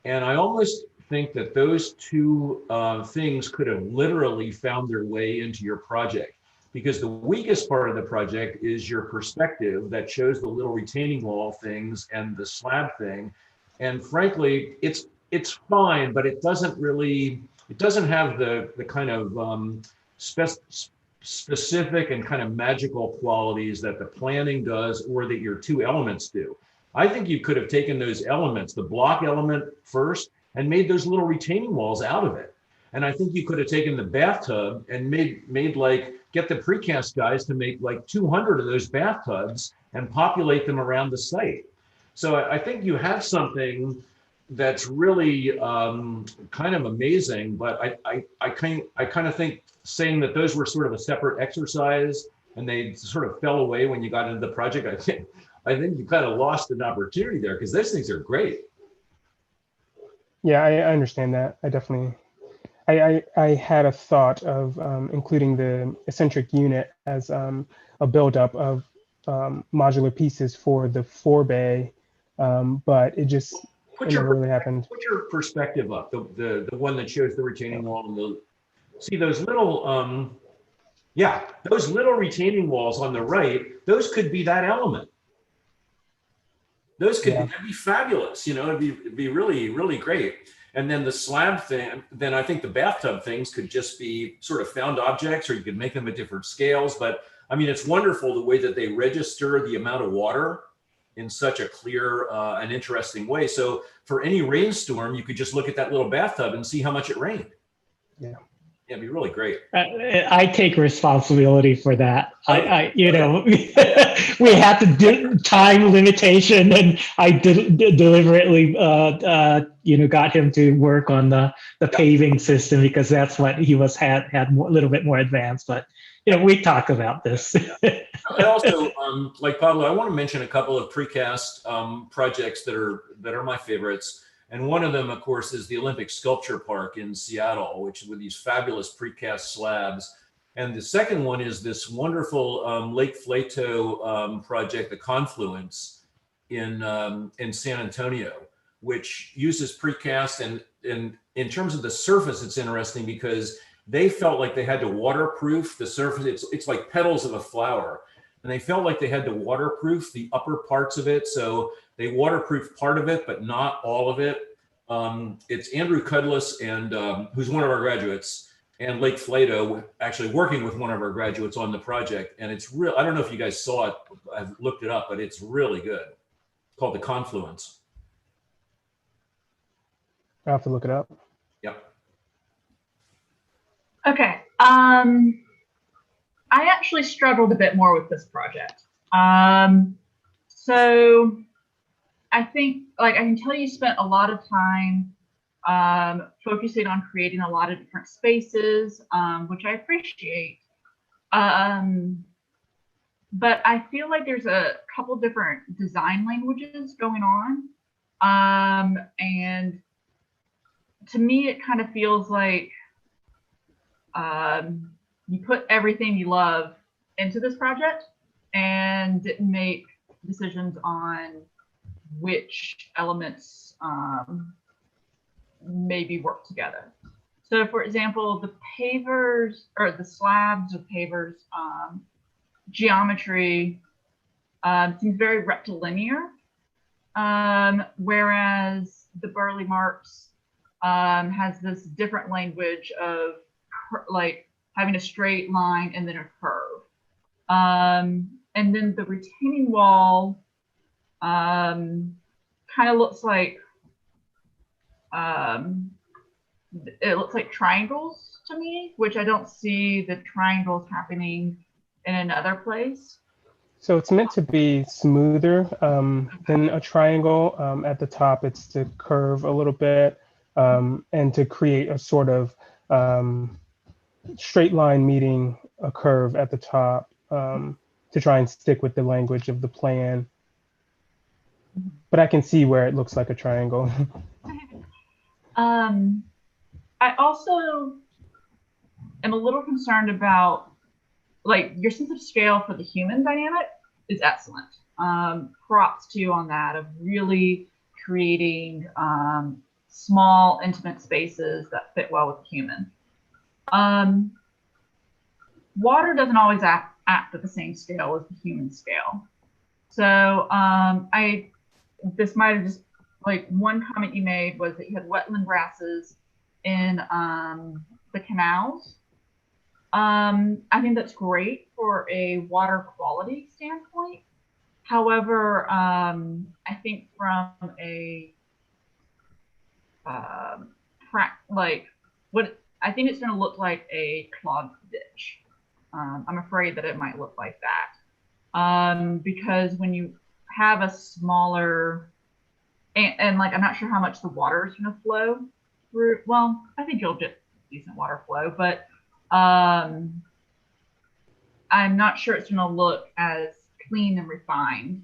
And I almost think that those two things could have literally found their way into your project, because the weakest part of the project is your perspective that shows the little retaining wall things and the slab thing. And frankly, it's fine, but it doesn't have the kind of specific and kind of magical qualities that the planning does or that your two elements do. I think you could have taken those elements, the block element first, and made those little retaining walls out of it. And I think you could have taken the bathtub and get the precast guys to make like 200 of those bathtubs and populate them around the site. So I think you have something that's really kind of amazing, but I kind of think saying that those were sort of a separate exercise and they sort of fell away when you got into the project, I think you kind of lost an opportunity there because those things are great. Yeah, I understand that. I definitely, I had a thought of including the eccentric unit as a buildup of modular pieces for the forebay, but it just, it never really happened. Put your perspective up, the one that shows the retaining wall and the, see those little, yeah, those little retaining walls on the right, those could be that element. Those could Yeah. that'd be fabulous, you know, it'd be really, really great. And then the slab thing, then I think the bathtub things could just be sort of found objects, or you could make them at different scales. But I mean, it's wonderful the way that they register the amount of water in such a clear and interesting way. So for any rainstorm, you could just look at that little bathtub and see how much it rained. Yeah. Yeah, it'd be really great. I take responsibility for that. You know, we had to do time limitation, and I deliberately, you know, got him to work on the paving system because that's what he had a little bit more advanced. But you know, we talk about this. I also, like Pablo, I want to mention a couple of precast projects that are my favorites. And one of them, of course, is the Olympic Sculpture Park in Seattle, which with these fabulous precast slabs. And the second one is this wonderful Lake Flato project, the Confluence in San Antonio, which uses precast. And in terms of the surface, it's interesting because they felt like they had to waterproof the surface. It's like petals of a flower. And they felt like they had to waterproof the upper parts of it. So they waterproofed part of it, but not all of it. It's Andrew Cudless, and who's one of our graduates, and Lake Flato, actually working with one of our graduates on the project. And it's real. I don't know if you guys saw it. I've looked it up, but it's really good. It's called the Confluence. I have to look it up. Yep. Okay. I actually struggled a bit more with this project. So I think, like, I can tell you spent a lot of time focusing on creating a lot of different spaces, which I appreciate. But I feel like there's a couple different design languages going on. And to me, it kind of feels like you put everything you love into this project and didn't make decisions on which elements maybe work together. So for example, the pavers or the slabs of pavers geometry seems very rectilinear, whereas the Burley Marks has this different language of like having a straight line and then a curve. And then the retaining wall kind of looks like it looks like triangles to me, which I don't see the triangles happening in another place. So it's meant to be smoother than a triangle. At the top, it's to curve a little bit and to create a sort of straight line meeting a curve at the top to try and stick with the language of the plan. But I can see where it looks like a triangle. I also am a little concerned about, like, your sense of scale for the human dynamic is excellent. Props to you on that, of really creating small, intimate spaces that fit well with the human. Water doesn't always act at the same scale as the human scale. So this might have just, like, one comment you made was that you had wetland grasses in the canals. I think that's great for a water quality standpoint. However, I think from a I think it's going to look like a clogged ditch. I'm afraid that it might look like that because when you have a smaller and like, I'm not sure how much the water is going to flow through. Well, I think you'll get decent water flow, but I'm not sure it's going to look as clean and refined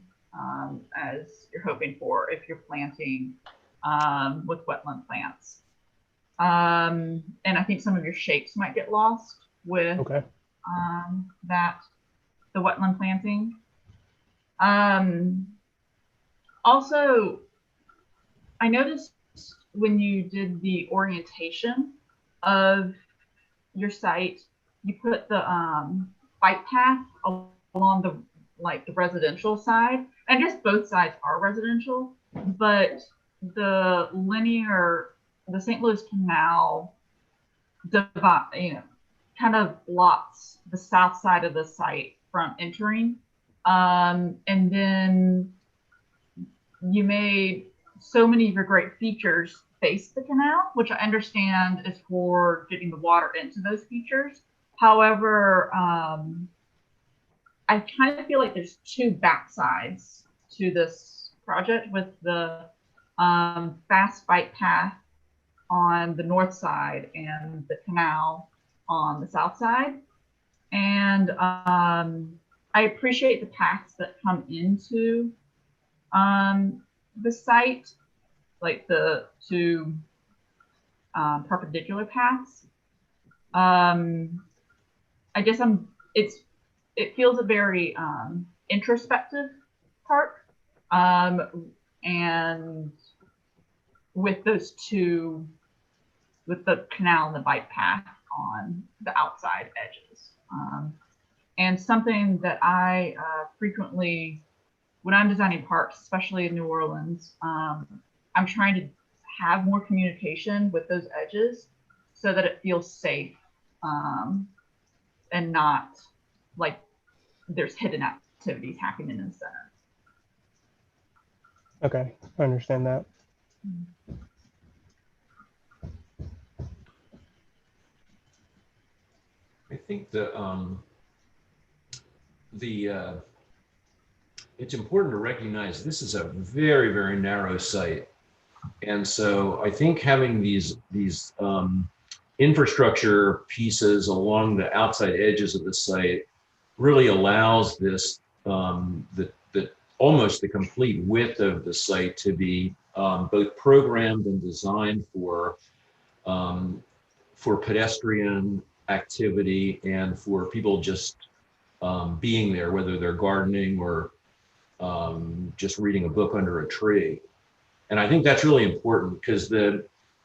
as you're hoping for if you're planting with wetland plants. And I think some of your shapes might get lost with Okay. the wetland planting. Also, I noticed when you did the orientation of your site, you put the bike path along the residential side. I guess both sides are residential, but the St. Louis Canal kind of blocks the south side of the site from entering. And then you made so many of your great features face the canal, which I understand is for getting the water into those features. However, I kind of feel like there's two backsides to this project, with the fast bike path on the north side and the canal on the south side. And I appreciate the paths that come into the site, like the two perpendicular paths. I guess it feels a very introspective park, and with those two, with the canal and the bike path on the outside edges. And something that I frequently, when I'm designing parks, especially in New Orleans, I'm trying to have more communication with those edges so that it feels safe, and not like there's hidden activities happening in the center. Okay, I understand that. I think it's important to recognize this is a very, very narrow site. And so I think having these infrastructure pieces along the outside edges of the site really allows this, almost the complete width of the site to be both programmed and designed for pedestrian activity and for people just being there, whether they're gardening or just reading a book under a tree. And I think that's really important, because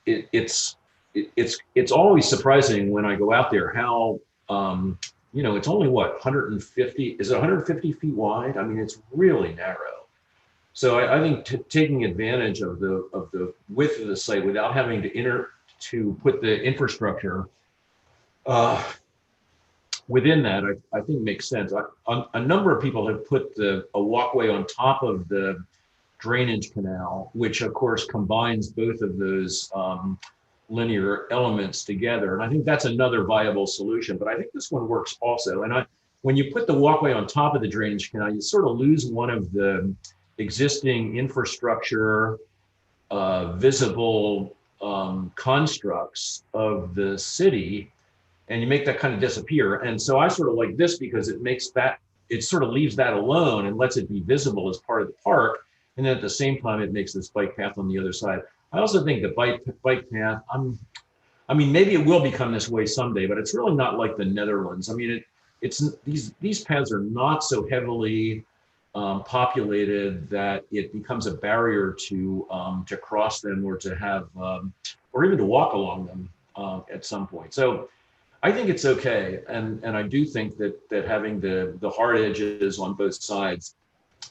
it's always surprising when I go out there how it's only what, 150, is it 150 feet wide? I mean, it's really narrow. So I think taking advantage of the width of the site without having to put the infrastructure within that, I think makes sense. A number of people have put a walkway on top of the drainage canal, which of course combines both of those linear elements together. And I think that's another viable solution, but I think this one works also. And when you put the walkway on top of the drainage canal, you sort of lose one of the existing infrastructure visible constructs of the city, and you make that kind of disappear. And so I sort of like this because it sort of leaves that alone and lets it be visible as part of the park. And then at the same time, it makes this bike path on the other side. I also think the bike path, I mean, maybe it will become this way someday, but it's really not like the Netherlands. I mean, these paths are not so heavily populated that it becomes a barrier to cross them or to have, or even to walk along them at some point. So I think it's okay. And I do think that having the hard edges on both sides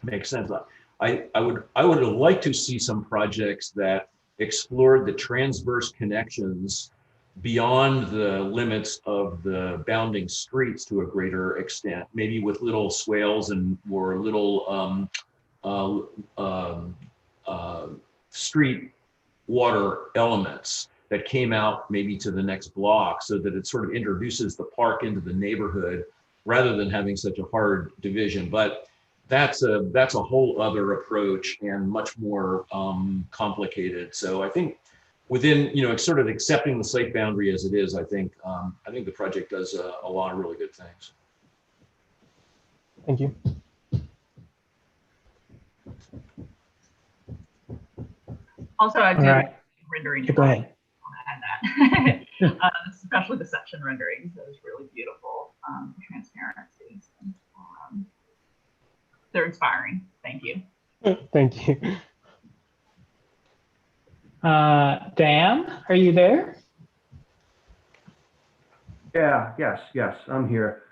makes sense. I would have liked to see some projects that explored the transverse connections beyond the limits of the bounding streets to a greater extent, maybe with little swales or little street water elements that came out maybe to the next block, so that it sort of introduces the park into the neighborhood rather than having such a hard division. But that's a whole other approach and much more complicated. So I think within, sort of accepting the site boundary as it is, I think the project does a lot of really good things. Thank you. Also, I All do right. rendering. Go ahead. Add that, especially the section renderings. That was really beautiful. Transparency. So, they're inspiring. Thank you. Thank you. Dan, are you there? Yeah, yes, I'm here.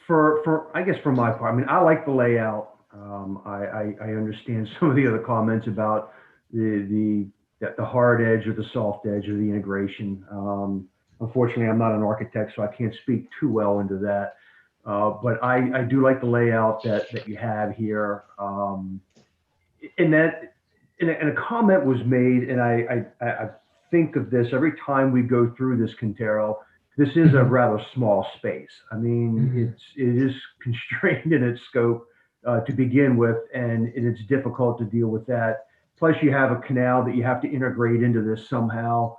For I guess for my part, I mean, I like the layout. I understand some of the other comments about the hard edge or the soft edge or the integration. Unfortunately, I'm not an architect, so I can't speak too well into that. But I do like the layout that you have here. And a comment was made, and I think of this every time we go through this, Quintero. This is a rather small space. I mean, it is constrained in its scope to begin with, and it's difficult to deal with that. Plus, you have a canal that you have to integrate into this somehow.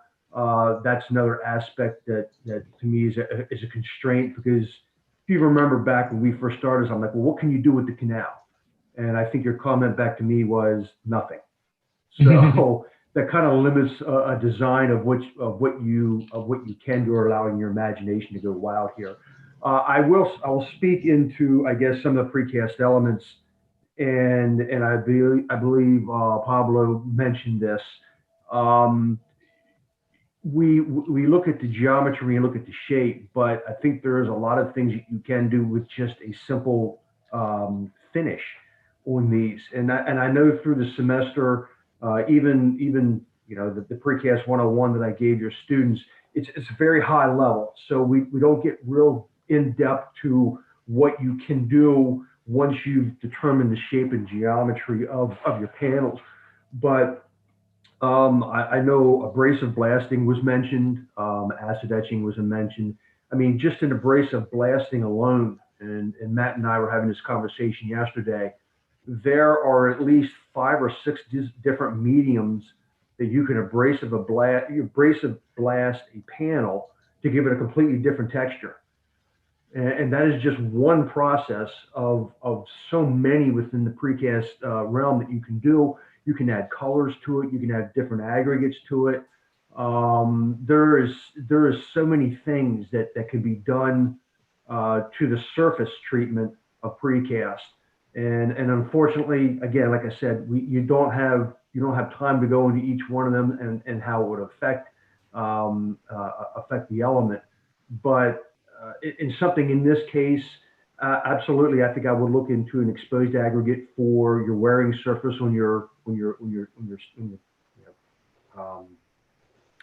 That's another aspect that to me is a constraint, because if you remember back when we first started, I'm like, well, what can you do with the canal? And I think your comment back to me was nothing. So that kind of limits a design of what you can do, or allowing your imagination to go wild here. I will speak into, I guess, some of the precast elements, and I believe Pablo mentioned this. We look at the geometry and look at the shape, but I think there's a lot of things that you can do with just a simple finish on these. And I know through the semester, even the precast 101 that I gave your students, it's very high level. So we don't get real in depth to what you can do once you've determined the shape and geometry of your panels. But I know abrasive blasting was mentioned, acid etching was mentioned. I mean, just in abrasive blasting alone, and Matt and I were having this conversation yesterday, there are at least 5 or 6 different mediums that you can abrasive blast a panel to give it a completely different texture. And that is just one process of so many within the precast realm that you can do. You can add colors to it. You can add different aggregates to it. There is so many things that can be done to the surface treatment of precast. And unfortunately, again, like I said, you don't have time to go into each one of them and how it would affect the element. But in something in this case, absolutely, I think I would look into an exposed aggregate for your wearing surface on your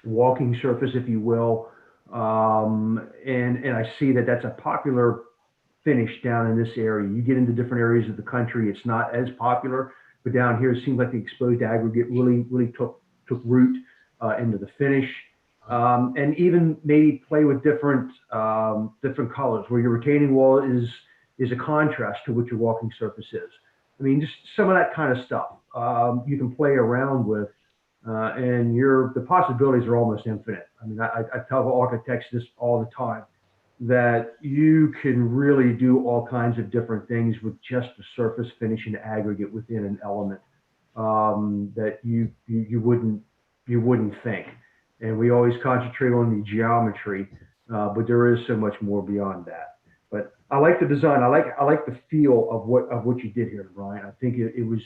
walking surface, if you will. And I see that that's a popular finish down in this area. You get into different areas of the country, it's not as popular, but down here it seems like the exposed aggregate really took root into the finish. And even maybe play with different colors, where your retaining wall is a contrast to what your walking surface is. I mean, just some of that kind of stuff you can play around with, and the possibilities are almost infinite. I mean, I tell architects this all the time, that you can really do all kinds of different things with just the surface finish and aggregate within an element that you wouldn't think. And we always concentrate on the geometry, but there is so much more beyond that. But I like the design. I like the feel of what you did here, Brian. I think it was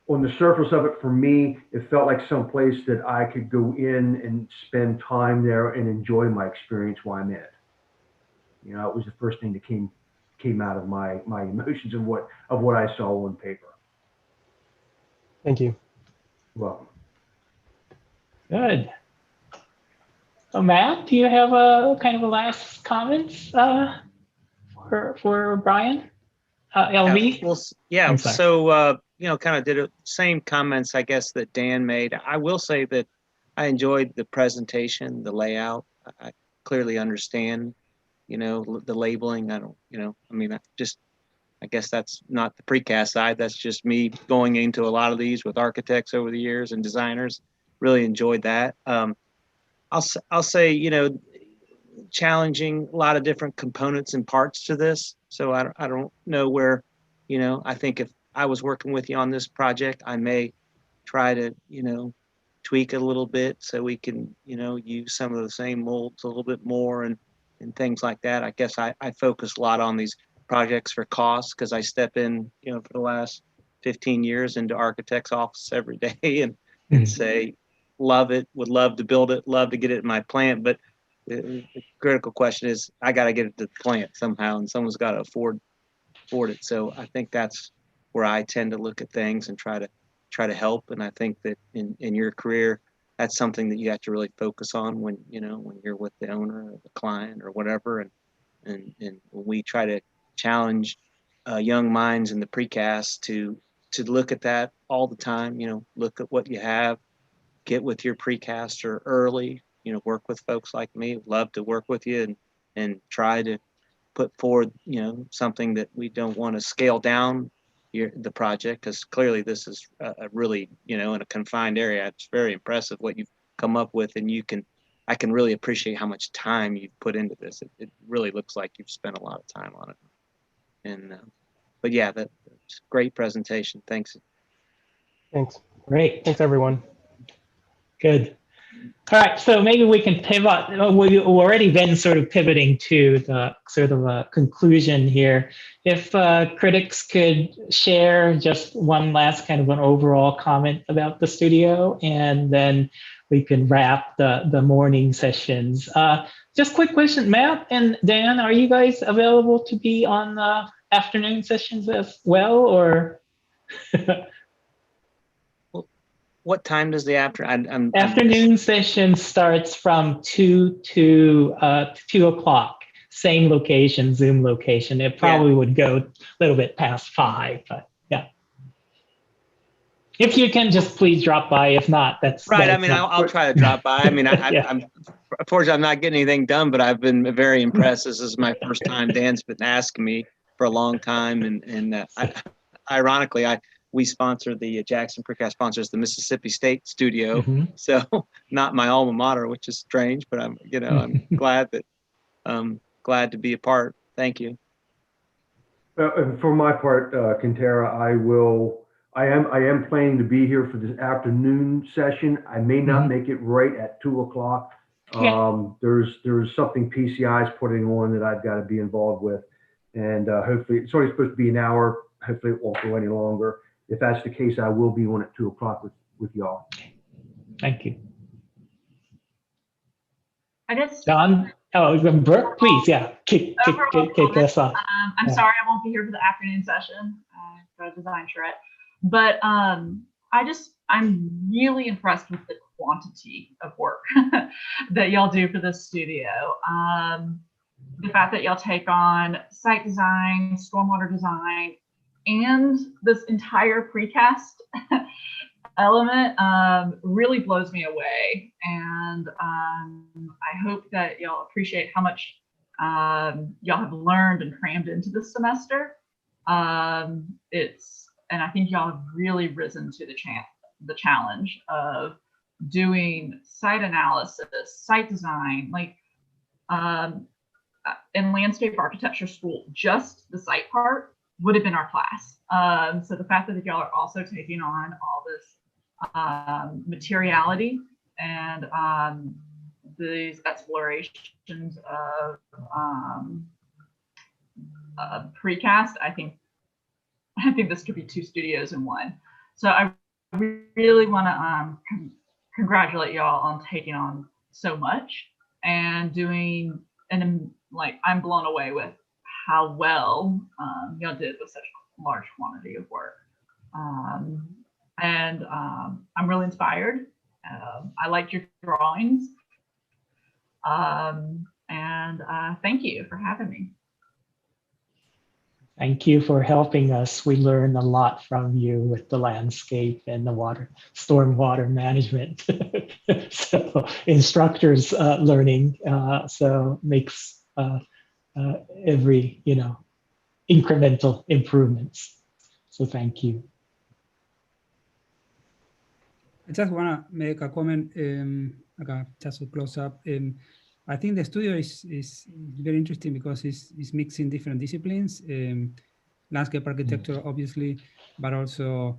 on the surface of it, for me, it felt like some place that I could go in and spend time there and enjoy my experience while I'm in it. You know, it was the first thing that came out of my emotions of what I saw on paper. Thank you. Welcome. Good. Matt, do you have a kind of a last comments for Brian? LV? Yeah, so kind of did the same comments, I guess, that Dan made. I will say that I enjoyed the presentation, the layout. I clearly understand, the labeling. I guess that's not the precast side. That's just me going into a lot of these with architects over the years and designers. Really enjoyed that. I'll say, challenging a lot of different components and parts to this. So I don't know where, you know, I think if I was working with you on this project, I may try to, you know, tweak it a little bit so we can, you know, use some of the same molds a little bit more and things like that. I guess I focus a lot on these projects for cost because I step in, you know, for the last 15 years into architect's office every day and say, love it, would love to build it, love to get it in my plant. But the critical question is I got to get it to the plant somehow and someone's got to afford it. So I think that's where I tend to look at things and try to help. And I think that in your career, that's something that you have to really focus on when, you know, when you're with the owner or the client or whatever. And we try to challenge young minds in the precast to look at that all the time, you know, look at what you have, get with your precaster early, you know, work with folks like me, love to work with you and try to put forward, you know, something that we don't want to scale down the project, because clearly this is a really, you know, in a confined area. It's very impressive what you've come up with, and I can really appreciate how much time you've put into this. It really looks like you've spent a lot of time on it. And but yeah, that's a great presentation. Thanks. Thanks. Great. Thanks, everyone. Good. All right, so maybe we can pivot. We've already been sort of pivoting to the sort of a conclusion here. If critics could share just one last kind of an overall comment about the studio, and then we can wrap the morning sessions. Just quick question, Matt and Dan, are you guys available to be on the afternoon sessions as well, or? What time does the afternoon session starts from 2 to 2 o'clock? Same location, Zoom location. It probably would go a little bit past 5, but yeah. If you can, just please drop by. If not, that's right. I mean, I'll try to drop by. I mean, I'm unfortunately I'm not getting anything done, but I've been very impressed. This is my first time. Dan's been asking me for a long time, and ironically, we sponsor the Jackson Precast sponsors the Mississippi State studio. So not my alma mater, which is strange, but I'm glad to be a part. Thank you. For my part, Quintera, I am planning to be here for this afternoon session. I may not make it right at 2 o'clock. There's something PCI is putting on that I've got to be involved with. And hopefully it's only supposed to be an hour. Hopefully it won't go any longer. If that's the case, I will be on at 2 o'clock with y'all. Thank you. I just John. Oh, Brooke, please, kick us off. I'm sorry I won't be here for the afternoon session for a design charrette, but I'm really impressed with the quantity of work that y'all do for this studio. The fact that y'all take on site design, stormwater design, and this entire precast element really blows me away. And I hope that y'all appreciate how much y'all have learned and crammed into this semester. And I think y'all have really risen to the challenge of doing site analysis, site design, like in landscape architecture school, just the site part would have been our class. So the fact that y'all are also taking on all this materiality and these explorations of precast, I think this could be 2 studios in one. So I really want to congratulate y'all on taking on so much and doing, and like I'm blown away with how well y'all did with such a large quantity of work. And I'm really inspired. I liked your drawings. And thank you for having me. Thank you for helping us. We learned a lot from you with the landscape and the stormwater management. So instructors learning, so makes every, incremental improvements. So thank you. I just want to make a comment, just a close up. I think the studio is very interesting because it's mixing different disciplines, landscape architecture, obviously, but also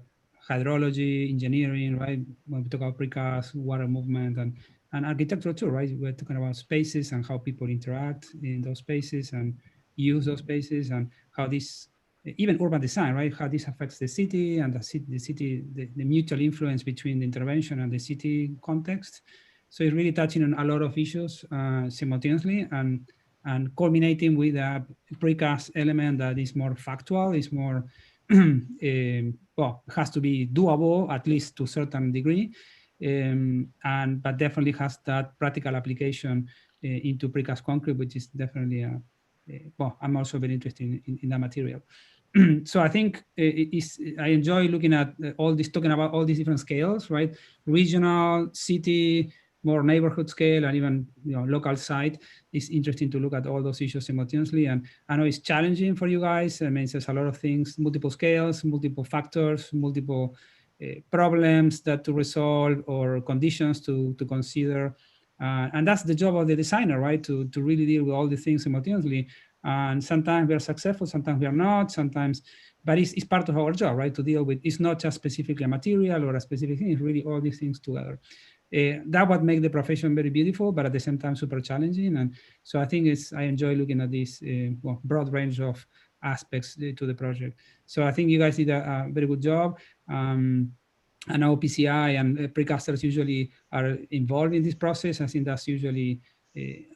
hydrology, engineering, right? When we talk about precast, water movement, and architecture too, right? We're talking about spaces and how people interact in those spaces and use those spaces, and how this, even urban design, right? How this affects the city and the mutual influence between the intervention and the city context. So it's really touching on a lot of issues simultaneously, and culminating with a precast element that is more factual, is more, well, has to be doable, at least to a certain degree, but definitely has that practical application into precast concrete, which is definitely, well, I'm also very interested in that material. So I think I enjoy looking at all this, talking about all these different scales, right? Regional, city, more neighborhood scale, and even local site. It's interesting to look at all those issues simultaneously. And I know it's challenging for you guys. I mean, there's a lot of things, multiple scales, multiple factors, multiple problems that to resolve or conditions to consider. And that's the job of the designer, right? To really deal with all the things simultaneously. And sometimes we are successful, sometimes we are not, sometimes, but it's part of our job, right? To deal with, it's not just specifically a material or a specific thing, it's really all these things together. That what makes the profession very beautiful, but at the same time super challenging. And so I think I enjoy looking at this well, broad range of aspects to the project. So I think you guys did a very good job. I know PCI and precasters usually are involved in this process. I think that's usually,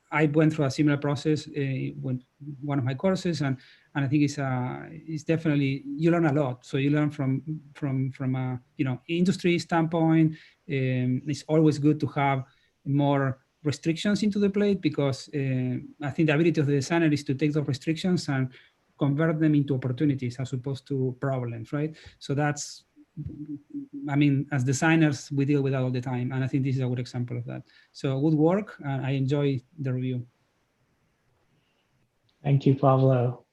I went through a similar process when one of my courses, and I think it's definitely, you learn a lot. So you learn from a industry standpoint. It's always good to have more restrictions into the plate, because I think the ability of the designer is to take those restrictions and convert them into opportunities as opposed to problems, right? So that's, I mean, as designers, we deal with that all the time. And I think this is a good example of that. So good work. I enjoy the review. Thank you, Pablo.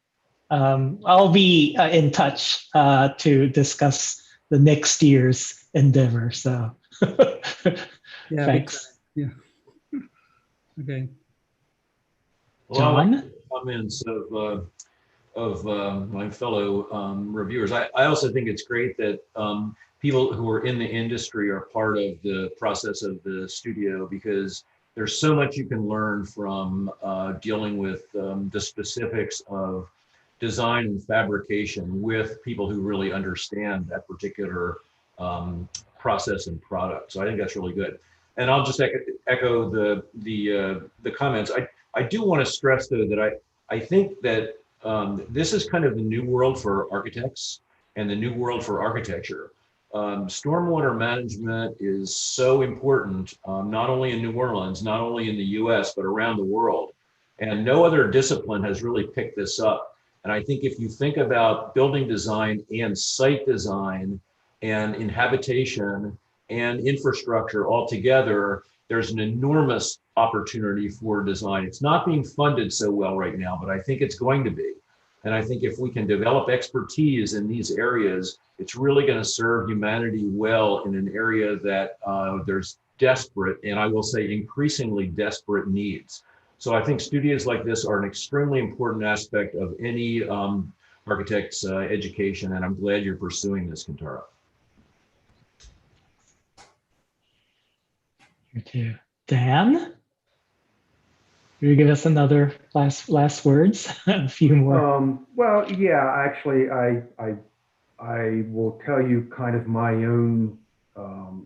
I'll be in touch to discuss the next year's endeavor. So Yeah, thanks. Yeah. Okay. John? Comments of my fellow reviewers. I also think it's great that people who are in the industry are part of the process of the studio, because there's so much you can learn from dealing with the specifics of design and fabrication with people who really understand that particular process and product. So I think that's really good. And I'll just echo the comments. I do want to stress though that I think that this is kind of the new world for architects and the new world for architecture. Stormwater management is so important, not only in New Orleans, not only in the US, but around the world. And no other discipline has really picked this up. And I think if you think about building design and site design and inhabitation and infrastructure all together, there's an enormous opportunity for design. It's not being funded so well right now, but I think it's going to be. And I think if we can develop expertise in these areas, it's really going to serve humanity well in an area that there's desperate, and I will say increasingly desperate needs. So I think studios like this are an extremely important aspect of any architect's education, and I'm glad you're pursuing this, Kentaro. Thank you. Dan? Will you give us another last words? A few more. Well, yeah, actually, I will tell you kind of my own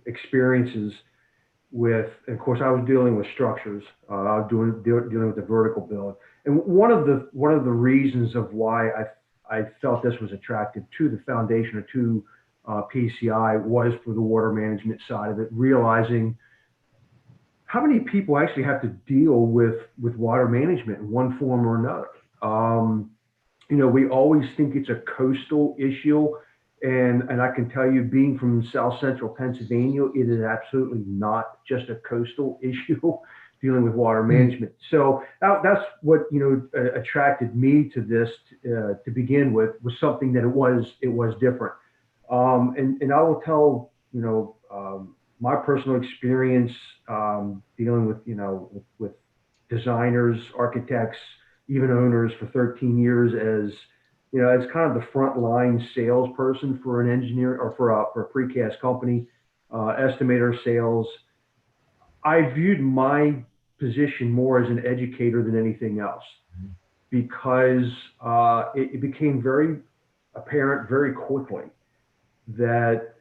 experiences with, of course, I was dealing with structures. I was dealing with the vertical build, and one of the reasons of why I felt this was attractive to the foundation or to PCI was for the water management side of it, realizing how many people actually have to deal with water management in one form or another. We always think it's a coastal issue. And I can tell you, being from South Central Pennsylvania, it is absolutely not just a coastal issue dealing with water management. So that's what attracted me to this to begin with, was something that it was different. And I will tell my personal experience dealing with with designers, architects, even owners for 13 years as, as kind of the frontline salesperson for an engineer or for a precast company, estimator sales. I viewed my position more as an educator than anything else because it became very apparent very quickly that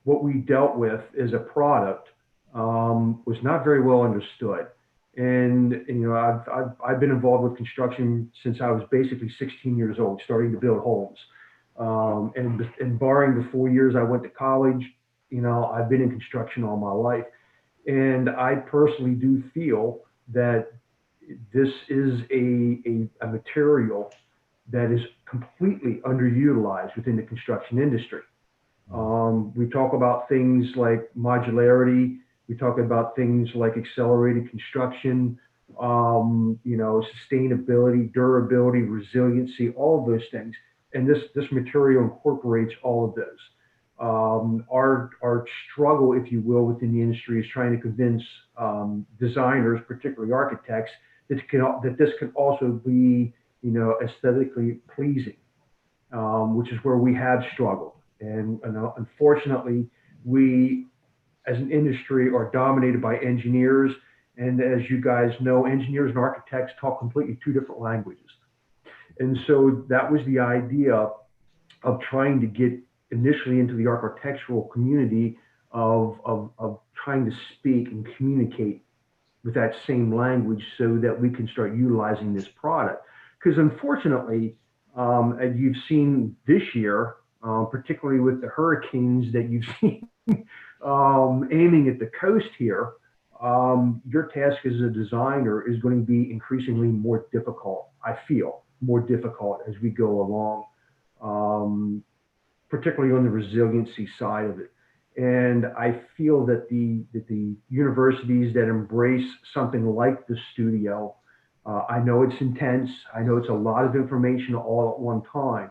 what we dealt with as a product was not very well understood. And I've been involved with construction since I was basically 16 years old, starting to build homes. And barring the 4 years I went to college, I've been in construction all my life. And I personally do feel that this is a material that is completely underutilized within the construction industry. We talk about things like modularity. We talk about things like accelerated construction, sustainability, durability, resiliency, all of those things. And this material incorporates all of those. Our struggle, if you will, within the industry is trying to convince designers, particularly architects, that this can also be, aesthetically pleasing, which is where we have struggled. And unfortunately, we as an industry are dominated by engineers. And as you guys know, engineers and architects talk completely two different languages. And so that was the idea of trying to get initially into the architectural community of trying to speak and communicate with that same language so that we can start utilizing this product. Because unfortunately, as you've seen this year, particularly with the hurricanes that you've seen aiming at the coast here, your task as a designer is going to be increasingly more difficult, I feel, more difficult as we go along, particularly on the resiliency side of it. And I feel that the universities that embrace something like the studio, I know it's intense, I know it's a lot of information all at one time,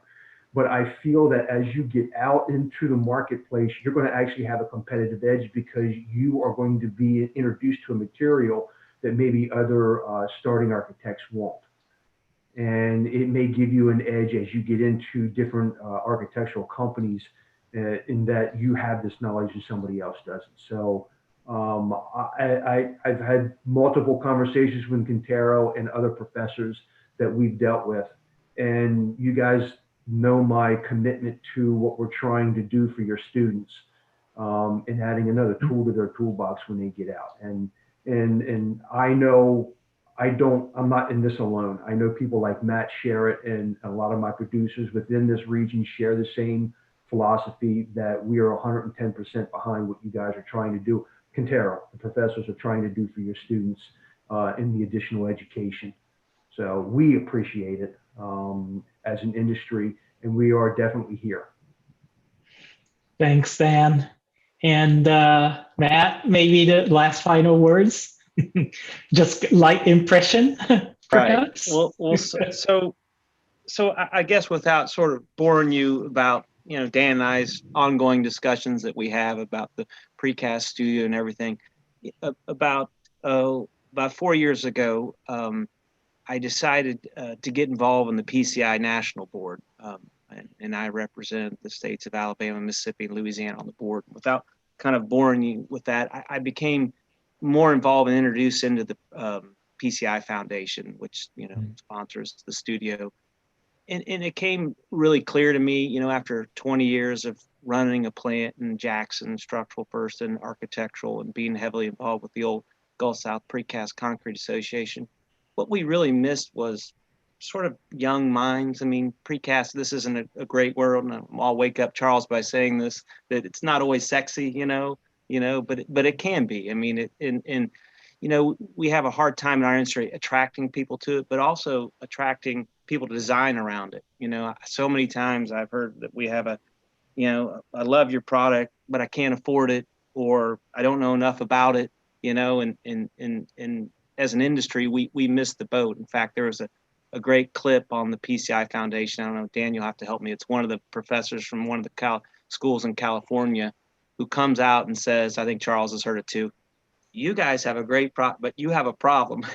but I feel that as you get out into the marketplace, you're going to actually have a competitive edge because you are going to be introduced to a material that maybe other starting architects won't. And it may give you an edge as you get into different architectural companies in that you have this knowledge and somebody else doesn't. So I've had multiple conversations with Quintero and other professors that we've dealt with, and you guys know my commitment to what we're trying to do for your students, and adding another tool to their toolbox when they get out. And I know I'm not in this alone. I know people like Matt share it, and a lot of my producers within this region share the same philosophy that we are 110% behind what you guys are trying to do. Quintero, the professors are trying to do for your students in the additional education. So we appreciate it as an industry, and we are definitely here. Thanks, Dan. And Matt, maybe the last final words, just light impression, perhaps. Right. Well, so I guess without sort of boring you about, Dan and I's ongoing discussions that we have about the precast studio and everything, about 4 years ago, I decided to get involved in the PCI National Board, and I represent the states of Alabama, Mississippi, and Louisiana on the board. Without kind of boring you with that, I became more involved and introduced into the PCI Foundation, which sponsors the studio. And it came really clear to me, after 20 years of running a plant in Jackson, structural person, architectural, and being heavily involved with the old Gulf South Precast Concrete Association, what we really missed was sort of young minds. I mean, precast, this isn't a great world, and I'll wake up Charles by saying this, that it's not always sexy, but it can be. I mean, we have a hard time in our industry attracting people to it, but also attracting people to design around it. So many times I've heard that we have I love your product, but I can't afford it, or I don't know enough about it, and as an industry, we missed the boat. In fact, there was a great clip on the PCI Foundation. I don't know, Dan, you'll have to help me. It's one of the professors from one of the schools in California who comes out and says, I think Charles has heard it too, you guys have a great product, but you have a problem.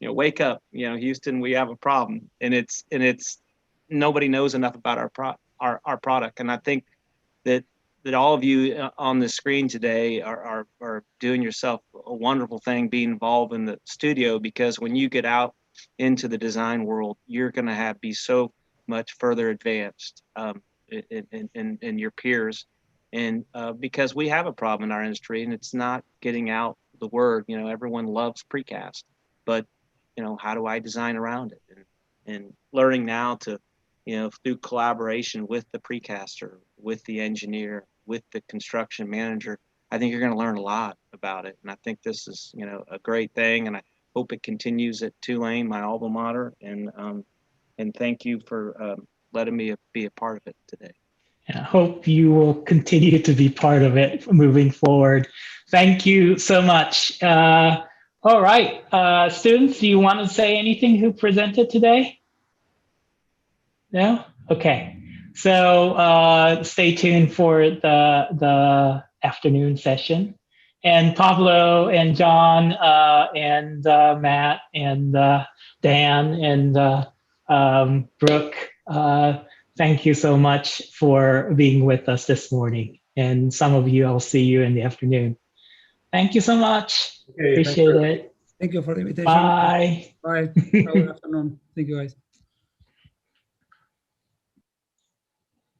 wake up, Houston, we have a problem, and it's nobody knows enough about our product. And I think that all of you on the screen today are doing yourself a wonderful thing, being involved in the studio, because when you get out into the design world, you're going to be so much further advanced in your peers. And because we have a problem in our industry, and it's not getting out the word. Everyone loves precast, but how do I design around it? And learning now to, through collaboration with the precaster, with the engineer, with the construction manager, I think you're going to learn a lot about it. And I think this is, a great thing. And I hope it continues at Tulane, my alma mater. And thank you for letting me be a part of it today. I hope you will continue to be part of it moving forward. Thank you so much. All right, students, do you want to say anything who presented today? No? Okay. So stay tuned for the afternoon session. And Pablo and John and Matt and Dan and Brooke, thank you so much for being with us this morning. And some of you, I'll see you in the afternoon. Thank you so much. Okay, Appreciate it. Thank you for the invitation. Bye. Bye. Have a good afternoon. Thank you, guys.